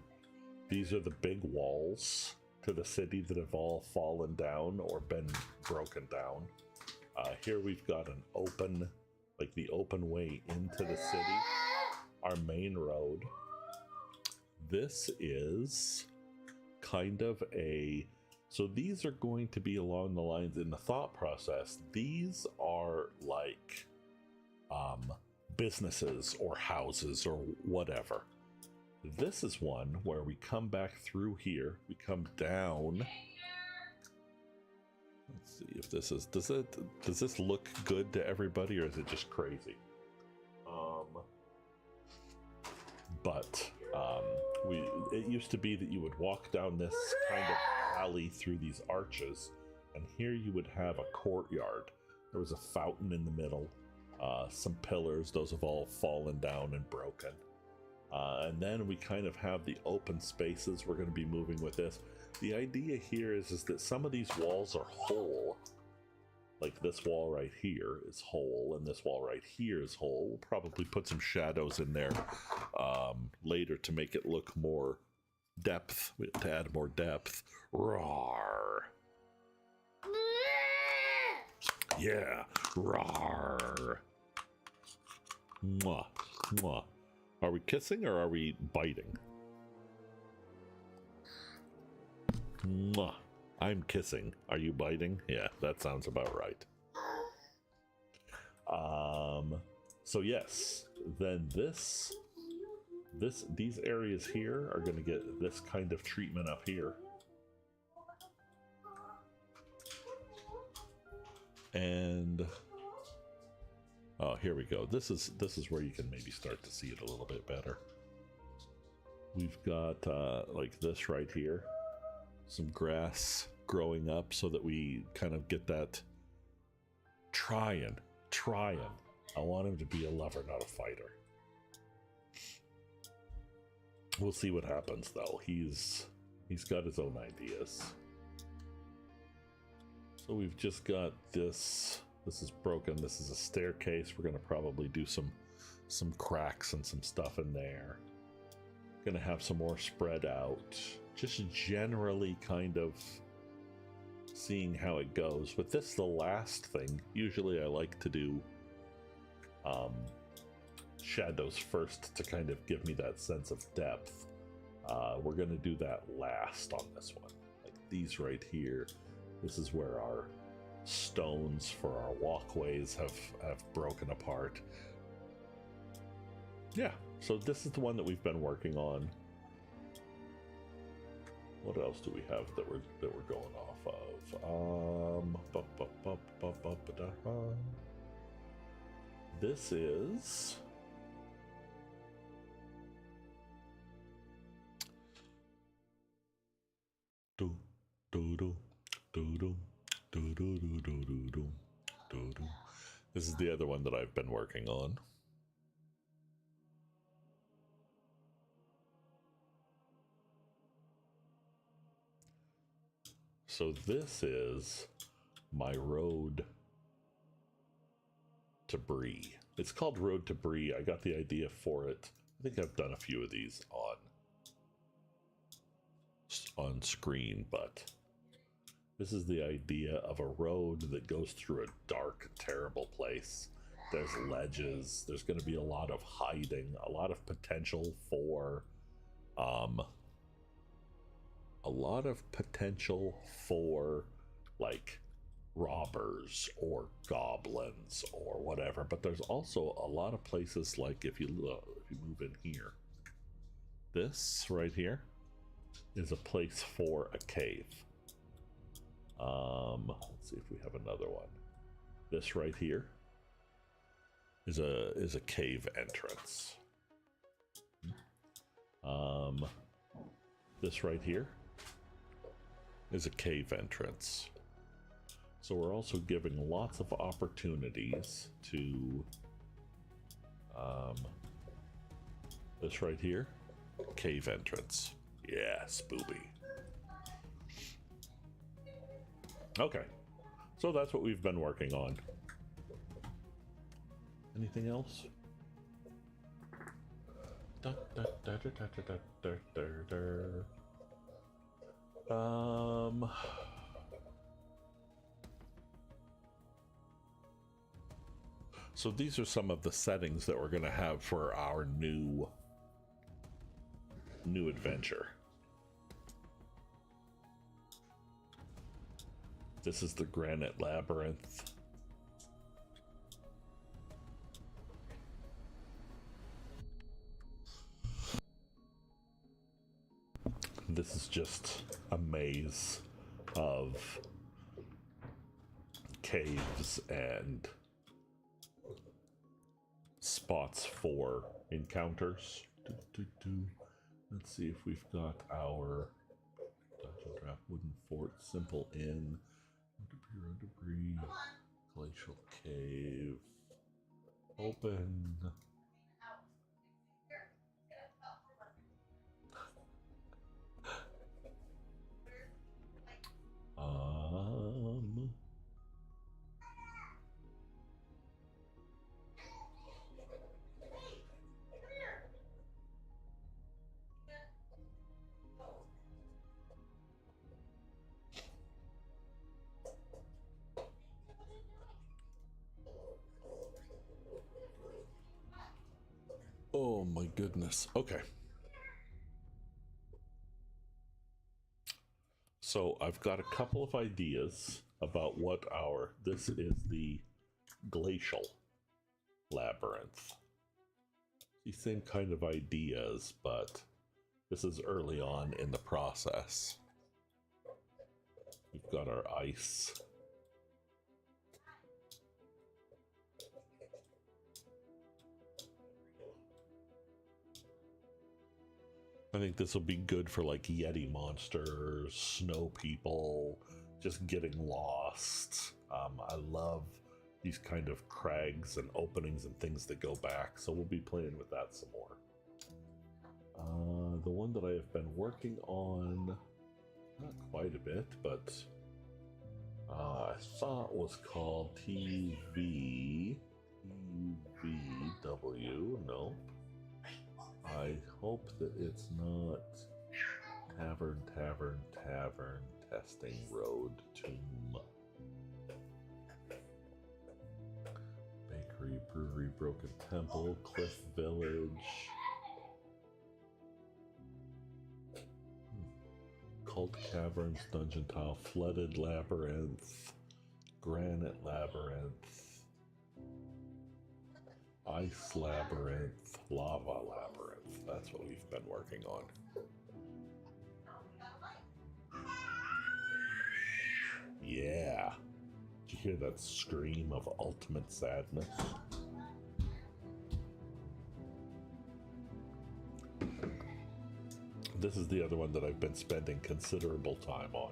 A: these are the big walls to the city that have all fallen down or been broken down. Here we've got an open, like the open way into the city, our main road. This is kind of a, so these are going to be along the lines in the thought process. These are like businesses or houses or whatever. This is one where we come back through here, we come down. Let's see if this is, does this look good to everybody, or is it just crazy? It used to be that you would walk down this kind of alley through these arches, and here you would have a courtyard. There was a fountain in the middle, some pillars, those have all fallen down and broken. And then we kind of have the open spaces. We're going to be moving with this. The idea here is that some of these walls are whole. Like this wall right here is whole, and this wall right here is whole. We'll probably put some shadows in there later to make it look more depth, to add more depth. Roar. Yeah, roar. Mwah, mwah. Are we kissing or are we biting? Mwah. I'm kissing. Are you biting? Yeah, that sounds about right. So yes, then these areas here are going to get this kind of treatment up here. And oh, here we go. This is where you can maybe start to see it a little bit better. We've got like this right here, some grass growing up so that we kind of get that trying. I want him to be a lover, not a fighter. We'll see what happens though. He's got his own ideas. So we've just got this. This is broken. This is a staircase. We're going to probably do some cracks and some stuff in there. Going to have some more spread out. Just generally kind of seeing how it goes. With this, the last thing, usually I like to do shadows first to kind of give me that sense of depth. We're going to do that last on this one. Like these right here. This is where our stones for our walkways have broken apart. Yeah, so this is the one that we've been working on. What else do we have that we're going off of? This is doo-doo, doo-doo, doo-doo, doo-doo, doo-doo, doo-doo. This is the other one that I've been working on. So this is my road to Bree. It's called Road to Bree. I got the idea for it. I think I've done a few of these on screen, but this is the idea of a road that goes through a dark, terrible place. There's ledges. There's going to be a lot of hiding, a lot of potential for like robbers or goblins or whatever, but there's also a lot of places, like if you move in here, this right here is a place for a cave. Let's see if we have another one. This right here is a cave entrance. This right here is a cave entrance. So we're also giving lots of opportunities to this right here, cave entrance. Yeah, spooby. Okay, so that's what we've been working on. Anything else? So these are some of the settings that we're going to have for our new adventure. This is the Granite Labyrinth. This is just a maze of caves and spots for encounters. Let's see if we've got our dungeon draft, wooden fort, simple inn, road debris, glacial cave, open. Oh my goodness. Okay. So I've got a couple of ideas about what this is the glacial labyrinth. The same kind of ideas, but this is early on in the process. We've got our ice. I think this will be good for like Yeti monsters, snow people, just getting lost. I love these kind of crags and openings and things that go back, so we'll be playing with that some more. The one that I have been working on, not quite a bit, but I thought was called TVW. No. I hope that it's not Tavern, Testing Road, Tomb, Bakery, Brewery, Broken Temple, Cliff Village, Cult Caverns, Dungeon Tile, Flooded Labyrinth, Granite Labyrinth, Ice Labyrinth, Lava Labyrinth. That's what we've been working on. Yeah. Did you hear that scream of ultimate sadness? This is the other one that I've been spending considerable time on.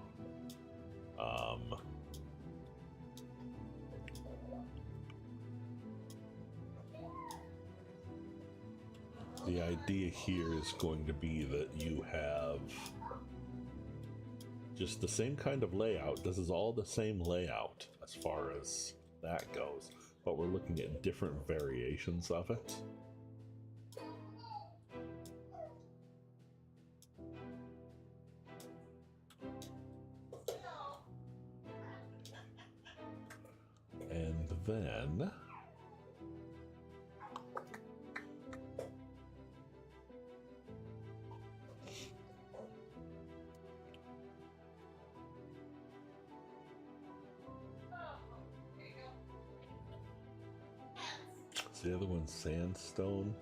A: The idea here is going to be that you have just the same kind of layout. This is all the same layout as far as that goes, but we're looking at different variations of it. And then the other one's sandstone.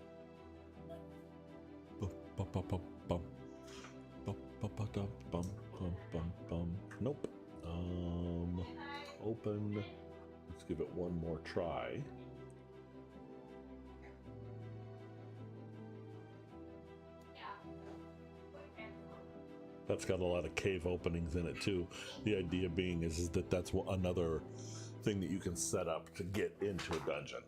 A: Nope. Open. Let's give it one more try. That's got a lot of cave openings in it too. The idea being is that that's another thing that you can set up to get into a dungeon.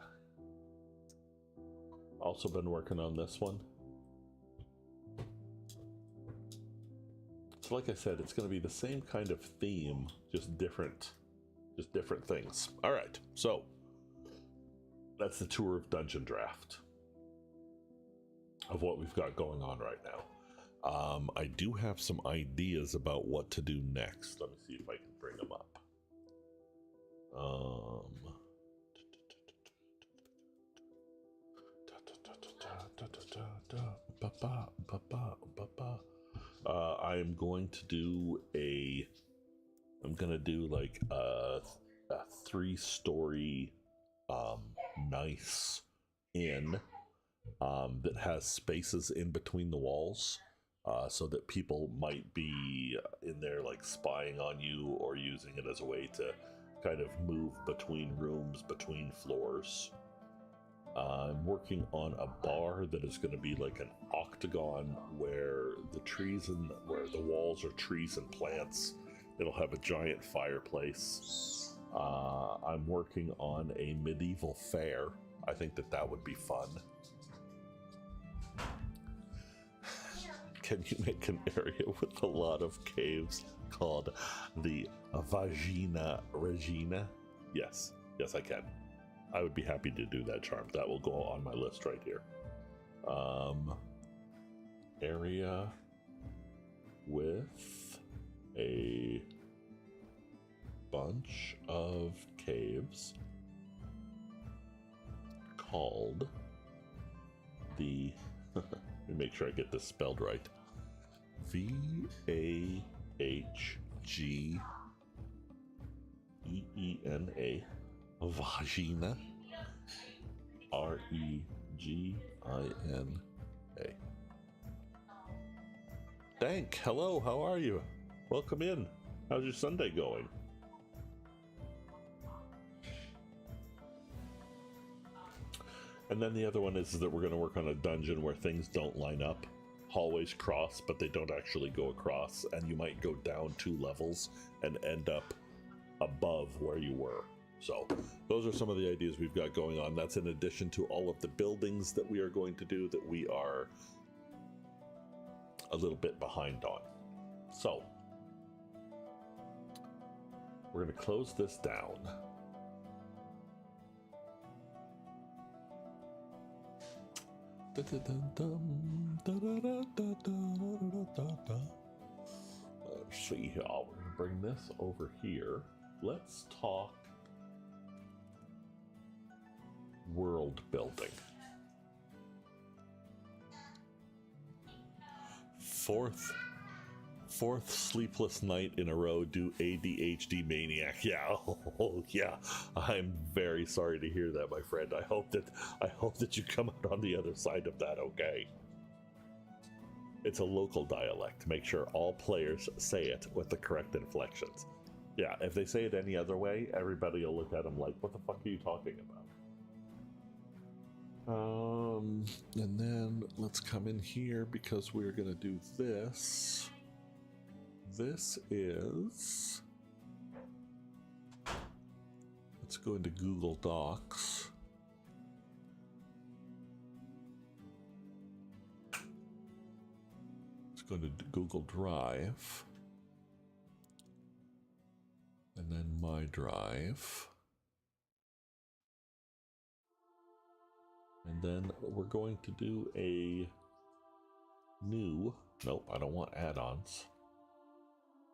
A: Also been working on this one. So like I said, it's going to be the same kind of theme, just different things. All right, so that's the tour of Dungeon Draft of what we've got going on right now. I do have some ideas about what to do next. Let me see if I can bring them up. I am going to do I'm gonna do like a 3-story nice inn that has spaces in between the walls, so that people might be in there like spying on you or using it as a way to kind of move between rooms, between floors. I'm working on a bar that is going to be like an octagon where where the walls are trees and plants. It'll have a giant fireplace. I'm working on a medieval fair. I think that would be fun. Can you make an area with a lot of caves called the Vagina Regina? Yes, I can. I would be happy to do that, Charm. That will go on my list right here. Area with a bunch of caves called the let me make sure I get this spelled right. Vagena, Vagina, Regina. Dank, hello, how are you? Welcome in. How's your Sunday going? And then the other one is that we're going to work on a dungeon where things don't line up. Hallways cross, but they don't actually go across, and you might go down 2 levels and end up above where you were. So those are some of the ideas we've got going on. That's in addition to all of the buildings that we are going to do that we are a little bit behind on. So we're going to close this down. Let's see here. We're going to bring this over here. Let's talk world building. Fourth sleepless night in a row due ADHD maniac. Yeah, oh yeah. I'm very sorry to hear that, my friend. I hope that you come out on the other side of that okay. It's a local dialect. Make sure all players say it with the correct inflections. Yeah, if they say it any other way, everybody will look at them like, what the fuck are you talking about? And then let's come in here because we're gonna do this. This is Let's go into Google Docs. Let's go to Google Drive. And then My Drive. And then we're going to do a new, nope, I don't want add-ons.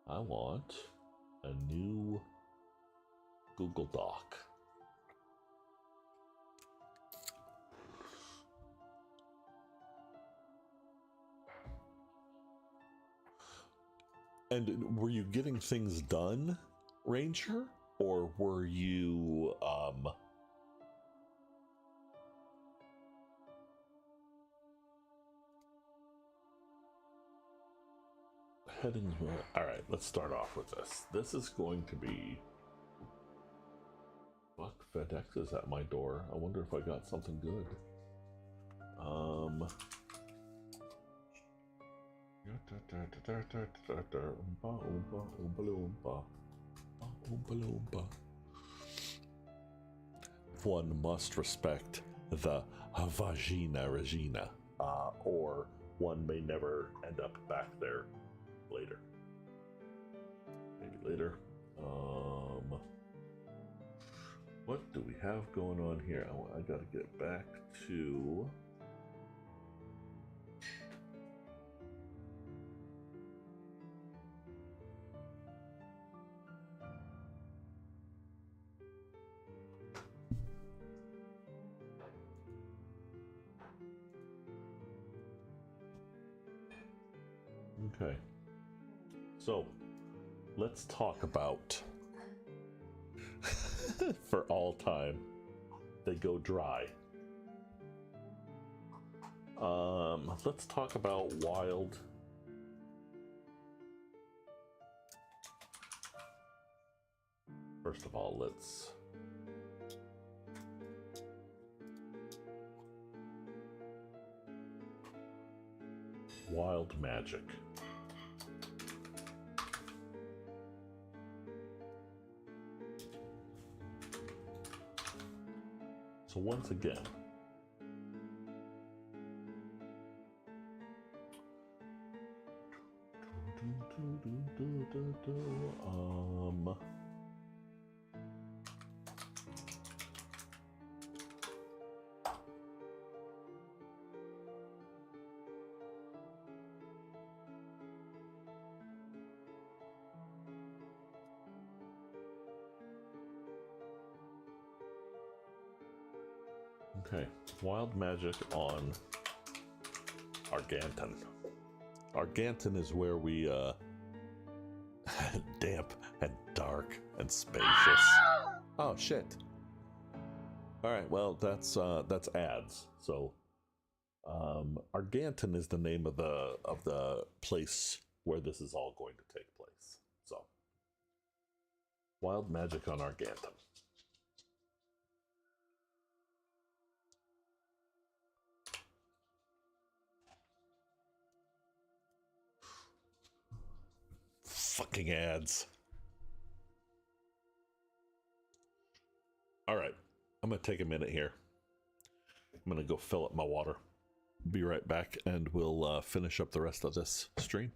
A: I want a new Google Doc. And were you getting things done, Ranger? Or were you, heading? All right, let's start off with this. This is going to be, fuck, FedEx is at my door. I wonder if I got something good. One must respect the vagina Regina, or one may never end up back there later. Maybe later. What do we have going on here? I gotta get back to. Okay, so let's talk about for all time they go dry. Let's talk about wild. First of all, let's wild magic. So once again, okay, wild magic on Arganton. Arganton is where we damp and dark and spacious. Oh shit. All right, well that's ads. So Arganton is the name of the place where this is all going to take place. So wild magic on Arganton. Fucking ads. All right, I'm gonna take a minute here. I'm gonna go fill up my water. Be right back, and we'll finish up the rest of this stream.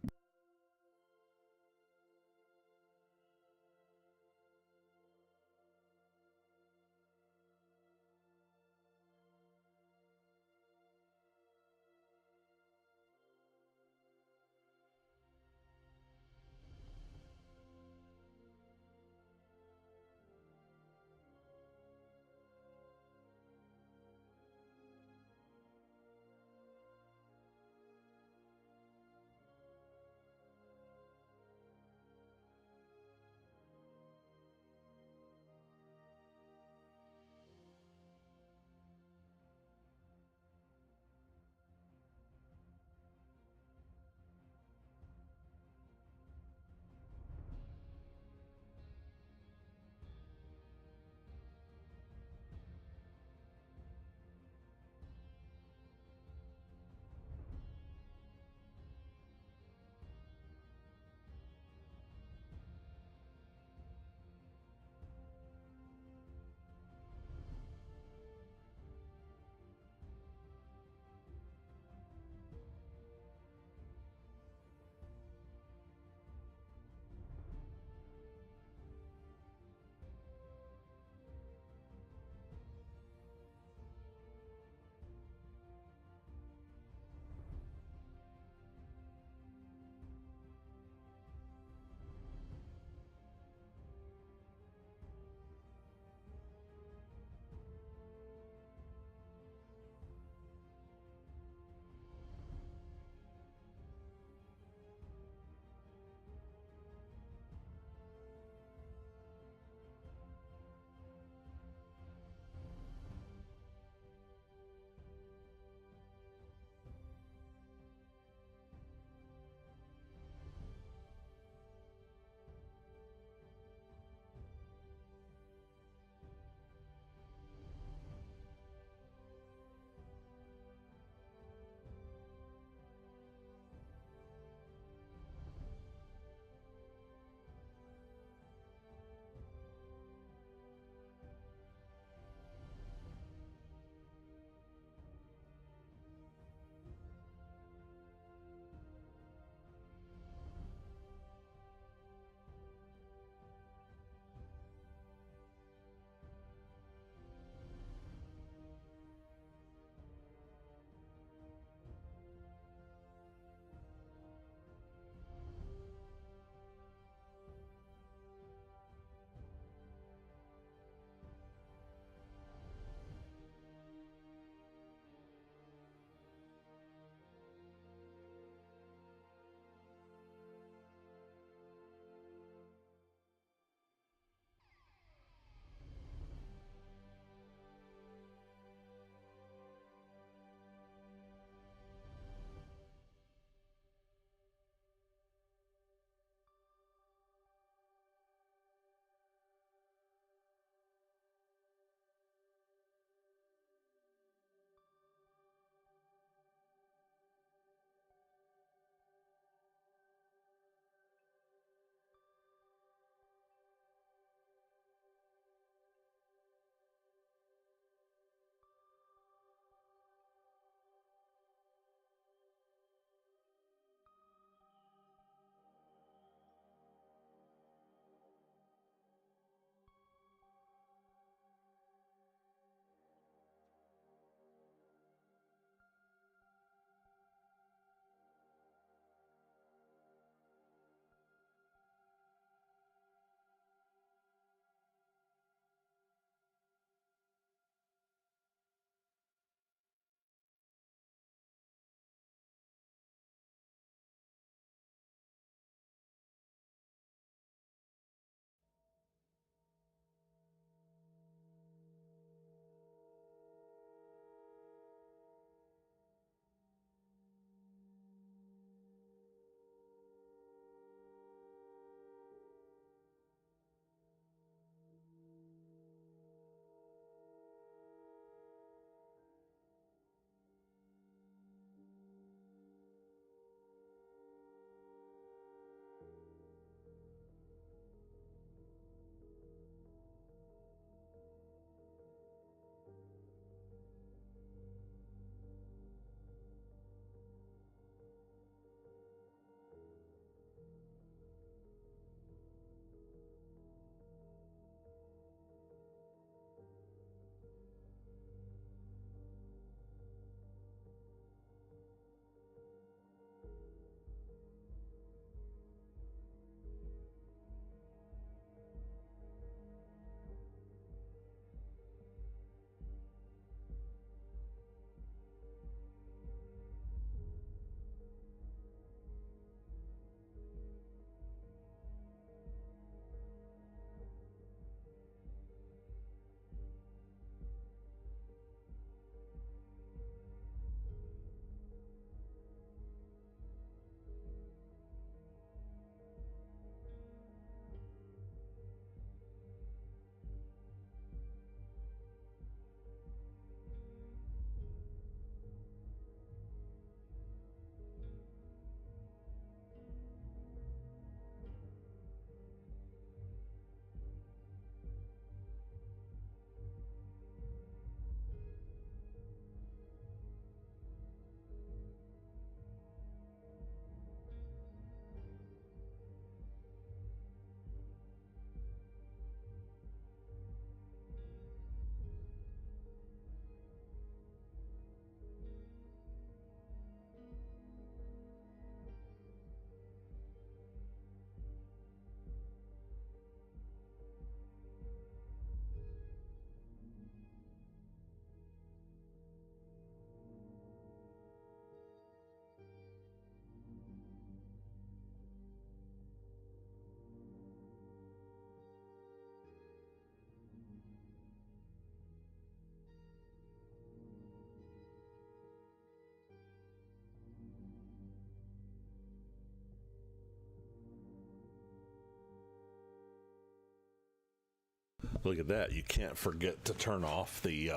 A: Look at that. You can't forget to turn off the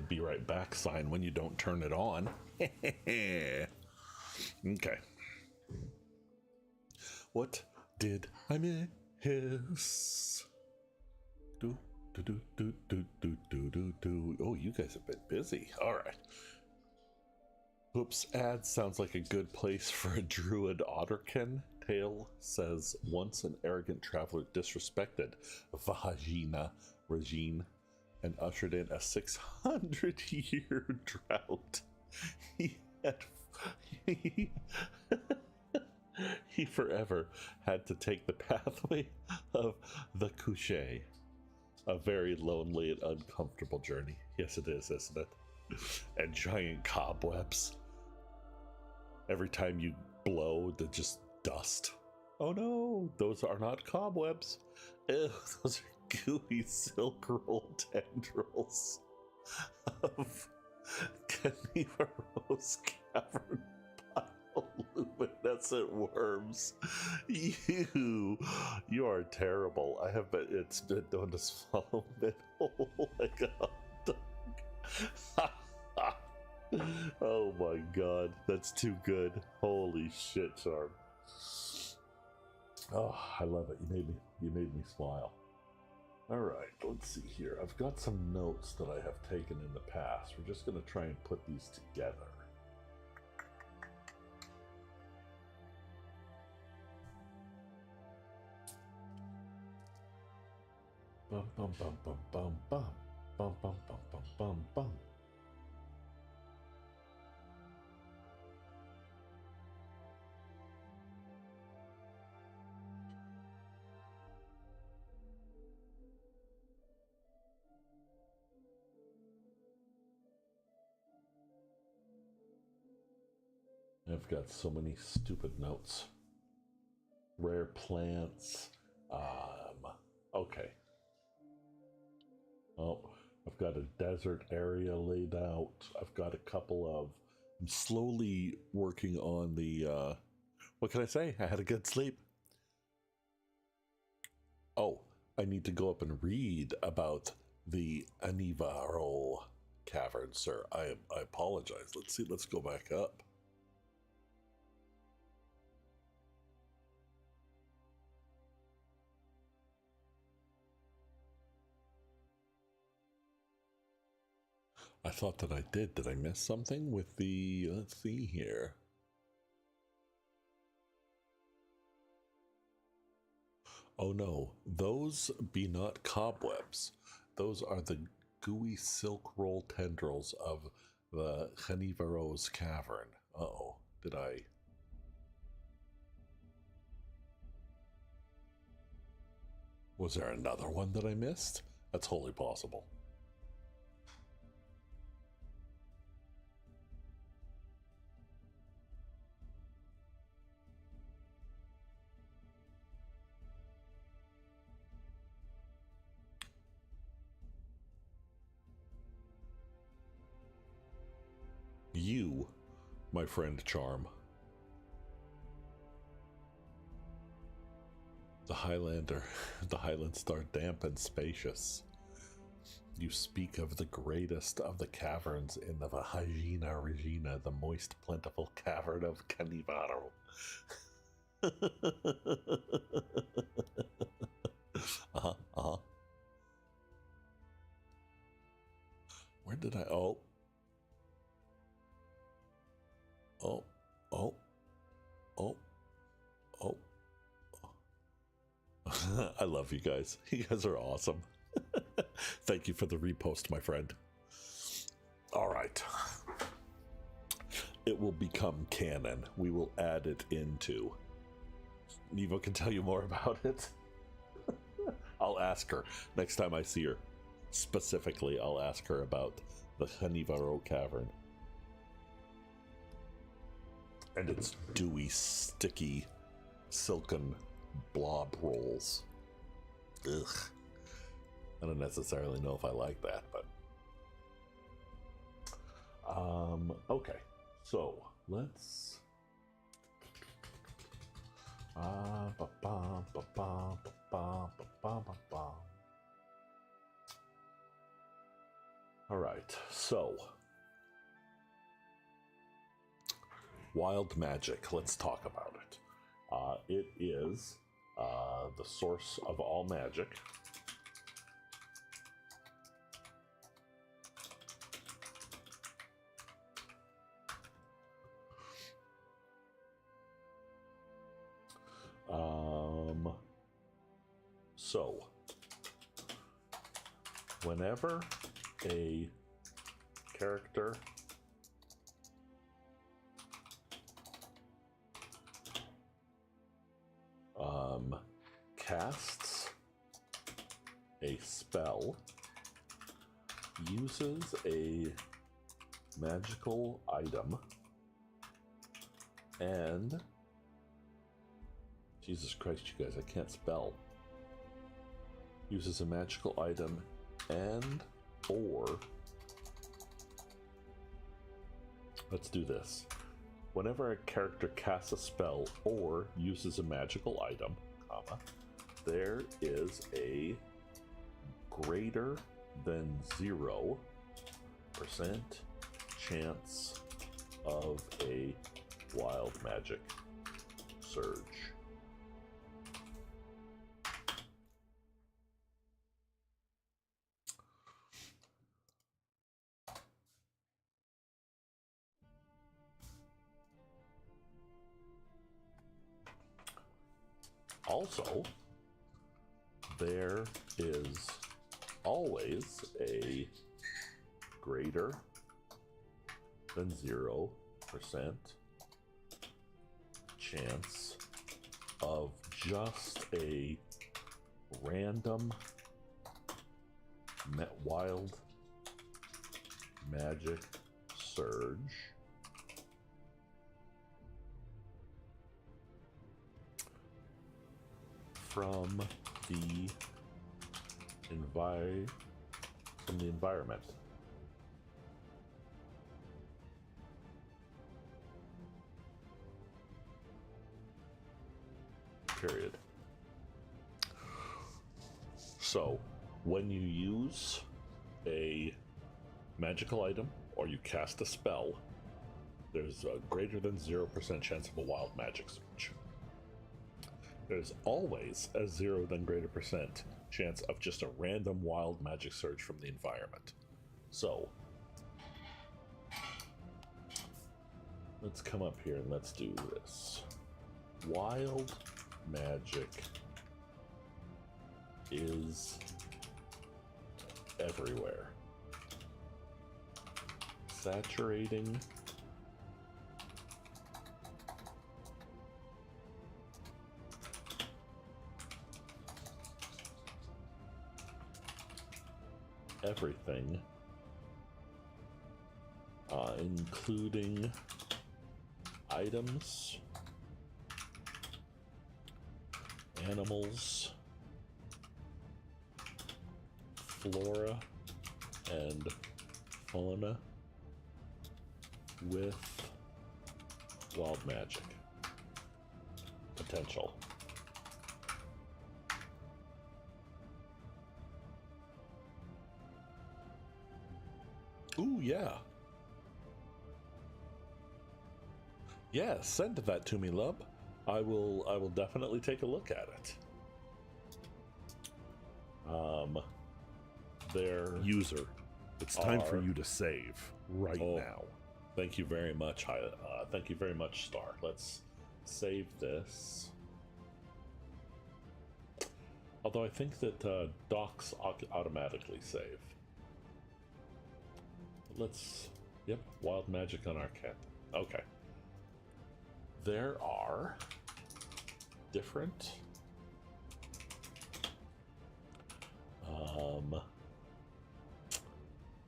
A: be right back sign when you don't turn it on. Okay. What did I miss? Do do do do do do do do do. Oh, you guys have been busy. All right. Oops, ad sounds like a good place for a druid otterkin. Tale says once an arrogant traveler disrespected Vagina Regine and ushered in a 600-year drought. He forever had to take the pathway of the couche. A very lonely and uncomfortable journey. Yes, it is, isn't it? And giant cobwebs. Every time you blow, they're just dust. Oh no, those are not cobwebs. Ew, those are gooey silk roll tendrils of Carnivorous cavern bioluminescent worms. You are terrible. I have been, it's been known to swallow mid hole like a hot dog. Oh my god, that's too good. Holy shit, Charm. Oh, I love it. You made me smile. Alright, let's see here. I've got some notes that I have taken in the past. We're just gonna try and put these together. Bum bum bum bum bum bum bum bum bum bum bum bum. I've got so many stupid notes. Rare plants. Okay. Oh, I've got a desert area laid out. I've got a couple of. I'm slowly working on the. What can I say? I had a good sleep. Oh, I need to go up and read about the Anivaro cavern, sir. I apologize. Let's see. Let's go back up. I thought that I did. Did I miss something with the, let's see here. Oh no, those be not cobwebs. Those are the gooey silk roll tendrils of the Carnivorous cavern. Uh-oh, did I? Was there another one that I missed? That's wholly possible. You, my friend Charm. The Highlander, the Highlands are damp and spacious. You speak of the greatest of the caverns in the Vagina Regina, the moist, plentiful cavern of Carnivaro. Uh-huh. Where did I... Oh, I love you guys. You guys are awesome. Thank you for the repost, my friend. All right. It will become canon. We will add it into. Nevo can tell you more about it. I'll ask her next time I see her. Specifically, I'll ask her about the Carnivaro cavern. And its dewy, sticky, silken blob rolls. Ugh. I don't necessarily know if I like that, but okay. So let's right, so wild magic. Let's talk about it. It is the source of all magic. So, whenever a character casts a spell, uses a magical item, and Jesus Christ, you guys, I can't spell. Uses a magical item and or let's do this. Whenever a character casts a spell or uses a magical item, comma, there is a greater than 0% chance of a wild magic surge. Also, there is always a greater than 0% chance of just a random wild magic surge from the environment. Period. So, when you use a magical item or you cast a spell, there's a greater than 0% chance of a wild magic surge. There's always a 0 then greater percent chance of just a random wild magic surge from the environment. So, let's come up here and let's do this. Wild magic is everywhere. Saturating everything, including items, animals, flora, and fauna with wild magic potential. Ooh, yeah. Yeah, send that to me, lub. I will definitely take a look at it. Their
C: user, it's time for you to save right now.
A: Thank you very much. Thank you very much, Star. Let's save this. Although I think that docs automatically save. Let's, yep, wild magic on our cat. Okay. There are different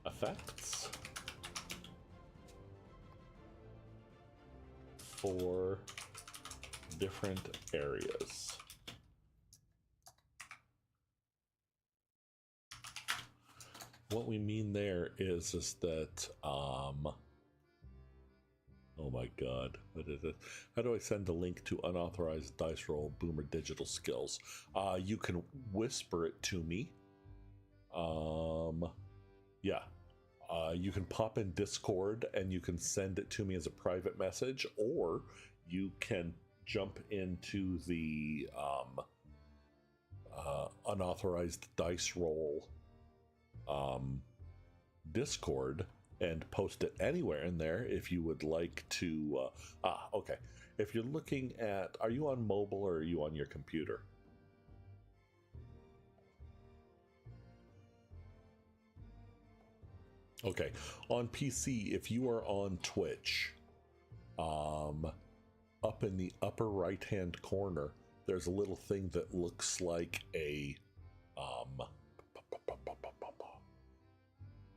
A: effects for different areas. What we mean there is that oh my god, what is it? How do I send a link to unauthorized dice roll boomer digital skills? You can whisper it to me. Yeah, You can pop in Discord and you can send it to me as a private message, or you can jump into the unauthorized dice roll Discord and post it anywhere in there if you would like to. Okay. If you're looking at, are you on mobile or are you on your computer? Okay, on PC, if you are on Twitch, up in the upper right-hand corner, there's a little thing that looks like a,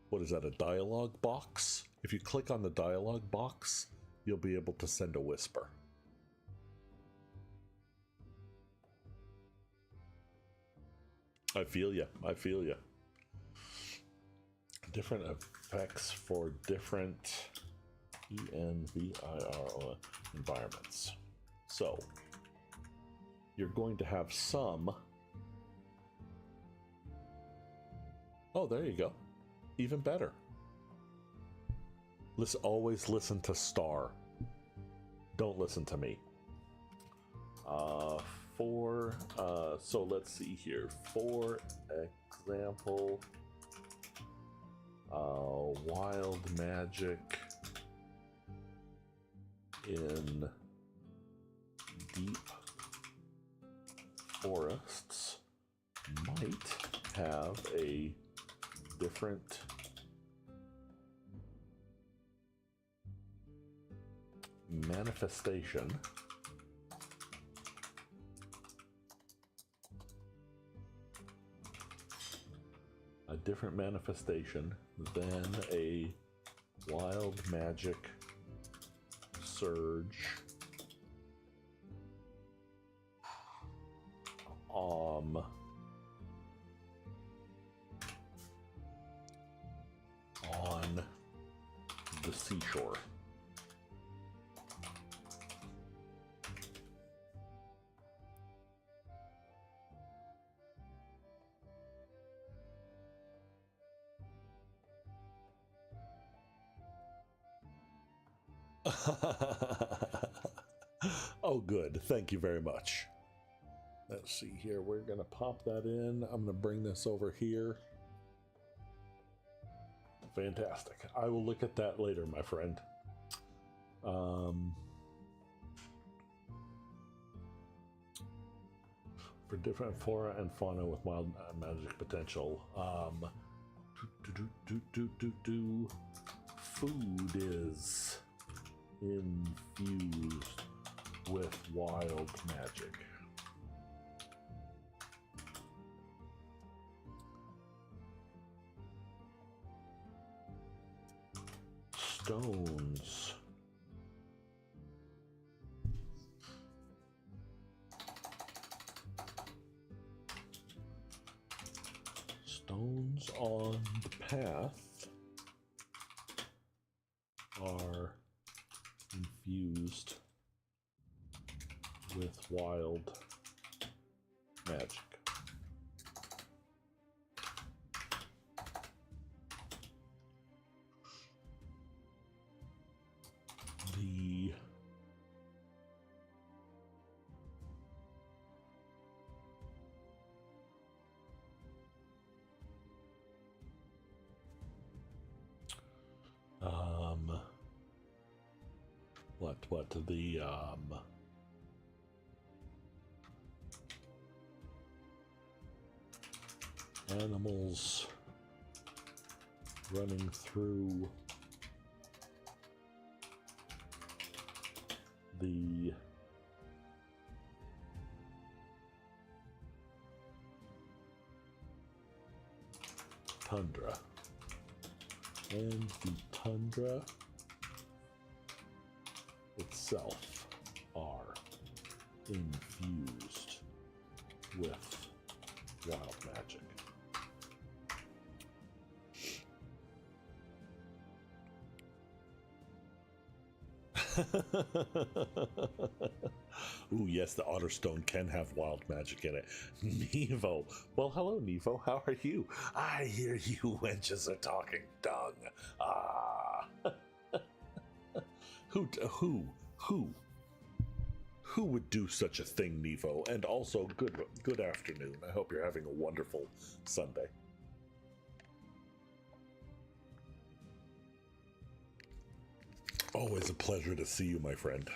A: what is that, a dialogue box? If you click on the dialogue box, you'll be able to send a whisper. I feel ya. I feel ya. Different effects for different ENVIRO environments. So you're going to have some. Oh, there you go. Even better. Always listen to Star. Don't listen to me. So let's see here. For example, wild magic in deep forests might have a different manifestation than a wild magic surge on the seashore. Oh, good. Thank you very much. Let's see here. We're going to pop that in. I'm going to bring this over here. Fantastic. I will look at that later, my friend. For different flora and fauna with mild magic potential. Food is infused with wild magic. Stones. Stones on the path are infused with wild magic. The animals running through the tundra, and the tundra itself are infused with wild magic. Ooh, yes, the Otter Stone can have wild magic in it. Nevo. Well, hello, Nevo. How are you? I hear you wenches are talking dung. Ah. Who would do such a thing, Nevo? And also, good afternoon. I hope you're having a wonderful Sunday. Always a pleasure to see you, my friend.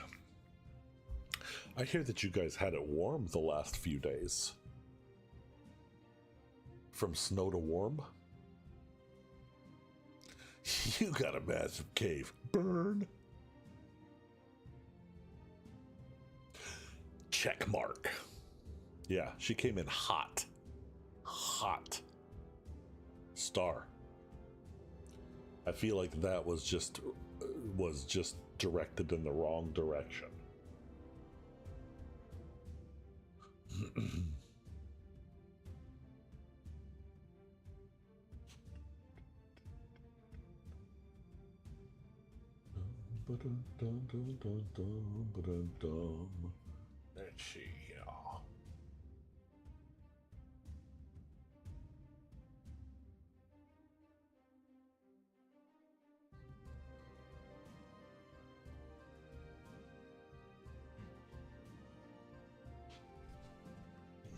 A: I hear that you guys had it warm the last few days. From snow to warm? You got a massive cave. Burn. Check mark. Yeah, she came in hot. Hot. Star. I feel like that was just directed in the wrong direction. Let's see here.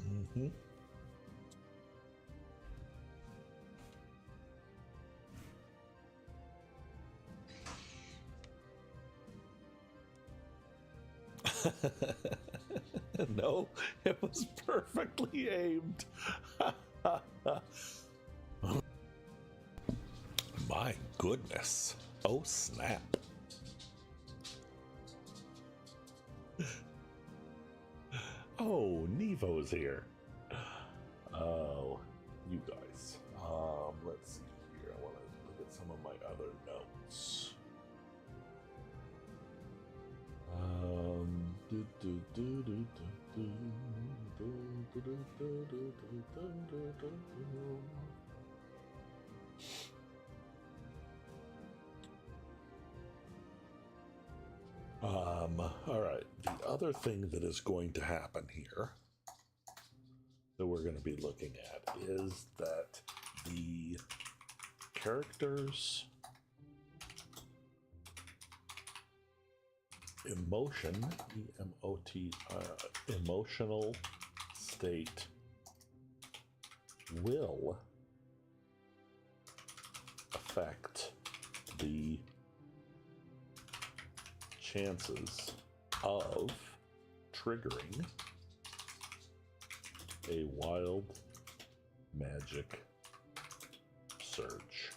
A: Mm-hmm. No, it was perfectly aimed. My goodness. Oh, snap. Oh, Nevo's here. Oh, you guys. Let's see here. I want to look at some of my other notes. All right. The other thing that is going to happen here that we're going to be looking at is that the characters' emotion, E-M-O-T, emotional state will affect the chances of triggering a wild magic surge.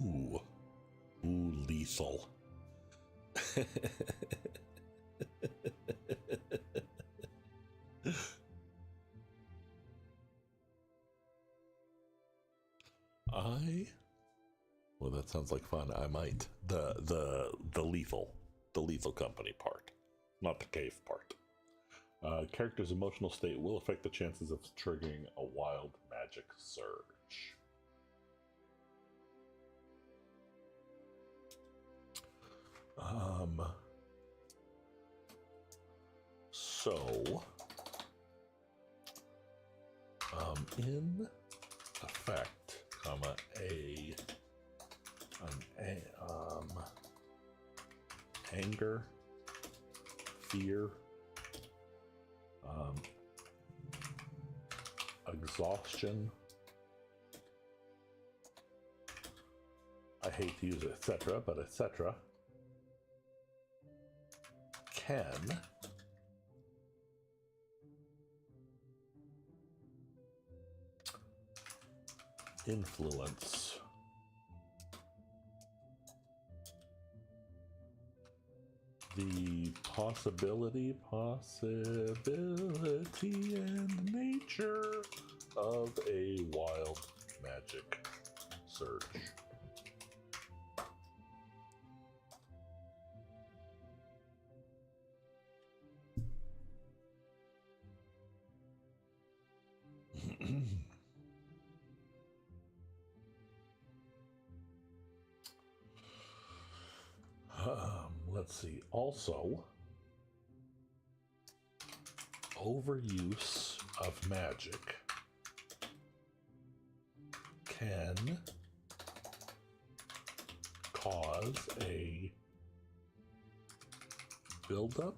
A: Ooh. Ooh, lethal. Well, that sounds like fun. I might. The lethal company part, not the cave part. Character's emotional state will affect the chances of triggering a wild magic surge. In effect, anger, fear, exhaustion, I hate to use it, etc., but etc., can influence the possibility and nature of a wild magic surge. let's see. Also, overuse of magic can cause a buildup,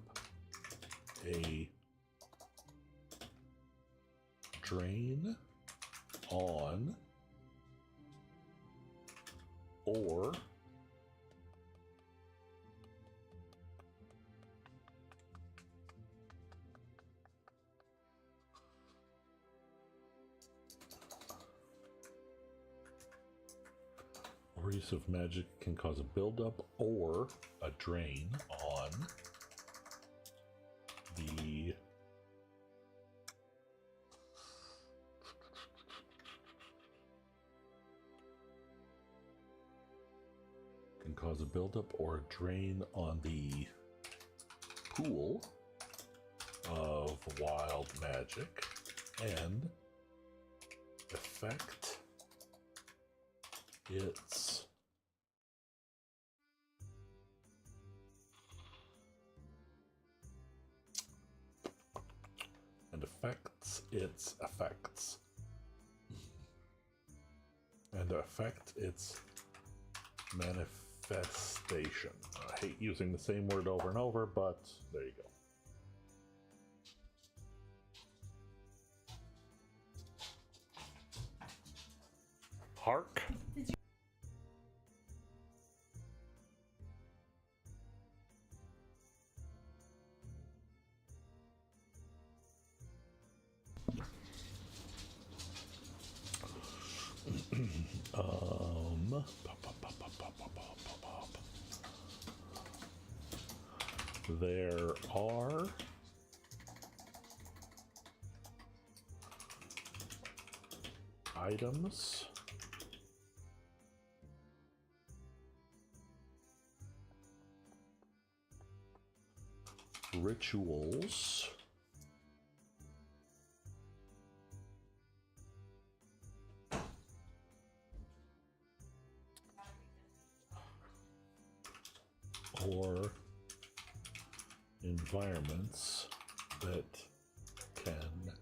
A: a drain on, or use of magic can cause a buildup or a drain on the can cause a buildup or a drain on the pool of wild magic and affect its effects and affect its manifestation. I hate using the same word over and over, but there you go. Hark. There are items rituals or environments that can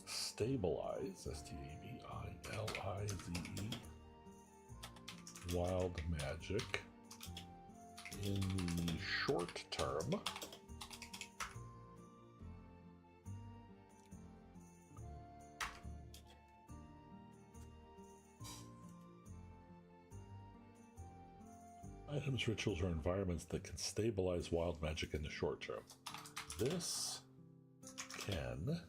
A: stabilize, stabilize, wild magic in the short term. Items, rituals, or environments that can stabilize wild magic in the short term. This can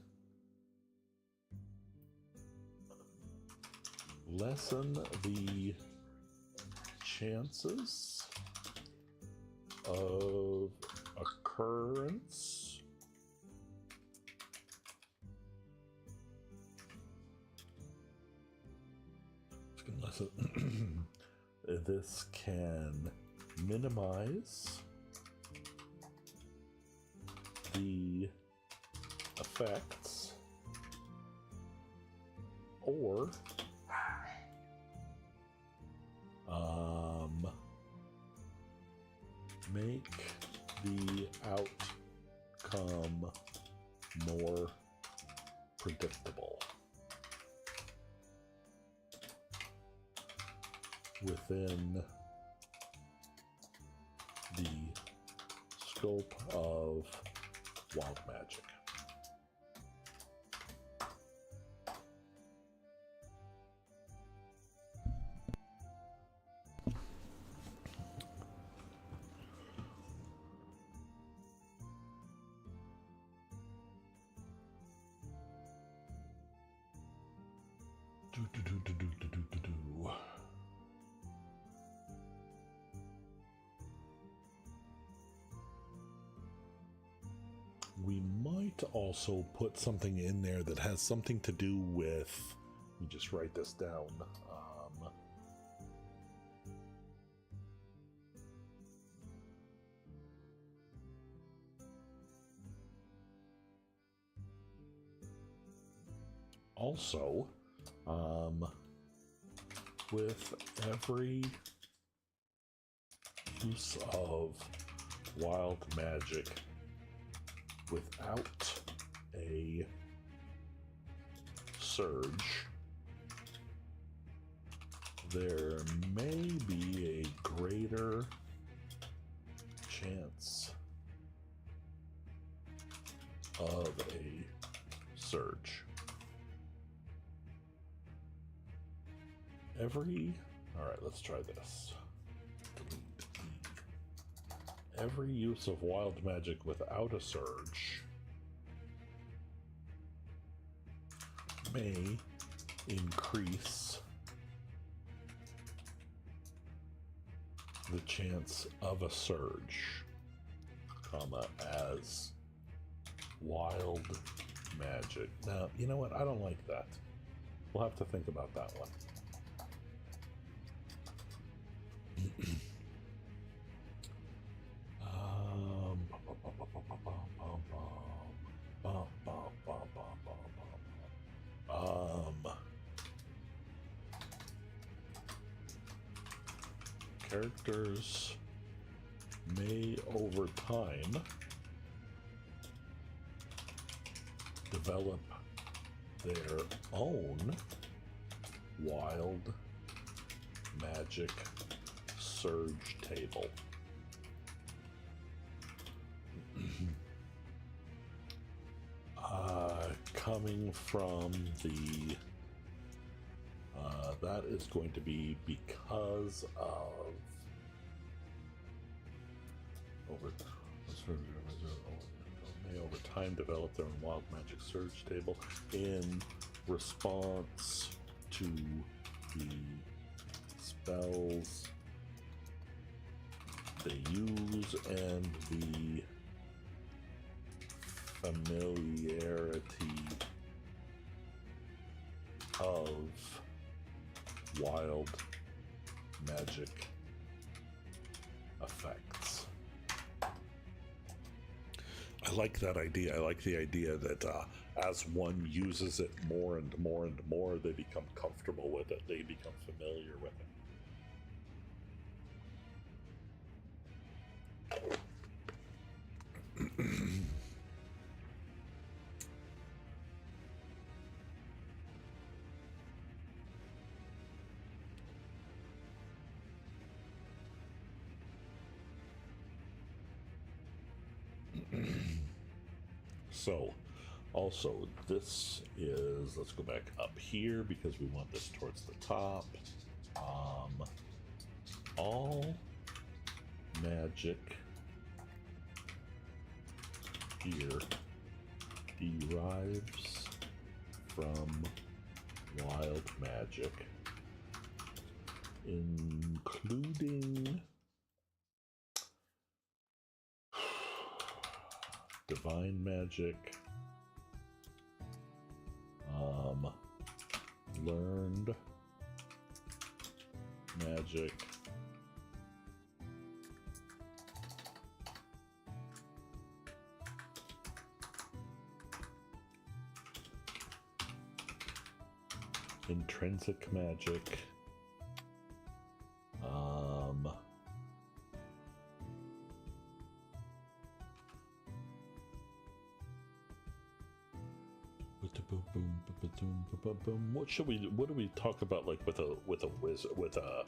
A: lessen the chances of occurrence this can minimize the effects or make the outcome more predictable within the scope of wild magic. We might also put something in there that has something to do with, let me just write this down. Also, with every use of wild magic without a surge, there may be a greater chance of a surge. Alright, let's try this. Every use of wild magic without a surge may increase the chance of a surge, comma, as wild magic. Now, you know what? I don't like that. We'll have to think about that one. Characters may, over time, develop their own wild magic surge table. Coming from the that is going to be because of may over time develop their own wild magic surge table in response to the spells they use and the familiarity of wild magic effects. I like that idea. I like the idea that as one uses it more and more and more, they become comfortable with it. They become familiar with it. So, also, this is, let's go back up here because we want this towards the top. All magic here derives from wild magic, including divine magic, learned magic, intrinsic magic, what do we talk about, like with a wizard, with a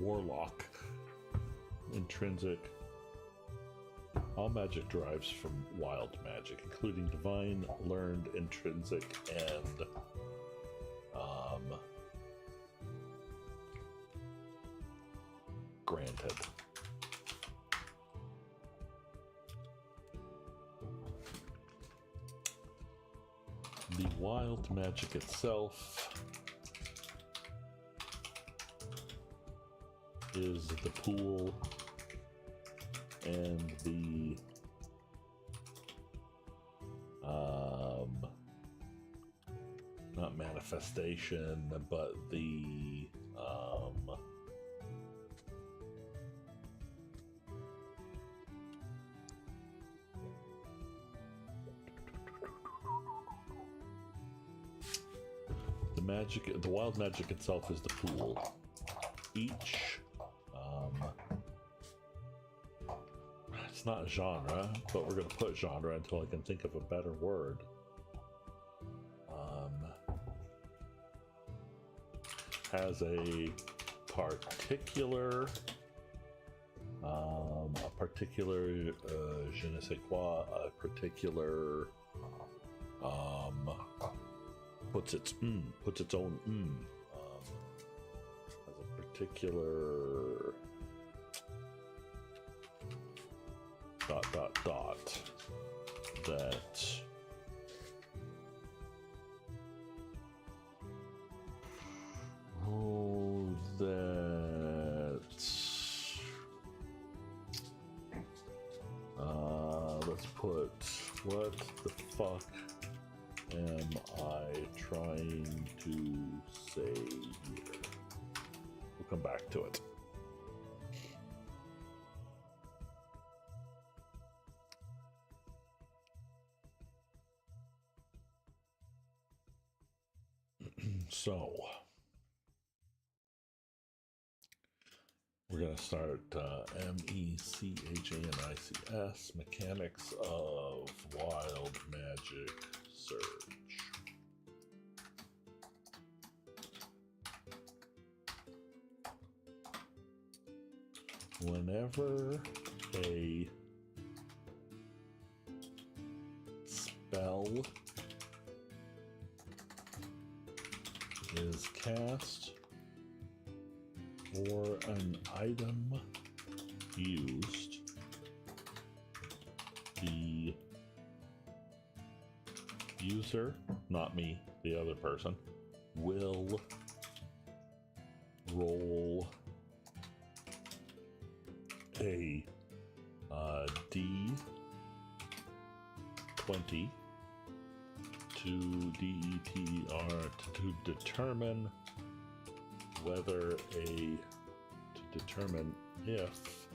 A: warlock? Intrinsic. All magic derives from wild magic, including divine, learned, intrinsic, and granted. The wild magic itself is the pool and the not manifestation, but the the wild magic itself is the pool. Each, it's not genre, but we're gonna put genre until I can think of a better word. Has a particular, je ne sais quoi, a particular, puts its own, has a particular, that let's put, what the fuck am I trying to say here? We'll come back to it. So we're going to start MECHANICS, Mechanics of Wild Magic Surge. Whenever a spell is cast or an item used, the user, not me, the other person, will roll a D20 to DETR to determine whether to determine if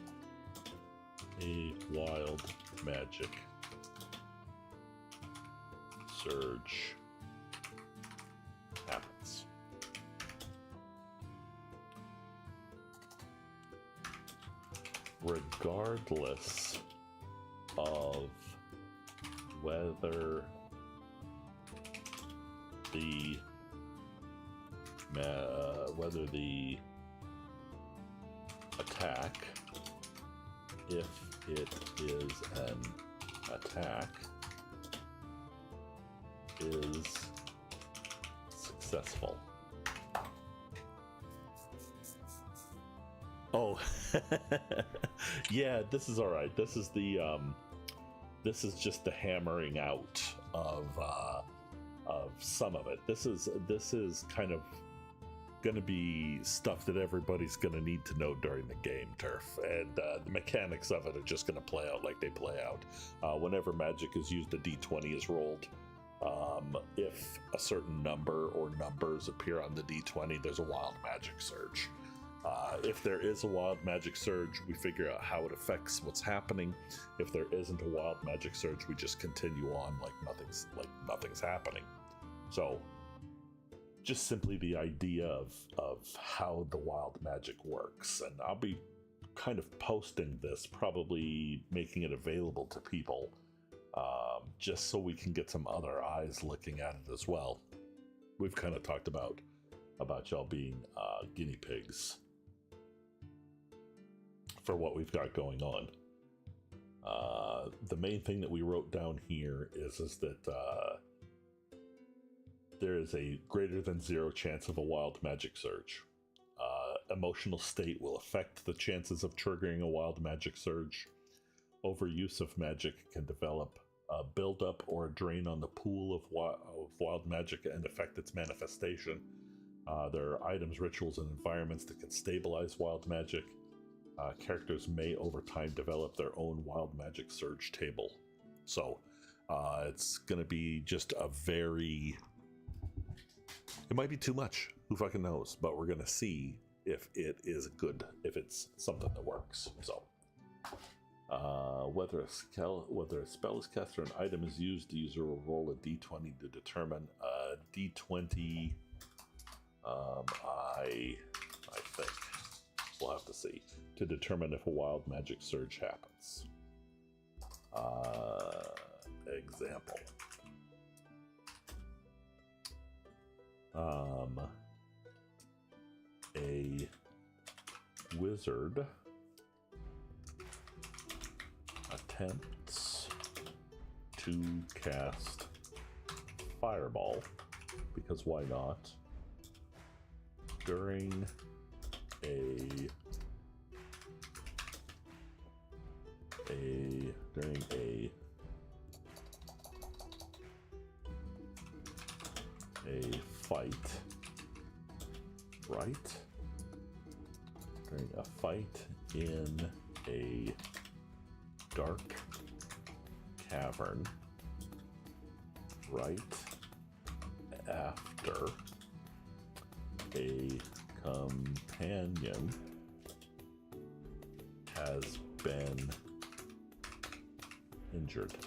A: a wild magic surge happens. Regardless of whether the attack, if it is an attack, is successful. Oh, yeah, this is all right. This is the this is just the hammering out of some of it. This is kind of going to be stuff that everybody's going to need to know during the game, Turf, and the mechanics of it are just going to play out like they play out. Whenever magic is used, a d20 is rolled. If a certain number or numbers appear on the d20, there's a wild magic surge. If there is a wild magic surge, we figure out how it affects what's happening. If there isn't a wild magic surge, we just continue on like nothing's happening. So just simply the idea of how the wild magic works. And I'll be kind of posting this, probably making it available to people, just so we can get some other eyes looking at it as well. We've kind of talked about y'all being guinea pigs for what we've got going on. The main thing that we wrote down here is that there is a greater than 0 chance of a wild magic surge. Emotional state will affect the chances of triggering a wild magic surge. Overuse of magic can develop a buildup or a drain on the pool of wild magic and affect its manifestation. There are items, rituals, and environments that can stabilize wild magic. Characters may over time develop their own wild magic surge table. So it's going to be just a very... It might be too much. Who fucking knows? But we're going to see if it is good, if it's something that works. So whether a spell is cast or an item is used, the user will roll a d20 to determine a d20 I think we'll have to see to determine if a wild magic surge happens. Example. A wizard attempts to cast Fireball, because why not, during a fight, right? During a fight in a dark cavern, right after a companion has been injured.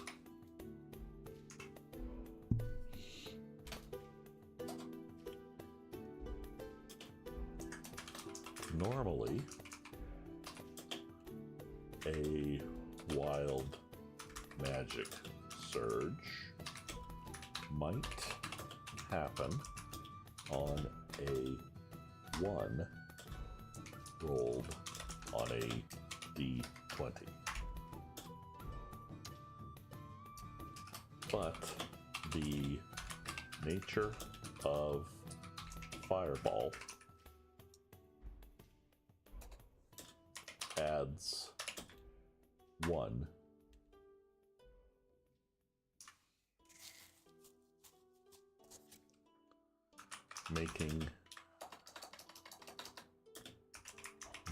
A: Normally, a wild magic surge might happen on a 1 rolled on a d20. But the nature of Fireball adds 1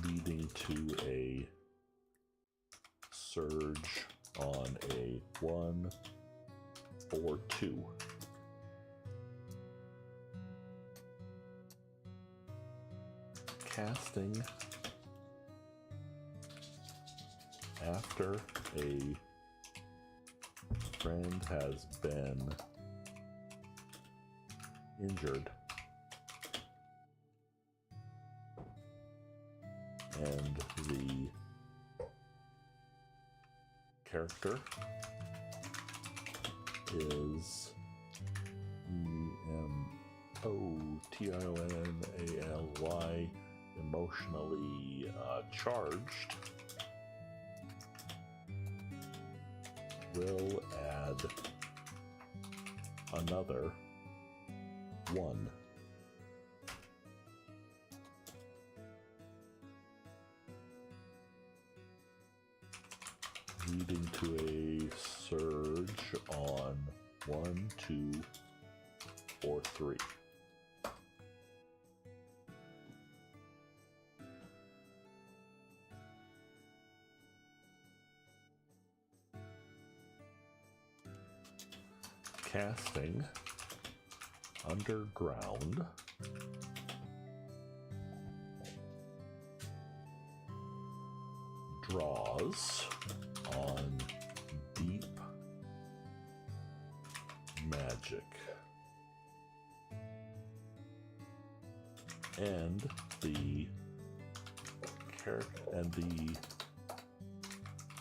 A: leading to a surge on a 1 or 2. Casting after a friend has been injured and the character is emotionally emotionally charged, will add another 1. Leading to a surge on 1, 2, or 3. Casting underground draws on deep magic, and the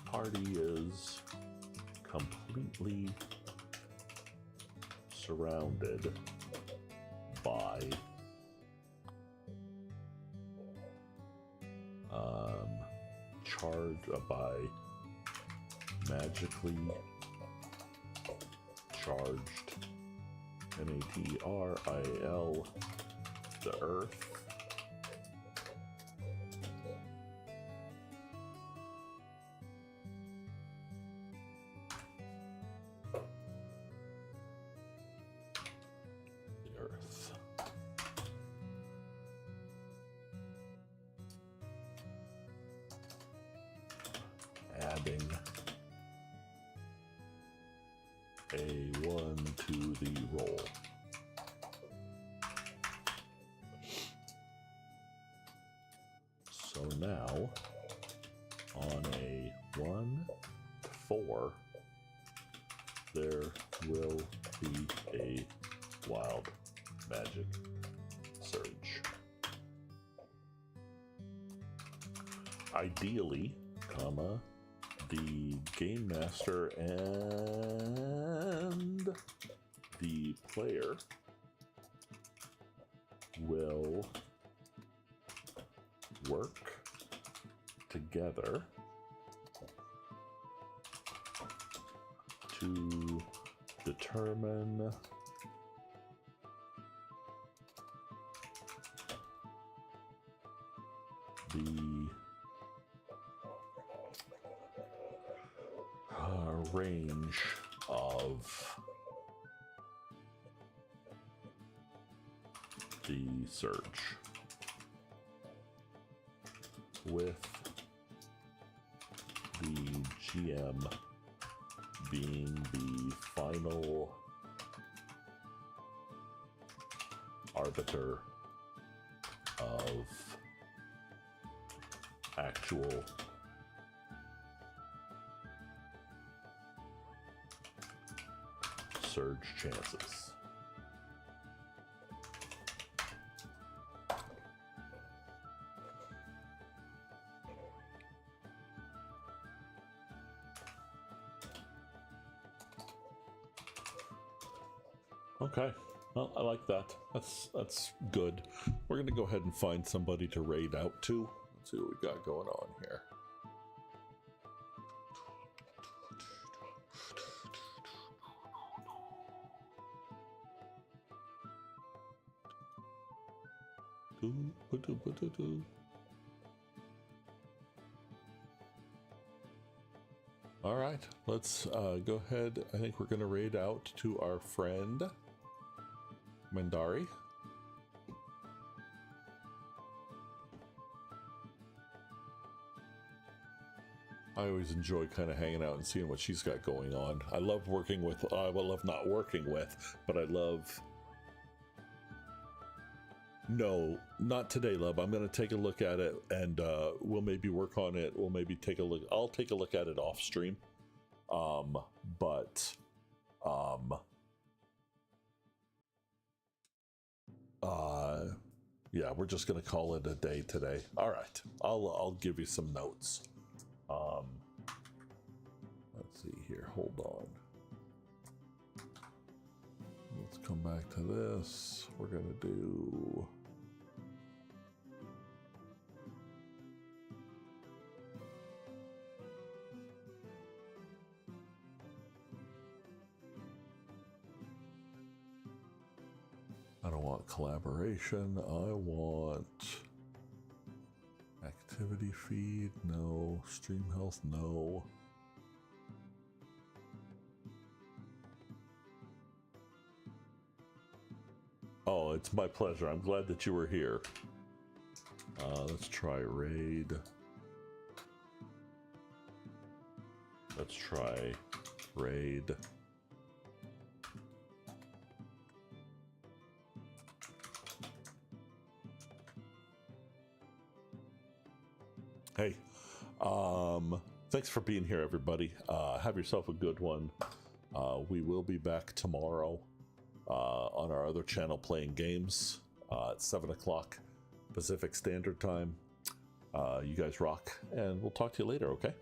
A: party is completely surrounded by magically charged material, the earth, adding a 1 to the roll. So now, on a 1 to 4, there will be a wild magic surge. ideally, comma, the game master and the player will work together to determine the range of the search, with the GM being the final arbiter of actual surge chances. Okay, well, I like that. That's good. We're gonna go ahead and find somebody to raid out to. Let's see what we got going on here. All right, let's go ahead. I think we're going to raid out to our friend Mandari. I always enjoy kind of hanging out and seeing what she's got going on. I love working with, I love not working with, but I love... No, not today, love. I'm going to take a look at it, and we'll maybe work on it. We'll maybe take a look. I'll take a look at it off stream. Yeah, we're just going to call it a day today. All right, I'll give you some notes. Let's see here. Hold on. Let's come back to this. We're going to do... I don't want collaboration. I want activity feed. No. Stream health. No. Oh, it's my pleasure. I'm glad that you were here. Let's try raid. Let's try raid. Hey, thanks for being here, everybody. Have yourself a good one. We will be back tomorrow on our other channel playing games at 7 o'clock Pacific Standard Time. You guys rock, and we'll talk to you later, okay?